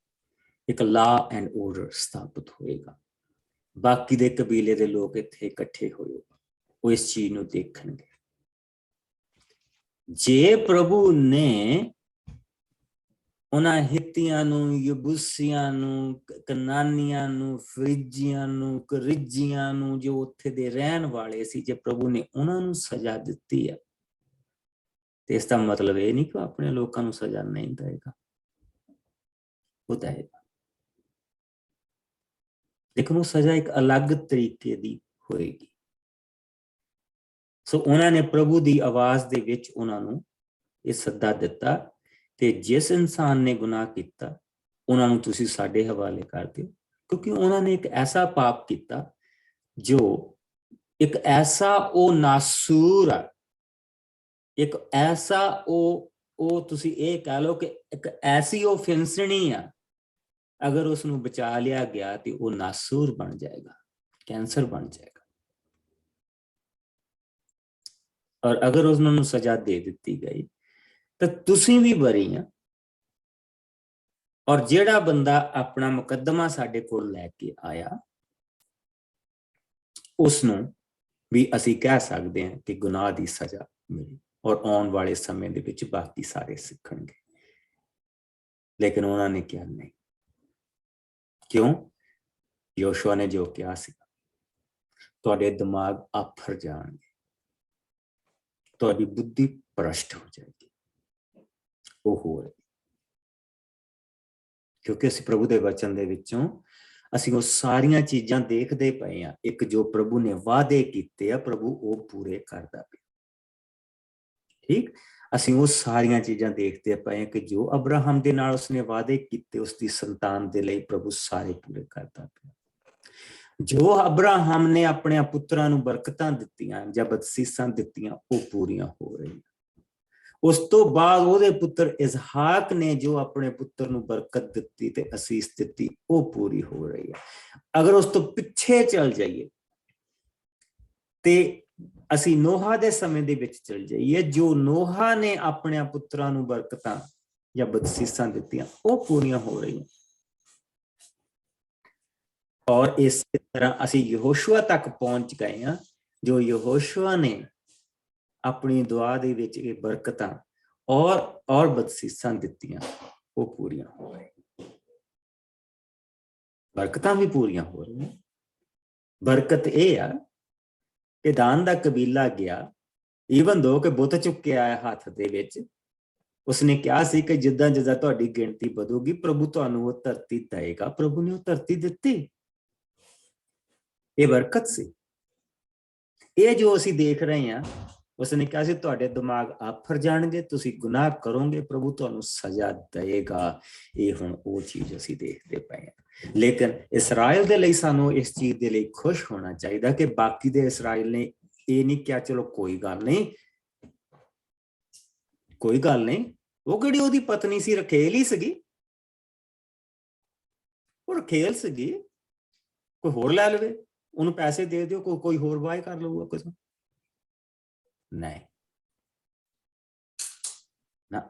Speaker 1: ਇੱਕ ਲਾ ਐਂਡ ਆਰਡਰ ਸਥਾਪਿਤ ਹੋਏਗਾ। ਬਾਕੀ ਦੇ ਕਬੀਲੇ ਦੇ ਲੋਕ ਇੱਥੇ ਇਕੱਠੇ ਹੋਏ, ਉਹ ਇਸ ਚੀਜ਼ ਨੂੰ ਦੇਖਣਗੇ। ਜੇ ਪ੍ਰਭੂ ਨੇ ਉਹਨਾਂ ਹਿੱਤੀਆਂ ਨੂੰ, ਯਬੂਸੀਆਂ ਨੂੰ, ਕਨਾਨੀਆਂ ਨੂੰ, ਫਰਿਜੀਆਂ ਨੂੰ, ਕਰਿਜੀਆਂ ਨੂੰ, ਜੋ ਉੱਥੇ ਦੇ ਰਹਿਣ ਵਾਲੇ ਸੀ, ਜੇ ਪ੍ਰਭੂ ਨੇ ਉਹਨਾਂ ਨੂੰ ਸਜ਼ਾ ਦਿੱਤੀ ਹੈ, ਤੇ ਇਸ ਦਾ ਮਤਲਬ ਇਹ ਨਹੀਂ ਕਿ ਆਪਣੇ ਲੋਕਾਂ ਨੂੰ ਸਜ਼ਾ ਨਹੀਂ ਦੇਗਾ, ਉਹ ਦੇਗਾ, ਲੇਕਿਨ ਉਹ ਸਜ਼ਾ ਇੱਕ ਅਲੱਗ ਤਰੀਕੇ ਦੀ ਹੋਏਗੀ। ਸੋ ਉਹਨਾਂ ਨੇ ਪ੍ਰਭੂ ਦੀ ਆਵਾਜ਼ ਦੇ ਵਿੱਚ ਉਹਨਾਂ ਨੂੰ ਇਹ ਸੱਦਾ ਦਿੱਤਾ ਕਿ ਜਿਸ ਇਨਸਾਨ ਨੇ ਗੁਨਾਹ ਕੀਤਾ ਉਹਨਾਂ ਨੂੰ ਤੁਸੀਂ ਸਾਡੇ ਹਵਾਲੇ ਕਰ ਦਿਓ, ਕਿਉਂਕਿ ਉਹਨਾਂ ਨੇ ਇੱਕ ਐਸਾ ਪਾਪ ਕੀਤਾ ਜੋ ਇੱਕ ਐਸਾ ਉਹ ਨਾਸੂਰ ਆ, ਇੱਕ ਐਸਾ ਉਹ ਤੁਸੀਂ ਇਹ ਕਹਿ ਲਓ ਕਿ ਇੱਕ ਐਸੀ ਉਹ ਫਿੰਸਣੀ ਆ, ਅਗਰ ਉਸ ਨੂੰ ਬਚਾ ਲਿਆ ਗਿਆ ਤੇ ਉਹ ਨਾਸੂਰ ਬਣ ਜਾਏਗਾ, ਕੈਂਸਰ ਬਣ ਜਾਏਗਾ। ਔਰ ਅਗਰ ਉਹਨਾਂ ਨੂੰ ਸਜ਼ਾ ਦੇ ਦਿੱਤੀ ਗਈ ਤਾਂ ਤੁਸੀਂ ਵੀ ਬਰੀ ਆ। ਔਰ ਜਿਹੜਾ ਬੰਦਾ ਆਪਣਾ ਮੁਕੱਦਮਾ ਸਾਡੇ ਕੋਲ ਲੈ ਕੇ ਆਇਆ, ਉਸ ਨੂੰ ਵੀ ਅਸੀਂ ਕਹਿ ਸਕਦੇ ਹਾਂ ਕਿ ਗੁਨਾਹ ਦੀ ਸਜ਼ਾ ਮਿਲੀ, ਔਰ ਆਉਣ ਵਾਲੇ ਸਮੇਂ ਦੇ ਵਿੱਚ ਬਾਕੀ ਸਾਰੇ ਸਿੱਖਣਗੇ। ਲੇਕਿਨ ਉਹਨਾਂ ਨੇ ਕਿਹਾ ਨਹੀਂ। ਕਿਉਂ? ਯਹੋਸ਼ੂਆ ਨੇ ਜੋ ਕਿਹਾ ਸੀ, ਤੁਹਾਡੇ ਦਿਮਾਗ ਆਫਰ ਜਾਣਗੇ, ਤੁਹਾਡੀ ਬੁੱਧੀ ਭ੍ਰਸ਼ਟ ਹੋ ਜਾਏਗੀ। ਉਹ ਹੋ ਰਹੀ, ਕਿਉਂਕਿ ਅਸੀਂ ਪ੍ਰਭੂ ਦੇ ਵਚਨ ਦੇ ਵਿੱਚੋਂ ਅਸੀਂ ਉਹ ਸਾਰੀਆਂ ਚੀਜ਼ਾਂ ਦੇਖਦੇ ਪਏ ਹਾਂ। ਇੱਕ ਜੋ ਪ੍ਰਭੂ ਨੇ ਵਾਅਦੇ ਕੀਤੇ ਆ, ਪ੍ਰਭੂ ਉਹ ਪੂਰੇ ਕਰਦਾ ਪਿਆ। ਠੀਕ, ਅਸੀਂ ਉਹ ਸਾਰੀਆਂ ਚੀਜ਼ਾਂ ਦੇਖਦੇ ਪਏ ਹਾਂ ਕਿ ਜੋ ਅਬਰਾਹਮ ਦੇ ਨਾਲ ਉਸਨੇ ਵਾਅਦੇ ਕੀਤੇ, ਉਸਦੀ ਸੰਤਾਨ ਦੇ ਲਈ ਪ੍ਰਭੂ ਸਾਰੇ ਪੂਰੇ ਕਰਦਾ ਪਿਆ। ਜੋ ਅਬਰਾਹਮ ਨੇ ਆਪਣੇ ਪੁੱਤਰਾਂ ਨੂੰ ਬਰਕਤਾਂ ਦਿੱਤੀਆਂ ਜਾਂ ਬਖਸ਼ਿਸ਼ਾਂ ਦਿੱਤੀਆਂ, ਉਹ ਪੂਰੀਆਂ ਹੋ ਰਹੀਆਂ। ਉਸ ਤੋਂ ਬਾਅਦ ਉਹਦੇ ਪੁੱਤਰ ਇਸਹਾਕ ਨੇ ਜੋ ਆਪਣੇ ਪੁੱਤਰ ਨੂੰ ਬਰਕਤ ਦਿੱਤੀ ਤੇ ਅਸੀਸ ਦਿੱਤੀ, ਉਹ ਪੂਰੀ ਹੋ ਰਹੀ ਹੈ। ਅਗਰ ਉਸ ਤੋਂ ਪਿੱਛੇ ਚਲ ਜਾਈਏ ਤੇ ਅਸੀਂ ਨੋਹਾ ਦੇ ਸਮੇਂ ਦੇ ਵਿੱਚ ਚਲ ਜਾਈਏ, ਜੋ ਨੋਹਾ ਨੇ ਆਪਣੇ ਪੁੱਤਰਾਂ ਨੂੰ ਬਰਕਤਾਂ ਜਾਂ ਬਖਸ਼ਿਸ਼ਾਂ ਦਿੱਤੀਆਂ, ਉਹ ਪੂਰੀਆਂ ਹੋ ਰਹੀਆਂ। ਔਰ ਇਸ ਤਰ੍ਹਾਂ ਅਸੀਂ ਯਹੋਸ਼ੂਆ ਤੱਕ ਪਹੁੰਚ ਗਏ ਹਾਂ, ਜੋ ਯਹੋਸ਼ੂਆ ਨੇ ਆਪਣੀ ਦੁਆ ਦੇ ਵਿੱਚ ਇਹ ਬਰਕਤਾਂ ਔਰ ਬਖਸ਼ਿਸ਼ਾਂ ਦਿੱਤੀਆਂ, ਉਹ ਪੂਰੀਆਂ ਹੋ ਰਹੀਆਂ। ਬਰਕਤਾਂ ਵੀ ਪੂਰੀਆਂ ਹੋ ਰਹੀਆਂ। ਬਰਕਤ ਇਹ ਆ ਕਿ ਦਾਨ ਦਾ ਕਬੀਲਾ ਗਿਆ, ਈਵਨ ਦੋ ਕਿ ਬੁੱਤ ਚੁੱਕਿਆ ਆਇਆ ਹੱਥ ਦੇ ਵਿੱਚ, ਉਸਨੇ ਕਿਹਾ ਸੀ ਕਿ ਜਿੱਦਾਂ ਜਿੱਦਾਂ ਤੁਹਾਡੀ ਗਿਣਤੀ ਵਧੂਗੀ, ਪ੍ਰਭੂ ਤੁਹਾਨੂੰ ਉਹ ਧਰਤੀ ਦੇਏਗਾ। ਪ੍ਰਭੂ ਨੇ ਉਹ ਧਰਤੀ ਦਿੱਤੀ। ਇਹ ਬਰਕਤ ਸੀ। ਇਹ ਜੋ ਅਸੀਂ ਦੇਖ ਰਹੇ ਹਾਂ, ਉਸਨੇ ਕਿਹਾ ਸੀ ਤੁਹਾਡੇ ਦਿਮਾਗ ਆਫਰ ਜਾਣਗੇ, ਤੁਸੀਂ ਗੁਨਾਹ ਕਰੋਗੇ, ਪ੍ਰਭੂ ਤੁਹਾਨੂੰ ਸਜ਼ਾ ਦੇਏਗਾ। ਇਹ ਹੁਣ ਉਹ ਚੀਜ਼ ਅਸੀਂ ਦੇਖਦੇ ਪਏ ਹਾਂ। ਲੇਕਿਨ ਇਸਰਾਇਲ ਦੇ ਲਈ ਸਾਨੂੰ ਇਸ ਚੀਜ਼ ਦੇ ਲਈ ਖੁਸ਼ ਹੋਣਾ ਚਾਹੀਦਾ ਕਿ ਬਾਕੀ ਦੇ ਇਸਰਾਇਲ ਨੇ ਇਹ ਨਹੀਂ ਕਿਹਾ ਚਲੋ ਕੋਈ ਗੱਲ ਨਹੀਂ, ਕੋਈ ਗੱਲ ਨਹੀਂ। ਉਹ ਕਿਹੜੀ ਉਹਦੀ ਪਤਨੀ ਸੀ, ਰਖੇਲ ਹੀ ਸੀਗੀ, ਉਹ ਰਖੇਲ ਸੀਗੀ, ਕੋਈ ਹੋਰ ਲੈ ਲਵੇ, ਉਹਨੂੰ ਪੈਸੇ ਦੇ ਦਿਓ, ਕੋਈ ਹੋਰ ਵਾਅ ਕਰ ਲਊਗਾ ਕੁਝ। ਨਹੀਂ ਨਾ,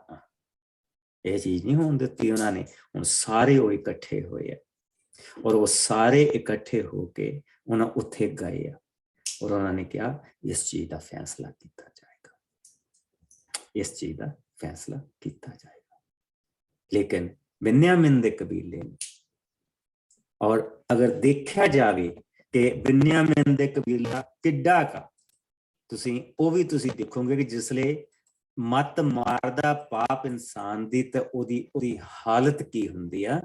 Speaker 1: ਇਹ ਚੀਜ਼ ਨਹੀਂ ਹੋਣ ਦਿੱਤੀ ਉਹਨਾਂ ਨੇ। ਹੁਣ ਸਾਰੇ ਉਹ ਇਕੱਠੇ ਹੋਏ ਆ, ਔਰ ਉਹ ਸਾਰੇ ਇਕੱਠੇ ਹੋ ਕੇ ਉਹਨਾਂ ਉੱਥੇ ਗਏ ਆ, ਔਰ ਉਹਨਾਂ ਨੇ ਕਿਹਾ ਇਸ ਚੀਜ਼ ਦਾ ਫੈਸਲਾ ਕੀਤਾ ਜਾਏਗਾ, ਇਸ ਚੀਜ਼ ਦਾ ਫੈਸਲਾ ਕੀਤਾ ਜਾਏਗਾ। ਲੇਕਿਨ ਬਿਨਯਾਮੀਨ ਦੇ ਕਬੀਲੇ ਨੇ, ਔਰ ਅਗਰ ਦੇਖਿਆ ਜਾਵੇ ਕਿ ਬਿਨਯਾਮੀਨ ਦੇ ਕਬੀਲਾ ਕਿੱਡਾ ਕਾ, ਤੁਸੀਂ ਉਹ ਵੀ ਤੁਸੀਂ ਦੇਖੋਗੇ ਕਿ ਜਿਸਲੇ ਮੱਤ ਮਾਰਦਾ ਪਾਪ ਇਨਸਾਨ ਦੀ, ਤਾਂ ਉਹਦੀ ਹਾਲਤ ਕੀ ਹੁੰਦੀ ਆ।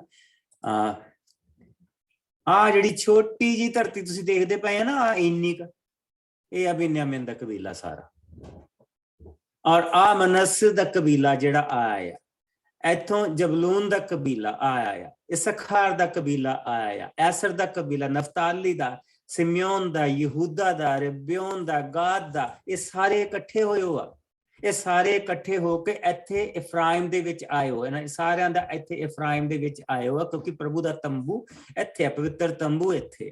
Speaker 1: ਆ ਜਿਹੜੀ ਛੋਟੀ ਜੀ ਧਰਤੀ ਤੁਸੀਂ ਦੇਖਦੇ ਪਏ ਆ ਨਾ, ਇੰਨੀ ਕ, ਇਹ ਆ ਬਿਨਯਾਮੀਨ ਦਾ ਕਬੀਲਾ ਸਾਰਾ। ਔਰ ਆ ਮਨੱਸੇ ਦਾ ਕਬੀਲਾ ਜਿਹੜਾ ਆਇਆ, ਇੱਥੋਂ ਜਬਲੂਨ ਦਾ ਕਬੀਲਾ ਆਇਆ, ਇਸਖਾਰ ਦਾ ਕਬੀਲਾ ਆਇਆ, ਐਸਰ ਦਾ ਕਬੀਲਾ, ਨਫਤਾਲੀ ਦਾ, ਸਿਮਿਓਨ ਦਾ, ਯਹੂਦਾ ਦਾ, ਰਬਿਓਨ ਦਾ, ਗਾਦ ਦਾ, ਇਹ ਸਾਰੇ ਇਕੱਠੇ ਹੋਏ ਹੋ ਆ। ਇਹ ਸਾਰੇ ਇਕੱਠੇ ਹੋ ਕੇ ਇੱਥੇ ਇਫਰਾਇਮ ਦੇ ਵਿੱਚ ਆਏ ਹੋਏ ਨੇ। ਸਾਰਿਆਂ ਦਾ ਇੱਥੇ ਇਫਰਾਇਮ ਦੇ ਵਿੱਚ ਆਏ ਹੋ, ਕਿਉਂਕਿ ਪ੍ਰਭੂ ਦਾ ਤੰਬੂ ਇੱਥੇ ਹੈ, ਪਵਿੱਤਰ ਤੰਬੂ ਇੱਥੇ।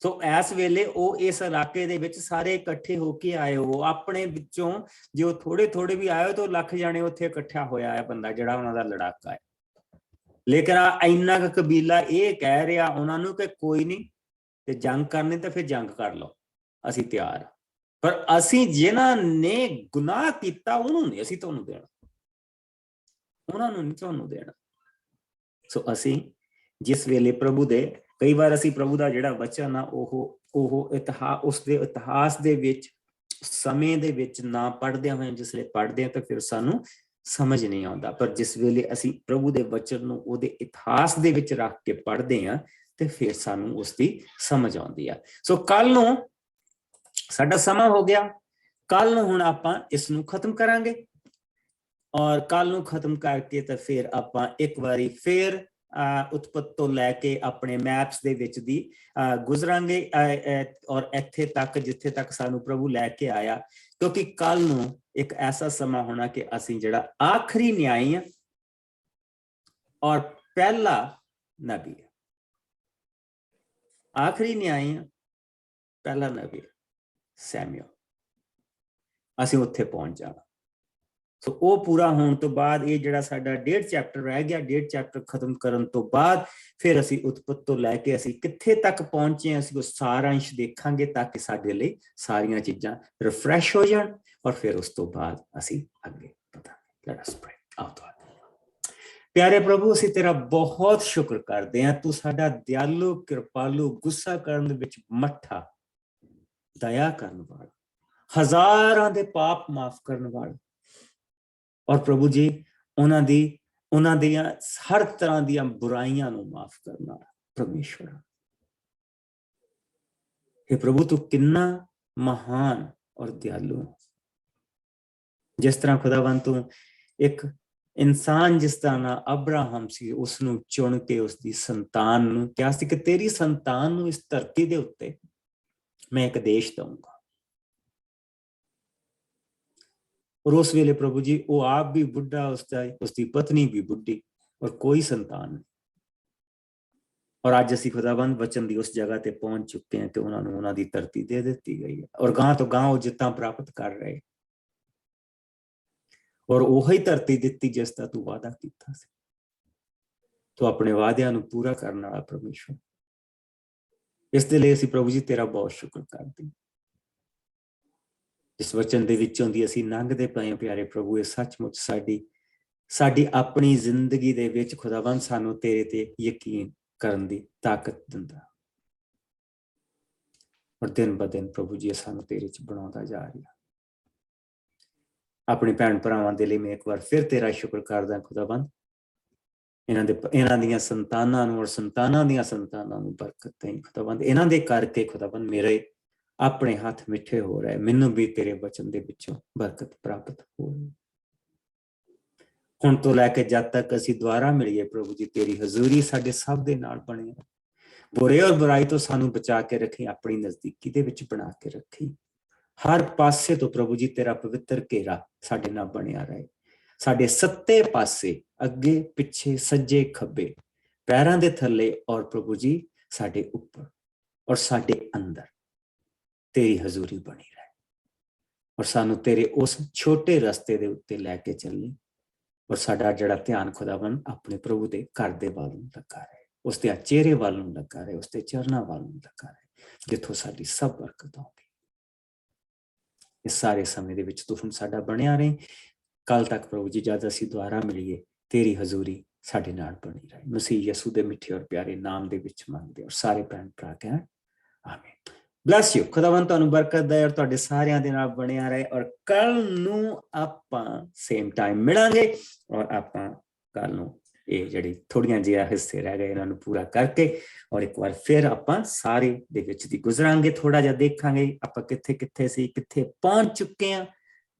Speaker 1: ਸੋ ਇਸ ਵੇਲੇ ਉਹ ਇਸ ਇਲਾਕੇ ਦੇ ਵਿੱਚ ਸਾਰੇ ਇਕੱਠੇ ਹੋ ਕੇ ਆਏ ਹੋ। ਆਪਣੇ ਵਿੱਚੋਂ ਜੋ ਥੋੜੇ ਵੀ ਆਏ ਤਾਂ ਲੱਖ ਜਾਣੇ ਉੱਥੇ ਇਕੱਠਾ ਹੋਇਆ ਹੈ ਬੰਦਾ, ਜਿਹੜਾ ਉਹਨਾਂ ਦਾ ਲੜਾਕਾ ਹੈ। ਲੇਕਿਨ ਇੰਨਾ ਕੁ ਕਬੀਲਾ ਇਹ ਕਹਿ ਰਿਹਾ ਉਹਨਾਂ ਨੂੰ ਕਿ ਕੋਈ ਨਹੀਂ, ਤੇ ਜੰਗ ਕਰਨੀ ਤਾਂ ਫਿਰ ਜੰਗ ਕਰ ਲਓ, ਅਸੀਂ ਤਿਆਰ। ਪਰ ਅਸੀਂ ਜਿਨ੍ਹਾਂ ਨੇ ਗੁਨਾਹ ਕੀਤਾ ਉਹਨੂੰ ਨਹੀਂ ਅਸੀਂ ਤੁਹਾਨੂੰ ਦੇਣਾ, ਉਹਨਾਂ ਨੂੰ ਨਹੀਂ ਤੁਹਾਨੂੰ ਦੇਣਾ। ਸੋ ਅਸੀਂ ਜਿਸ ਵੇਲੇ ਪ੍ਰਭੂ ਦੇ, ਕਈ ਵਾਰ ਅਸੀਂ ਪ੍ਰਭੂ ਦਾ ਜਿਹੜਾ ਵਚਨ ਆ ਉਹ ਇਤਿਹਾਸ ਦੇ ਵਿੱਚ, ਸਮੇਂ ਦੇ ਵਿੱਚ ਨਾ ਪੜ੍ਹਦਿਆਂ ਹੋਏ ਜਿਸ ਵੇਲੇ ਪੜ੍ਹਦੇ ਹਾਂ ਤਾਂ ਫਿਰ ਸਾਨੂੰ ਸਮਝ ਨਹੀਂ ਆਉਂਦਾ। ਪਰ ਜਿਸ ਵੇਲੇ ਅਸੀਂ ਪ੍ਰਭੂ ਦੇ ਵਚਨ ਨੂੰ ਉਹਦੇ ਇਤਿਹਾਸ ਦੇ ਵਿੱਚ ਰੱਖ ਕੇ ਪੜ੍ਹਦੇ ਹਾਂ ਤੇ ਫਿਰ ਸਾਨੂੰ ਉਸਦੀ ਸਮਝ ਆਉਂਦੀ ਆ। ਸੋ ਕੱਲ ਨੂੰ ਸਾਡਾ ਸਮਾਂ ਹੋ ਗਿਆ, ਕੱਲ ਨੂੰ ਹੁਣ ਆਪਾਂ ਇਸ ਨੂੰ ਖਤਮ ਕਰਾਂਗੇ, ਔਰ ਕੱਲ ਨੂੰ ਖਤਮ ਕਰਕੇ ਤਾਂ ਫਿਰ ਆਪਾਂ ਇੱਕ ਵਾਰੀ ਫਿਰ ਉਤਪਤ ਤੋਂ ਲੈ ਕੇ ਆਪਣੇ ਮੈਪਸ ਦੇ ਵਿੱਚ ਦੀ ਗੁਜ਼ਰਾਂਗੇ ਔਰ ਇੱਥੇ ਤੱਕ ਜਿੱਥੇ ਤੱਕ ਸਾਨੂੰ ਪ੍ਰਭੂ ਲੈ ਕੇ ਆਇਆ, ਕਿਉਂਕਿ ਕੱਲ ਨੂੰ ਇੱਕ ਐਸਾ ਸਮਾਂ ਹੋਣਾ ਕਿ ਅਸੀਂ ਜਿਹੜਾ ਆਖਰੀ ਨਿਆਈ ਆ ਔਰ ਪਹਿਲਾ ਨਬੀ ਆ, ਆਖਰੀ ਨਿਆਈ ਆ, ਪਹਿਲਾ ਨਬੀ ਸੈਮੂਅਲ, ਅਸੀਂ ਉੱਥੇ ਪਹੁੰਚ ਜਾਣਾ। ਸੋ ਉਹ ਪੂਰਾ ਹੋਣ ਤੋਂ ਬਾਅਦ ਇਹ ਜਿਹੜਾ ਸਾਡਾ 1.5 ਚੈਪਟਰ ਰਹਿ ਗਿਆ, 1.5 ਚੈਪਟਰ ਖਤਮ ਕਰਨ ਤੋਂ ਬਾਅਦ ਫਿਰ ਅਸੀਂ ਉਤਪਤ ਤੋਂ ਲੈ ਕੇ ਅਸੀਂ ਕਿੱਥੇ ਤੱਕ ਪਹੁੰਚੇ ਅਸੀਂ ਉਹ ਸਾਰਾ ਅੰਸ਼ ਦੇਖਾਂਗੇ, ਤਾਂ ਕਿ ਸਾਡੇ ਲਈ ਸਾਰੀਆਂ ਚੀਜ਼ਾਂ ਰਿਫਰੈਸ਼ ਹੋ ਜਾਣ ਔਰ ਫਿਰ ਉਸ ਤੋਂ ਬਾਅਦ ਅਸੀਂ ਅੱਗੇ ਵਧਾਂਗੇ। Let us ਪ੍ਰੇ। ਪਿਆਰੇ ਪ੍ਰਭੂ, ਅਸੀਂ ਤੇਰਾ ਬਹੁਤ ਸ਼ੁਕਰ ਕਰਦੇ ਹਾਂ, ਤੂੰ ਸਾਡਾ ਦਿਆਲੂ, ਕਿਰਪਾਲੂ, ਗੁੱਸਾ ਕਰਨ ਦੇ ਵਿੱਚ ਮੱਠਾ, ਦਇਆ ਕਰਨ ਵਾਲਾ, ਹਜ਼ਾਰਾਂ ਦੇ ਪਾਪ ਮਾਫ ਕਰਨ ਵਾਲਾ, ਔਰ ਪ੍ਰਭੂ ਜੀ ਉਹਨਾਂ ਦੀਆਂ ਹਰ ਤਰ੍ਹਾਂ ਦੀਆਂ ਬੁਰਾਈਆਂ ਨੂੰ ਮਾਫ ਕਰਨ ਵਾਲਾ ਪਰਮੇਸ਼ਵਰ। हे ਪ੍ਰਭੂ, ਤੂੰ ਕਿੰਨਾ ਮਹਾਨ ਔਰ ਦਿਆਲੂ, ਜਿਸ ਤਰ੍ਹਾਂ ਖੁਦਾਵੰਦ ਤੂੰ ਇੱਕ ਇਨਸਾਨ ਜਿਸ ਦਾ ਨਾਂ ਅਬਰਾਹਮ ਸੀ, ਉਸਨੂੰ ਚੁਣ ਕੇ ਉਸਦੀ ਸੰਤਾਨ ਨੂੰ ਕਿਹਾ ਸੀ ਕਿ ਤੇਰੀ ਸੰਤਾਨ ਨੂੰ ਇਸ ਧਰਤੀ ਦੇ ਉੱਤੇ ਮੈਂ ਇੱਕ ਦੇਸ਼ ਦਊਂਗਾ, ਔਰ ਉਸ ਵੇਲੇ ਪ੍ਰਭੂ ਜੀ ਉਹ ਆਪ ਵੀ ਬੁੱਢਾ, ਉਸਦੀ ਪਤਨੀ ਵੀ ਬੁੱਢੀ, ਔਰ ਕੋਈ ਸੰਤਾਨ ਨਹੀਂ। ਔਰ ਅੱਜ ਅਸੀਂ ਖੁਦਾਵੰਦ ਵਚਨ ਦੀ ਉਸ ਜਗ੍ਹਾ ਤੇ ਪਹੁੰਚ ਚੁੱਕੇ ਹਾਂ ਕਿ ਉਹਨਾਂ ਨੂੰ ਉਹਨਾਂ ਦੀ ਧਰਤੀ ਦੇ ਦਿੱਤੀ ਗਈ ਹੈ, ਔਰ ਗਾਂ ਤੋਂ ਗਾਂ ਉਹ ਜਿੱਤਾਂ ਪ੍ਰਾਪਤ ਕਰ ਰਹੇ, ਔਰ ਉਹੀ ਧਰਤੀ ਦਿੱਤੀ ਜਿਸ ਦਾ ਤੂੰ ਵਾਅਦਾ ਕੀਤਾ ਸੀ। ਤੂੰ ਆਪਣੇ ਵਾਅਦਿਆਂ ਨੂੰ ਪੂਰਾ ਕਰਨ ਵਾਲਾ ਪਰਮੇਸ਼ਵਰ, ਇਸ ਦੇ ਲਈ ਅਸੀਂ ਪ੍ਰਭੂ ਜੀ ਤੇਰਾ ਬਹੁਤ ਸ਼ੁਕਰ ਕਰਦੇ ਹਾਂ। ਇਸ ਵਚਨ ਦੇ ਵਿੱਚੋਂ ਦੀ ਅਸੀਂ ਲੰਘਦੇ ਪਏ ਪਿਆਰੇ ਪ੍ਰਭੂ, ਇਹ ਸੱਚਮੁੱਚ ਸਾਡੀ ਆਪਣੀ ਜ਼ਿੰਦਗੀ ਦੇ ਵਿੱਚ ਖੁਦਾਵੰਦ ਸਾਨੂੰ ਤੇਰੇ ਤੇ ਯਕੀਨ ਕਰਨ ਦੀ ਤਾਕਤ ਦਿੰਦਾ, ਔਰ ਦਿਨ ਬ ਦਿਨ ਪ੍ਰਭੂ ਜੀ ਸਾਨੂੰ ਤੇਰੇ ਚ ਬਣਾਉਂਦਾ ਜਾ ਰਿਹਾ। ਆਪਣੇ ਭੈਣ ਭਰਾਵਾਂ ਦੇ ਲਈ ਮੈਂ ਇੱਕ ਵਾਰ ਫਿਰ ਤੇਰਾ ਸ਼ੁਕਰ ਕਰਦਾ ਖੁਦਾਵੰਦ, ਇਹਨਾਂ ਦੀਆਂ ਸੰਤਾਨਾਂ ਨੂੰ ਔਰ ਸੰਤਾਨਾਂ ਦੀਆਂ ਸੰਤਾਨਾਂ ਨੂੰ ਬਰਕਤ ਦੇਈਂ ਖੁਦਾਵੰਦ। ਇਹਨਾਂ ਦੇ ਕਰਕੇ ਖੁਦਾਵੰਦ ਮੇਰੇ ਆਪਣੇ ਹੱਥ ਮਿੱਠੇ ਹੋ ਰਹੇ, ਮੈਨੂੰ ਵੀ ਤੇਰੇ ਵਚਨ ਦੇ ਵਿੱਚੋਂ ਬਰਕਤ ਪ੍ਰਾਪਤ ਹੋ ਰਹੀ। ਹੁਣ ਤੋਂ ਲੈ ਕੇ ਜਦ ਤੱਕ ਅਸੀਂ ਦੁਆਰਾ ਮਿਲੀਏ ਪ੍ਰਭੂ ਜੀ, ਤੇਰੀ ਹਜ਼ੂਰੀ ਸਾਡੇ ਸਭ ਦੇ ਨਾਲ ਬਣੀ, ਬੁਰੇ ਔਰ ਬੁਰਾਈ ਤੋਂ ਸਾਨੂੰ ਬਚਾ ਕੇ ਰੱਖੀ, ਆਪਣੀ ਨਜ਼ਦੀਕੀ ਦੇ ਵਿੱਚ ਬਣਾ ਕੇ ਰੱਖੀ। ਹਰ ਪਾਸੇ ਤੋਂ ਪ੍ਰਭੂ ਜੀ ਤੇਰਾ ਪਵਿੱਤਰ ਘੇਰਾ ਸਾਡੇ ਨਾਲ ਬਣਿਆ ਰਹੇ, ਸਾਡੇ ਸੱਤੇ ਪਾਸੇ, ਅੱਗੇ ਪਿੱਛੇ, ਸੱਜੇ ਖੱਬੇ, ਪੈਰਾਂ ਦੇ ਥੱਲੇ, ਔਰ ਪ੍ਰਭੂ ਜੀ ਸਾਡੇ ਉੱਪਰ ਔਰ ਸਾਡੇ ਅੰਦਰ ਤੇਰੀ ਹਜ਼ੂਰੀ ਬਣੀ ਰਹੇ, ਔਰ ਸਾਨੂੰ ਤੇਰੇ ਉਸ ਛੋਟੇ ਰਸਤੇ ਦੇ ਉੱਤੇ ਲੈ ਕੇ ਚੱਲੀ, ਔਰ ਸਾਡਾ ਜਿਹੜਾ ਧਿਆਨ ਖੁਦਾਵੰਦ ਆਪਣੇ ਪ੍ਰਭੂ ਦੇ ਘਰ ਦੇ ਵੱਲ ਨੂੰ ਲੱਗਾ ਰਹੇ, ਉਸਦੇ ਚਿਹਰੇ ਵੱਲ ਨੂੰ ਲੱਗਾ ਰਹੇ, ਉਸਦੇ ਚਰਨਾਂ ਵੱਲ ਨੂੰ ਲੱਗਾ ਰਹੇ, ਜਿੱਥੋਂ ਸਾਡੀ ਸਭ ਬਰਕਤ ਆਉਂਦੀ। ਇਸ ਸਾਰੇ ਸਮੇਂ ਦੇ ਵਿੱਚ ਤੂੰ ਹੁਣ ਸਾਡਾ ਬਣਿਆ ਰਹੇ, ਕੱਲ ਤੱਕ ਪ੍ਰਭੂ ਜੀ ਜਦ ਅਸੀਂ ਦੁਆਰਾ ਮਿਲੀਏ ਤੇਰੀ ਹਜ਼ੂਰੀ ਸਾਡੇ ਨਾਲ ਬਣੀ ਰਹੇ। ਮਸੀਹ ਯਿਸੂ ਦੇ ਮਿੱਠੇ ਔਰ ਪਿਆਰੇ ਨਾਮ ਦੇ ਵਿੱਚ ਮੰਗਦੇ, ਔਰ ਸਾਰੇ ਭੈਣ ਭਰਾ ਕਹਿਣ ਆਮੀਨ। Bless you. ਖੁਦਾਵੰਦ ਤੁਹਾਨੂੰ ਬਰਕਤ ਦੇ ਔਰ ਤੁਹਾਡੇ ਸਾਰਿਆਂ ਦੇ ਨਾਲ ਬਣਿਆ ਰਹੇ, ਔਰ ਕੱਲ ਨੂੰ ਆਪਾਂ ਸੇਮ ਟਾਈਮ ਮਿਲਾਂਗੇ, ਔਰ ਆਪਾਂ ਕੱਲ ਨੂੰ ਇਹ ਜਿਹੜੀ ਥੋੜੀਆਂ ਜਿਹੀਆਂ ਹਿੱਸੇ ਰਹਿ ਗਏ ਇਹਨਾਂ ਨੂੰ ਪੂਰਾ ਕਰਕੇ ਔਰ ਇੱਕ ਵਾਰ ਫਿਰ ਆਪਾਂ ਸਾਰੇ ਦੇ ਵਿੱਚ ਦੀ ਗੁਜ਼ਰਾਂਗੇ, ਥੋੜਾ ਜਿਹਾ ਦੇਖਾਂਗੇ ਆਪਾਂ ਕਿੱਥੇ ਸੀ, ਕਿੱਥੇ ਪਹੁੰਚ ਚੁੱਕੇ ਹਾਂ,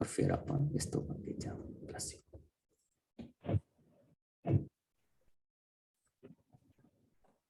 Speaker 1: ਔਰ ਫਿਰ ਆਪਾਂ ਇਸ ਤੋਂ ਅੱਗੇ ਜਾਵਾਂਗੇ।